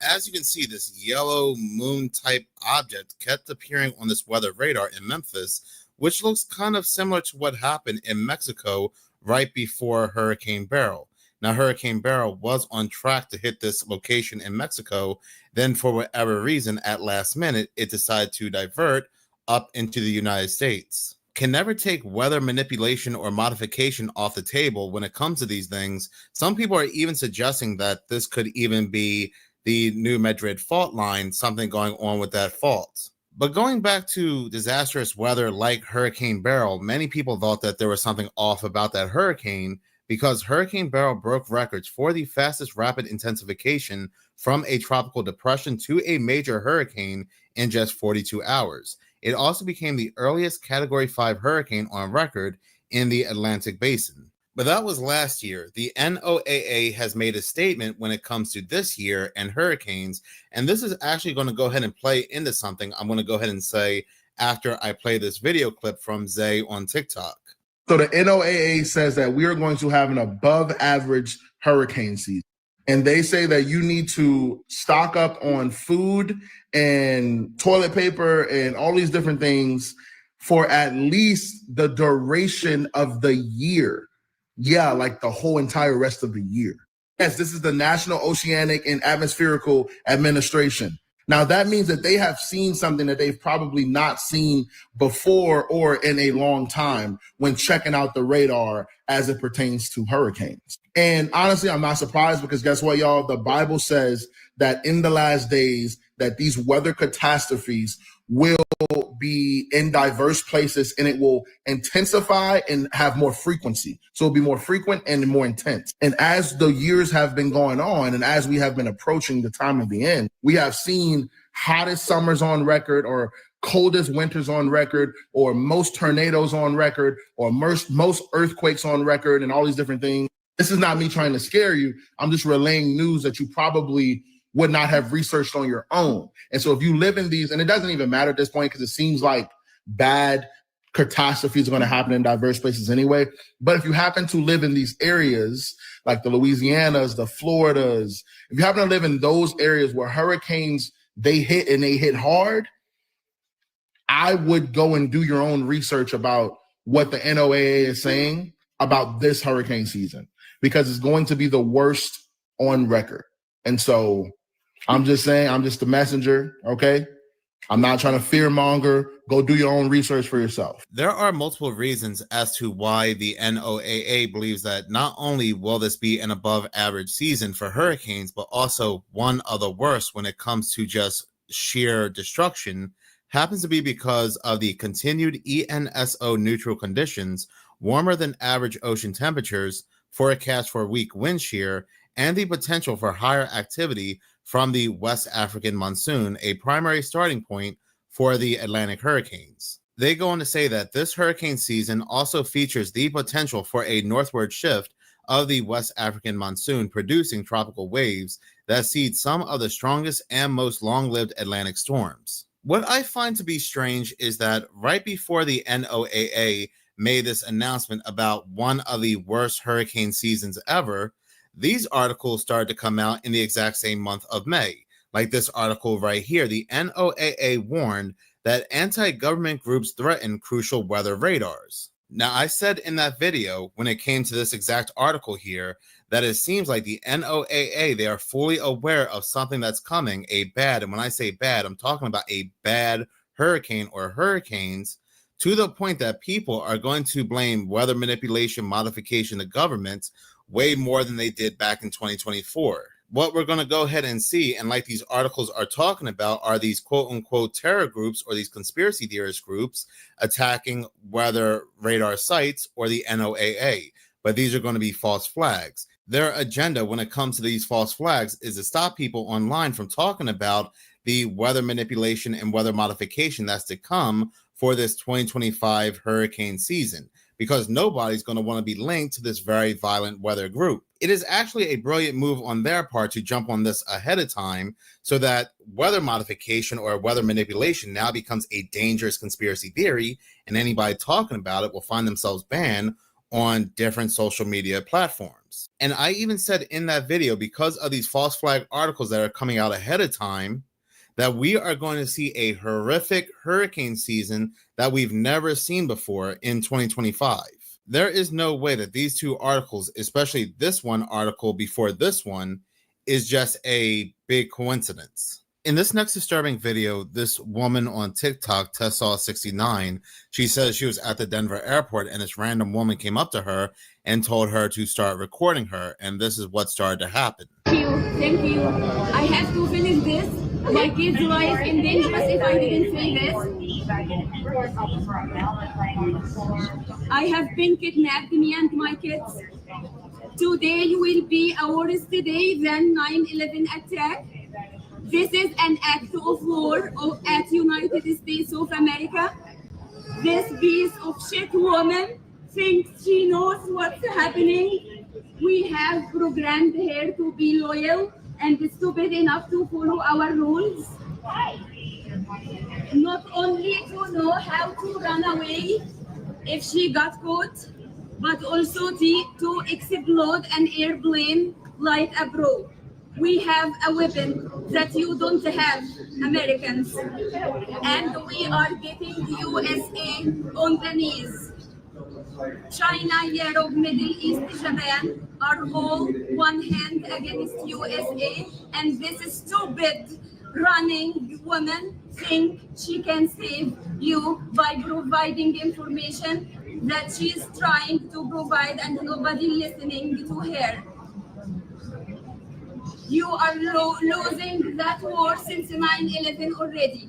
As you can see, this yellow moon type object kept appearing on this weather radar in Memphis, which looks kind of similar to what happened in Mexico right before Hurricane Beryl. Now, Hurricane Beryl was on track to hit this location in Mexico. Then, for whatever reason, at last minute, it decided to divert up into the United States. Can never take weather manipulation or modification off the table when it comes to these things. Some people are even suggesting that this could even be the New Madrid fault line, something going on with that fault. But going back to disastrous weather like Hurricane Beryl, many people thought that there was something off about that hurricane because Hurricane Beryl broke records for the fastest rapid intensification from a tropical depression to a major hurricane in just 42 hours. It also became the earliest Category 5 hurricane on record in the Atlantic Basin. But that was last year. The NOAA has made a statement when it comes to this year and hurricanes. And this is actually going to go ahead and play into something I'm going to go ahead and say after I play this video clip from Zay on TikTok. So the NOAA says that we are going to have an above average hurricane season. And they say that you need to stock up on food and toilet paper and all these different things for at least the duration of the year. Yeah, like the whole entire rest of the year. Yes, this is the National Oceanic and Atmospherical Administration. Now, that means that they have seen something that they've probably not seen before or in a long time when checking out the radar as it pertains to hurricanes. And honestly, I'm not surprised because guess what, y'all? The Bible says that in the last days that these weather catastrophes will be in diverse places and it will intensify and have more frequency. So it'll be more frequent and more intense. And as the years have been going on and as we have been approaching the time of the end, we have seen hottest summers on record or coldest winters on record or most tornadoes on record or most earthquakes on record and all these different things. This is not me trying to scare you. I'm just relaying news that you probably would not have researched on your own. And so if you live in these, and it doesn't even matter at this point because it seems like bad catastrophes are going to happen in diverse places anyway. But if you happen to live in these areas, like the Louisianas, the Floridas, if you happen to live in those areas where hurricanes, they hit and they hit hard, I would go and do your own research about what the NOAA is saying about this hurricane season, because it's going to be the worst on record. And so I'm just saying, I'm just the messenger, okay? I'm not trying to fear monger. Go do your own research for yourself. There are multiple reasons as to why the NOAA believes that not only will this be an above average season for hurricanes, but also one of the worst when it comes to just sheer destruction, happens to be because of the continued ENSO neutral conditions, warmer than average ocean temperatures, forecast for weak wind shear, and the potential for higher activity from the West African monsoon, a primary starting point for the Atlantic hurricanes. They go on to say that this hurricane season also features the potential for a northward shift of the West African monsoon, producing tropical waves that seed some of the strongest and most long-lived Atlantic storms. What I find to be strange is that right before the NOAA made this announcement about one of the worst hurricane seasons ever, these articles started to come out in the exact same month of May. Like this article right here, the NOAA warned that anti-government groups threaten crucial weather radars. Now, I said in that video, when it came to this exact article here, that it seems like the NOAA, they are fully aware of something that's coming, a bad, and when I say bad, I'm talking about a bad hurricane or hurricanes, to the point that people are going to blame weather manipulation, modification of governments way more than they did back in 2024. What we're going to go ahead and see, and like these articles are talking about, are these quote-unquote terror groups or these conspiracy theorist groups attacking weather radar sites or the NOAA. But these are going to be false flags. Their agenda when it comes to these false flags is to stop people online from talking about the weather manipulation and weather modification that's to come for this 2025 hurricane season, because nobody's going to want to be linked to this very violent weather group. It is actually a brilliant move on their part to jump on this ahead of time so that weather modification or weather manipulation now becomes a dangerous conspiracy theory, and anybody talking about it will find themselves banned on different social media platforms. And I even said in that video, because of these false flag articles that are coming out ahead of time, that we are going to see a horrific hurricane season that we've never seen before in 2025. There is no way that these two articles, especially this one article before this one, is just a big coincidence. In this next disturbing video, this woman on TikTok, Tessaw69, she says she was at the Denver airport and this random woman came up to her and told her to start recording her. And this is what started to happen. Thank you. I have to finish this. My kids' life in danger if I didn't say this. I have been kidnapped, me and my kids. Today will be a worse day than 9/11 attack. This is an act of war at United States of America. This piece of shit woman thinks she knows what's happening. We have programmed her to be loyal and stupid enough to follow our rules. Not only to know how to run away if she got caught, but also to explode an airplane like a pro. We have a weapon that you don't have, Americans. And we are getting USA on the knees. China, Europe, Middle East, Japan are all one hand against USA, and this stupid running woman think she can save you by providing information that she's trying to provide and nobody listening to her. You are losing that war since 9/11 already.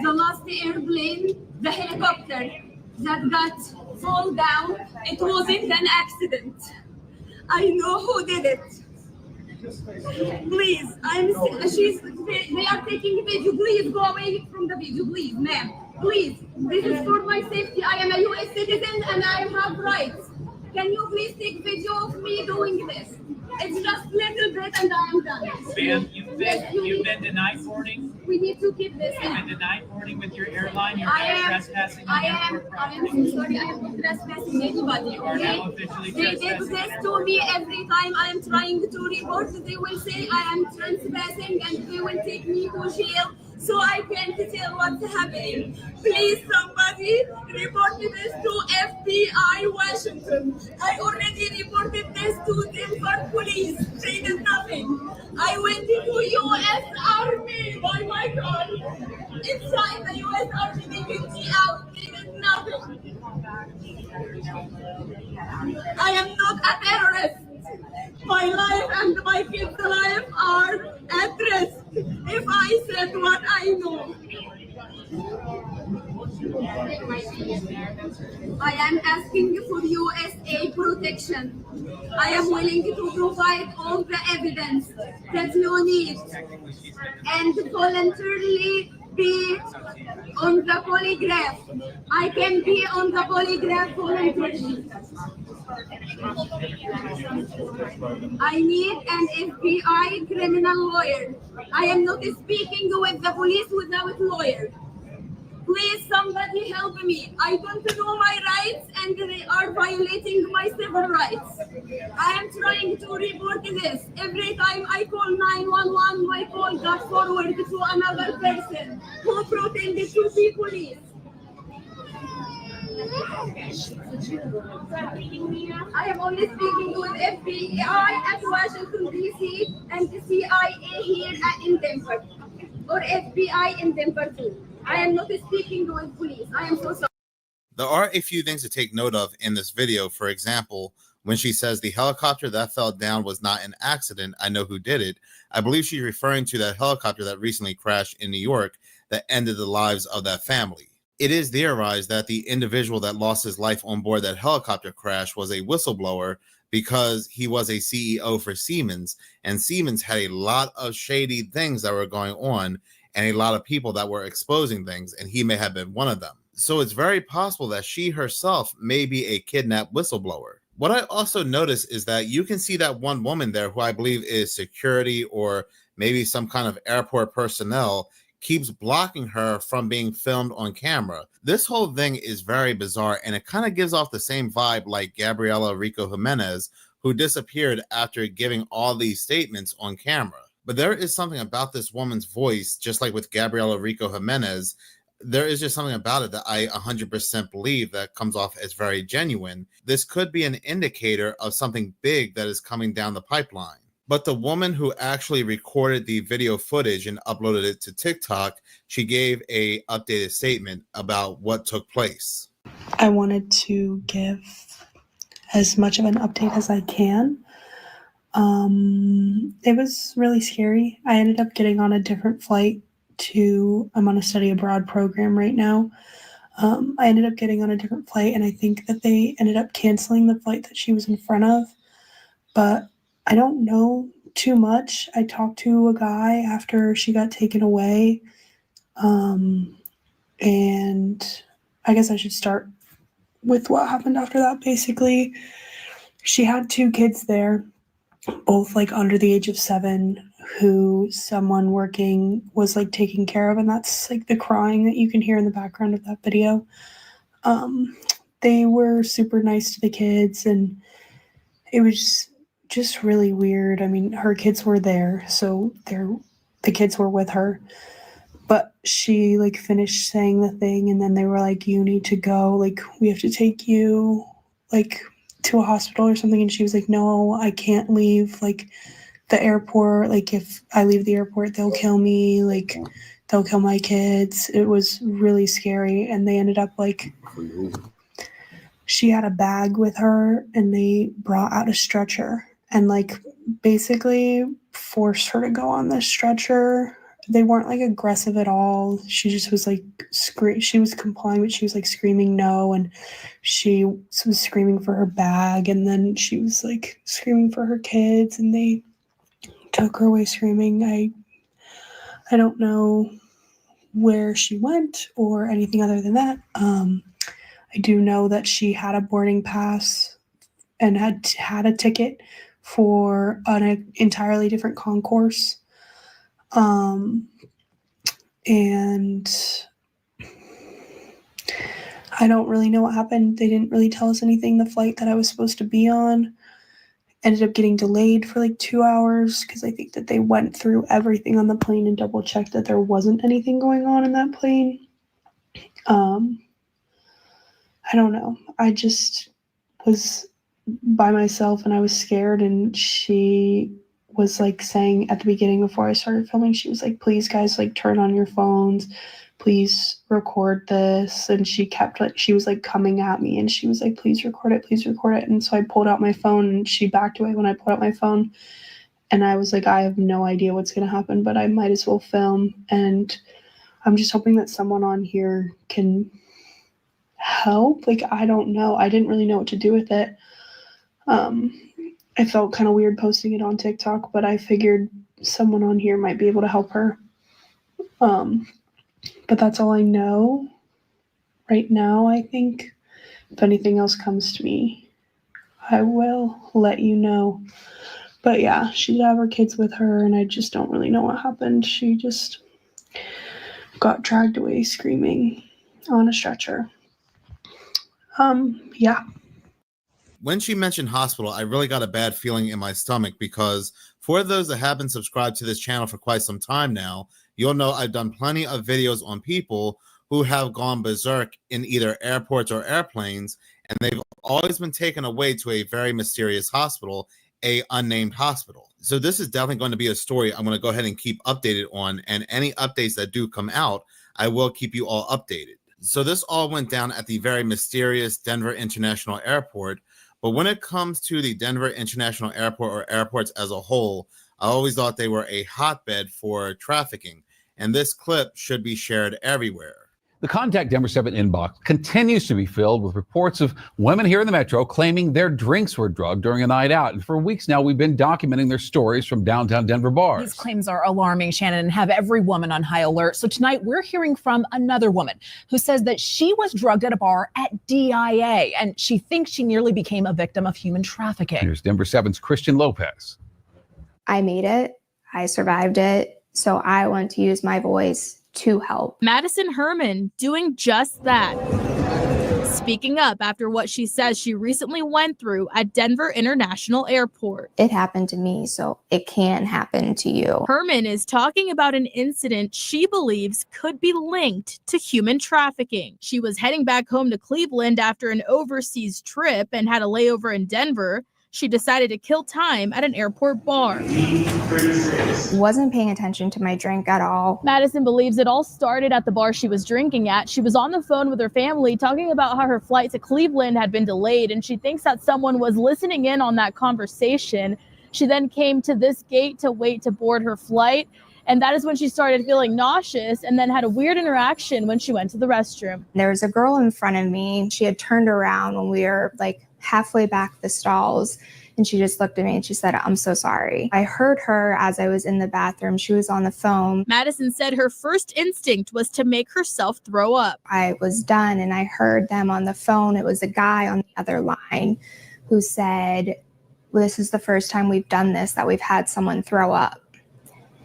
The last airplane, the helicopter that got fall down, it wasn't an accident. I know who did it. Please, they are taking video. Please go away from the video, please, ma'am. Please, this is for my safety. I am a US citizen and I have rights. Can you please take video of me doing this? It's just a little bit and I am done. Ma'am, you've been denied boarding. We need to keep this. You've been denied boarding with your airline. You're now trespassing on airport property. I am so sorry. I am not trespassing anybody. You are now officially They did trespassing. this to me every time I am trying to report. They will say I am trespassing and they will take me to jail. So I can't tell what's happening. Please, somebody report this to FBI Washington. I already reported this to Denver police. They did nothing. I went to US Army. Oh my God. Inside the US Army, they kicked me out. They did nothing. I am not a terrorist. My life and my kids' life are at risk if I said what I know. I am asking for USA protection. I am willing to provide all the evidence that you need and voluntarily be on the polygraph. I can be on the polygraph voluntarily. I need an FBI criminal lawyer. I am not speaking with the police without a lawyer. Please, somebody help me. I don't know my rights and they are violating my civil rights. I am trying to report this. Every time I call 911, my call got forwarded to another person who pretended to be police. I am only speaking with FBI at Washington, D.C. and the CIA here in Denver, or FBI in Denver too. I am not speaking with police. I am so sorry. There are a few things to take note of in this video. For example, when she says the helicopter that fell down was not an accident, I know who did it. I believe she's referring to that helicopter that recently crashed in New York that ended the lives of that family. It is theorized that the individual that lost his life on board that helicopter crash was a whistleblower because he was a CEO for Siemens, and Siemens had a lot of shady things that were going on and a lot of people that were exposing things, and he may have been one of them. So it's very possible that she herself may be a kidnapped whistleblower. What I also noticed is that you can see that one woman there who I believe is security or maybe some kind of airport personnel keeps blocking her from being filmed on camera. This whole thing is very bizarre, and it kind of gives off the same vibe like Gabriela Rico Jimenez, who disappeared after giving all these statements on camera. But there is something about this woman's voice, just like with Gabriela Rico Jimenez, there is just something about it that I 100% believe that comes off as very genuine. This could be an indicator of something big that is coming down the pipeline. But the woman who actually recorded the video footage and uploaded it to TikTok, she gave an updated statement about what took place. I wanted to give as much of an update as I can. It was really scary. I ended up getting on a different flight I'm on a study abroad program right now. I ended up getting on a different flight, and I think that they ended up canceling the flight that she was in front of. But I don't know too much. I talked to a guy after she got taken away. And I guess I should start with what happened after that. Basically, she had 2 kids there, both like under the age of 7, who someone working was like taking care of, and that's like the crying that you can hear in the background of that video. They were super nice to the kids, and it was just really weird. I mean, her kids were there, so the kids were with her, but she like finished saying the thing, and then they were like, you need to go, like we have to take you like to a hospital or something, and she was like, no, I can't leave like the airport, like if I leave the airport they'll kill me, like they'll kill my kids. It was really scary, and they ended up like, she had a bag with her and they brought out a stretcher and like basically forced her to go on the stretcher. They weren't like aggressive at all. She just was like she was complying, but she was like screaming no, and she was screaming for her bag, and then she was like screaming for her kids, and they took her away screaming. I don't know where she went or anything other than that. I do know that she had a boarding pass and had a ticket for an entirely different concourse. And I don't really know what happened. They didn't really tell us anything. The flight that I was supposed to be on ended up getting delayed for like 2 hours because I think that they went through everything on the plane and double checked that there wasn't anything going on in that plane. I don't know. I just was by myself and I was scared, and she was like saying at the beginning before I started filming, she was like, please guys, like turn on your phones, please record this. And she kept like, she was like coming at me and she was like, please record it, please record it. And so I pulled out my phone and she backed away when I pulled out my phone, and I was like, I have no idea what's going to happen, but I might as well film. And I'm just hoping that someone on here can help. Like, I don't know. I didn't really know what to do with it. I felt kind of weird posting it on TikTok, but I figured someone on here might be able to help her. But that's all I know right now. I think if anything else comes to me, I will let you know. But yeah, she did have her kids with her, and I just don't really know what happened. She just got dragged away screaming on a stretcher. Yeah. When she mentioned hospital, I really got a bad feeling in my stomach, because for those that have been subscribed to this channel for quite some time now, you'll know I've done plenty of videos on people who have gone berserk in either airports or airplanes, and they've always been taken away to a very mysterious hospital, a unnamed hospital. So this is definitely going to be a story I'm going to go ahead and keep updated on, and any updates that do come out, I will keep you all updated. So this all went down at the very mysterious Denver International Airport. But when it comes to the Denver International Airport, or airports as a whole, I always thought they were a hotbed for trafficking, and this clip should be shared everywhere. The Contact Denver 7 inbox continues to be filled with reports of women here in the metro claiming their drinks were drugged during a night out. And for weeks now, we've been documenting their stories from downtown Denver bars. These claims are alarming, Shannon, and have every woman on high alert. So tonight, we're hearing from another woman who says that she was drugged at a bar at DIA, and she thinks she nearly became a victim of human trafficking. Here's Denver 7's Christian Lopez. I made it. I survived it. So I want to use my voice to help. Madison Herman doing just that. Speaking up after what she says she recently went through at Denver International Airport. It happened to me, so it can happen to you. Herman is talking about an incident she believes could be linked to human trafficking. She was heading back home to Cleveland after an overseas trip and had a layover in Denver. She decided to kill time at an airport bar. Wasn't paying attention to my drink at all. Madison believes it all started at the bar she was drinking at. She was on the phone with her family talking about how her flight to Cleveland had been delayed, and she thinks that someone was listening in on that conversation. She then came to this gate to wait to board her flight, and that is when she started feeling nauseous, and then had a weird interaction when she went to the restroom. There was a girl in front of me. She had turned around when we were like halfway back the stalls, And she just looked at me and she said, "I'm so sorry." I heard her as I was in the bathroom. She was on the phone. Madison said her first instinct was to make herself throw up. I was done and I heard them on the phone. It was a guy on the other line who said, "Well, this is the first time we've done this, that we've had someone throw up."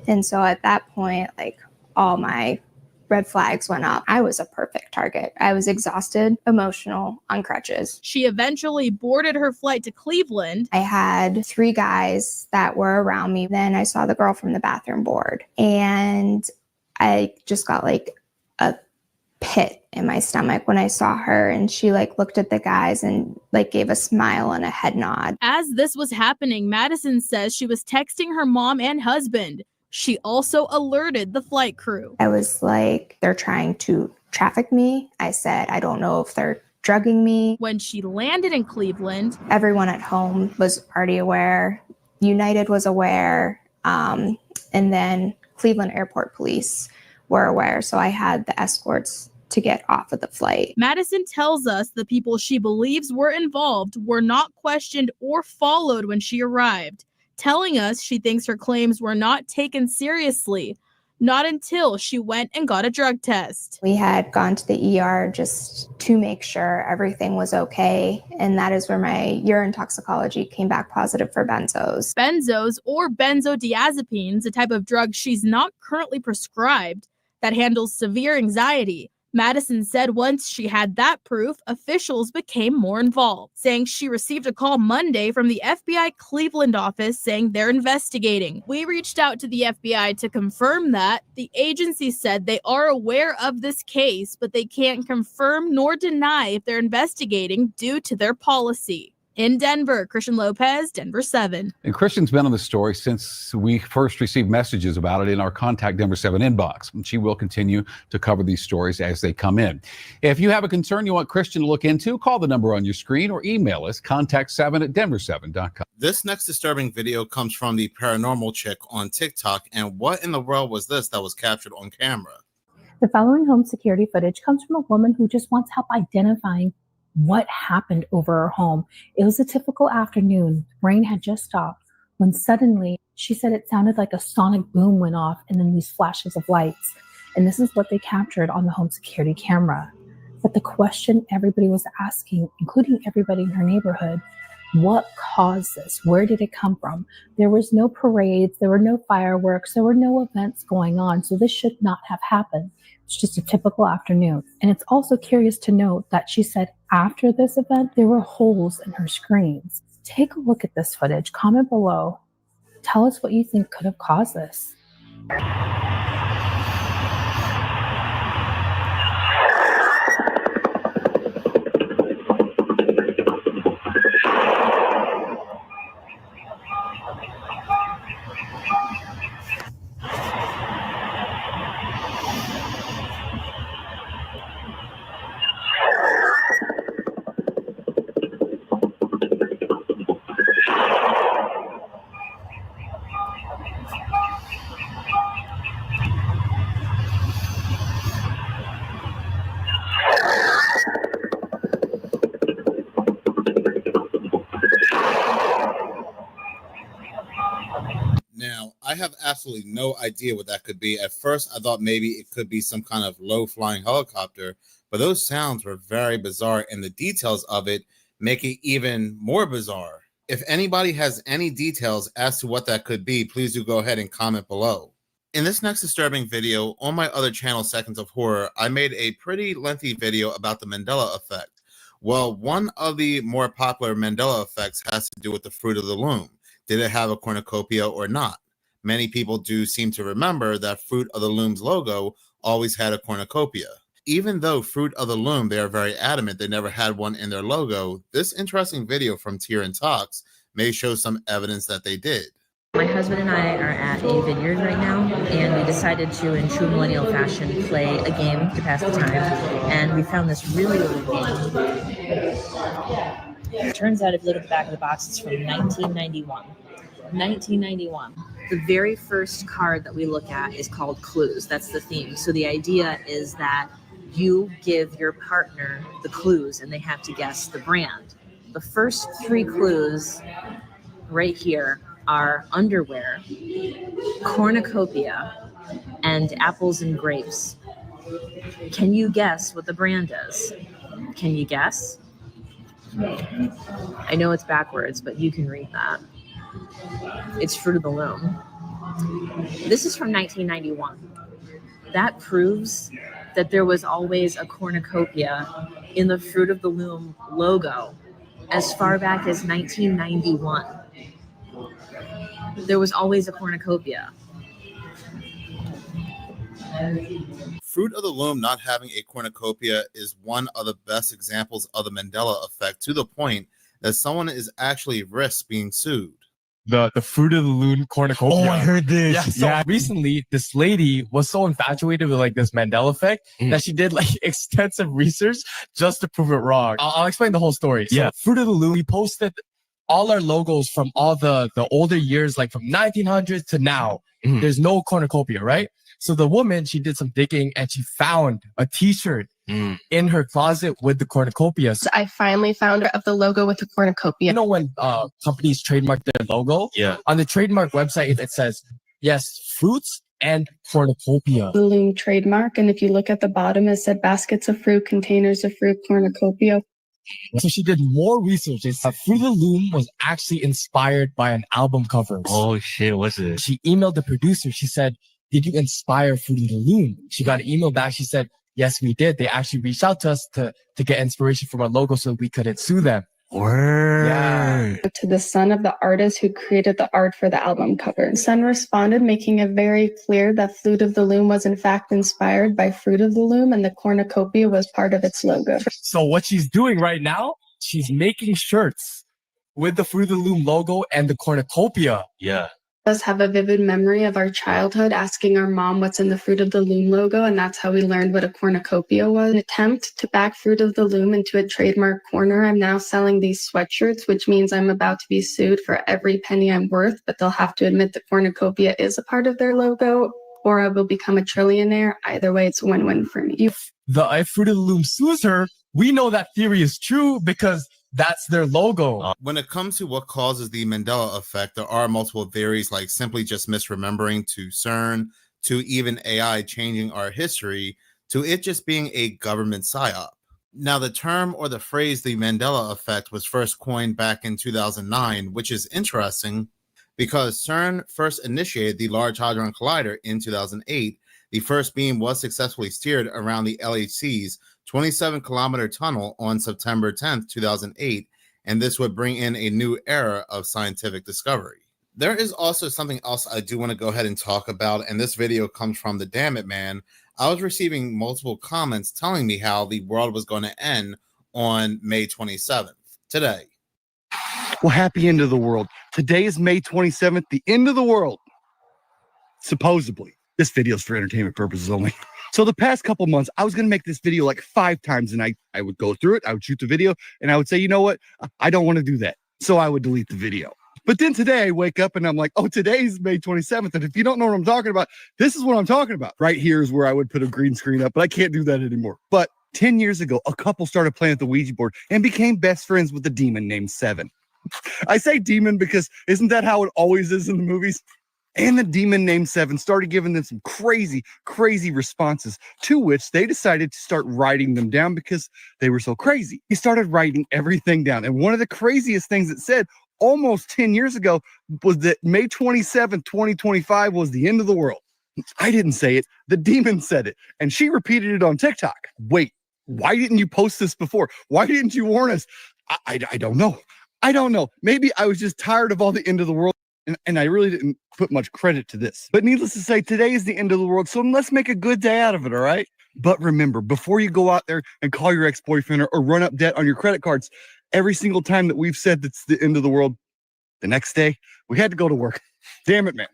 And so at that point, like, all my red flags went up. I was a perfect target. I was exhausted, emotional, on crutches. She eventually boarded her flight to Cleveland. I had 3 guys that were around me. Then I saw the girl from the bathroom board, and I just got like a pit in my stomach when I saw her, and she like looked at the guys and like gave a smile and a head nod. As this was happening, Madison says she was texting her mom and husband. She also alerted the flight crew. I was like, they're trying to traffic me. I said, I don't know if they're drugging me. When she landed in Cleveland, everyone at home was already aware. United was aware. And then Cleveland Airport Police were aware. So I had the escorts to get off of the flight. Madison tells us the people she believes were involved were not questioned or followed when she arrived, telling us she thinks her claims were not taken seriously, not until she went and got a drug test. We had gone to the ER just to make sure everything was okay, and that is where my urine toxicology came back positive for benzos. Benzos, or benzodiazepines, a type of drug she's not currently prescribed that handles severe anxiety. Madison said once she had that proof, officials became more involved, saying she received a call Monday from the FBI Cleveland office saying they're investigating. We reached out to the FBI to confirm that. The agency said they are aware of this case, but they can't confirm nor deny if they're investigating due to their policy. In Denver, Christian Lopez, Denver 7. And Christian's been on the story since we first received messages about it in our Contact Denver 7 inbox. And she will continue to cover these stories as they come in. If you have a concern you want Christian to look into, call the number on your screen or email us, contact7@denver7.com. This next disturbing video comes from the paranormal chick on TikTok. And what in the world was this that was captured on camera? The following home security footage comes from a woman who just wants help identifying what happened over her home. It was a typical afternoon. Rain had just stopped when suddenly she said it sounded like a sonic boom went off and then these flashes of lights. And this is what they captured on the home security camera. But the question everybody was asking, including everybody in her neighborhood, what caused this? Where did it come from? There was no parades, there were no fireworks, there were no events going on, so this should not have happened. It's just a typical afternoon. And it's also curious to note that she said after this event, there were holes in her screens. Take a look at this footage, comment below, tell us what you think could have caused this. Now, I have absolutely no idea what that could be. At first, I thought maybe it could be some kind of low-flying helicopter, but those sounds were very bizarre, and the details of it make it even more bizarre. If anybody has any details as to what that could be, please do go ahead and comment below. In this next disturbing video, on my other channel, Seconds of Horror, I made a pretty lengthy video about the Mandela effect. Well, one of the more popular Mandela effects has to do with the fruit of the loom. Did it have a cornucopia or not? Many people do seem to remember that Fruit of the Loom's logo always had a cornucopia. Even though Fruit of the Loom, they are very adamant they never had one in their logo, this interesting video from Tier and Talks may show some evidence that they did. My husband and I are at a vineyard right now, and we decided to, in true millennial fashion, play a game to pass the time, and we found this really old game. It turns out if you look at the back of the box, it's from 1991. 1991. The very first card that we look at is called Clues. That's the theme. So the idea is that you give your partner the clues and they have to guess the brand. The first 3 clues right here are underwear, cornucopia, and apples and grapes. Can you guess what the brand is? Can you guess? I know it's backwards, but you can read that. It's Fruit of the Loom. This is from 1991. That proves that there was always a cornucopia in the Fruit of the Loom logo as far back as 1991. There was always a cornucopia. Fruit of the Loom not having a cornucopia is one of the best examples of the Mandela effect, to the point that someone is actually risked being sued. The Fruit of the Loom cornucopia. Oh, I heard this. Yeah, so recently this lady was so infatuated with like this Mandela effect that she did like extensive research just to prove it wrong. I'll explain the whole story. So Fruit of the Loom, we posted all our logos from all the older years, like from 1900s to now. There's no cornucopia, right? So the woman, she did some digging and she found a t-shirt in her closet with the cornucopia. So I finally found of the logo with the cornucopia. You know when companies trademark their logo? Yeah. On the trademark website, it says, yes, fruits and cornucopia. The Loom trademark. And if you look at the bottom, it said baskets of fruit, containers of fruit, cornucopia. So she did more research. It's that Fruit of the Loom was actually inspired by an album cover. Oh shit, what's it? She emailed the producer. She said, did you inspire Fruit of the Loom? She got an email back. She said, yes, we did. They actually reached out to us to get inspiration from our logo so we couldn't sue them. Word. Yeah. To the son of the artist who created the art for the album cover. The son responded, making it very clear that Fruit of the Loom was in fact inspired by Fruit of the Loom and the cornucopia was part of its logo. So what she's doing right now, she's making shirts with the Fruit of the Loom logo and the cornucopia. Yeah. Does have a vivid memory of our childhood asking our mom what's in the Fruit of the Loom logo, and that's how we learned what a cornucopia was. An attempt to back Fruit of the Loom into a trademark corner. I'm now selling these sweatshirts, which means I'm about to be sued for every penny I'm worth, but they'll have to admit the cornucopia is a part of their logo, or I will become a trillionaire. Either way, it's a win-win for me. If Fruit of the Loom sues her, we know that theory is true because that's their logo. When it comes to what causes the Mandela effect, there are multiple theories, like simply just misremembering, to CERN, to even AI changing our history, to it just being a government psyop. Now, the term or the phrase the Mandela effect was first coined back in 2009, which is interesting because CERN first initiated the Large Hadron Collider in 2008. The first beam was successfully steered around the LHC's 27-kilometer tunnel on September 10th, 2008, and this would bring in a new era of scientific discovery. There is also something else I do want to go ahead and talk about, and this video comes from the Damn It Man. I was receiving multiple comments telling me how the world was going to end on May 27th, today. Well, happy end of the world. Today is May 27th, the end of the world. Supposedly. This video is for entertainment purposes only. So the past couple months, I was going to make this video like 5 times, and I would go through it, I would shoot the video, and I would say, you know what? I don't want to do that. So I would delete the video. But then today I wake up and I'm like, oh, today's May 27th. And if you don't know what I'm talking about, this is what I'm talking about. Right here is where I would put a green screen up, but I can't do that anymore. But 10 years ago, a couple started playing at the Ouija board and became best friends with a demon named Seven. I say demon because isn't that how it always is in the movies? And the demon named Seven started giving them some crazy, crazy responses, to which they decided to start writing them down because they were so crazy. He started writing everything down. And one of the craziest things it said almost 10 years ago was that May 27th, 2025 was the end of the world. I didn't say it. The demon said it. And she repeated it on TikTok. Wait, why didn't you post this before? Why didn't you warn us? I don't know. I don't know. Maybe I was just tired of all the end of the world. And I really didn't put much credit to this. But needless to say, today is the end of the world. So let's make a good day out of it, all right? But remember, before you go out there and call your ex-boyfriend or run up debt on your credit cards, every single time that we've said that's the end of the world, the next day, we had to go to work. Damn it, man.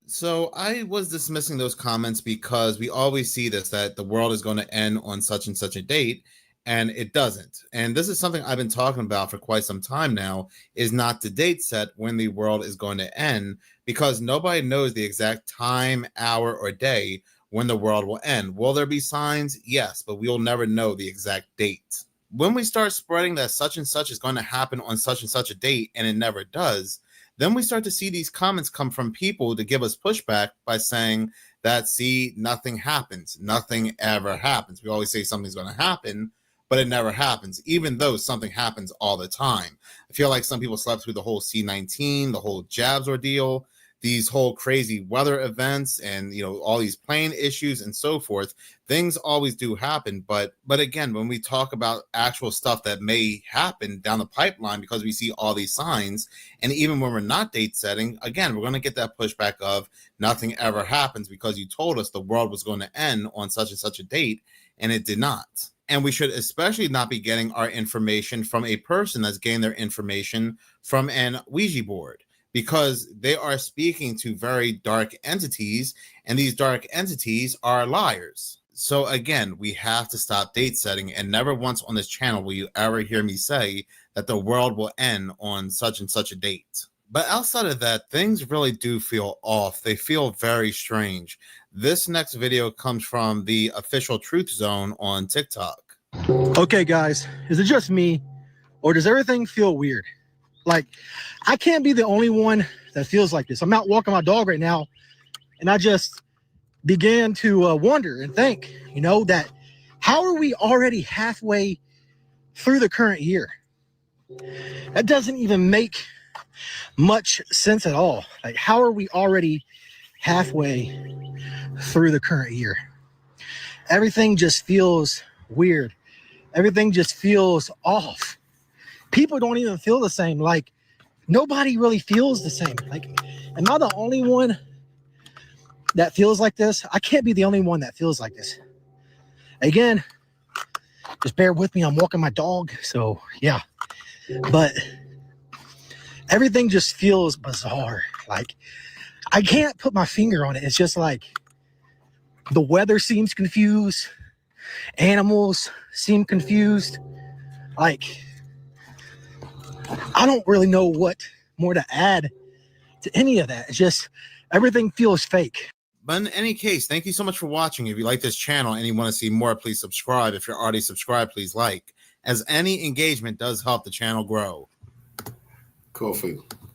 So I was dismissing those comments because we always see this, that the world is going to end on such and such a date, and it doesn't. And this is something I've been talking about for quite some time now, is not the date set when the world is going to end, because nobody knows the exact time, hour, or day when the world will end. Will there be signs? Yes, but we'll never know the exact date. When we start spreading that such and such is going to happen on such and such a date, and it never does, Then we start to see these comments come from people to give us pushback by saying that, see, nothing happens. Nothing ever happens. We always say something's going to happen, but it never happens, even though something happens all the time. I feel like some people slept through the whole C-19, the whole jabs ordeal, these whole crazy weather events, and all these plane issues and so forth. Things always do happen, but again, when we talk about actual stuff that may happen down the pipeline because we see all these signs, and even when we're not date setting, again, we're going to get that pushback of nothing ever happens because you told us the world was going to end on such and such a date, and it did not. And we should especially not be getting our information from a person that's getting their information from an Ouija board, because they are speaking to very dark entities, and these dark entities are liars. So again, we have to stop date setting, and never once on this channel will you ever hear me say that the world will end on such and such a date. But outside of that, things really do feel off. They feel very strange. This next video comes from the official Truth Zone on TikTok. Okay, guys, is it just me, or does everything feel weird? Like, I can't be the only one that feels like this. I'm out walking my dog right now, and I just began to wonder and think, that how are we already halfway through the current year? That doesn't even make much sense at all. Like, how are we already halfway through the current year? Everything just feels weird. Everything just feels off. People don't even feel the same. Like, nobody really feels the same. Like, am I the only one that feels like this? I can't be the only one that feels like this. Again, just bear with me. I'm walking my dog. So, yeah. But everything just feels bizarre. Like, I can't put my finger on it. It's just like the weather seems confused. Animals seem confused. Like, I don't really know what more to add to any of that. It's just everything feels fake. But in any case, thank you so much for watching. If you like this channel and you want to see more, please subscribe. If you're already subscribed, please like, as any engagement does help the channel grow. Cool.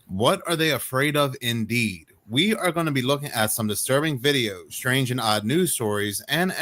What are they afraid of indeed? We are going to be looking at some disturbing videos, strange and odd news stories, and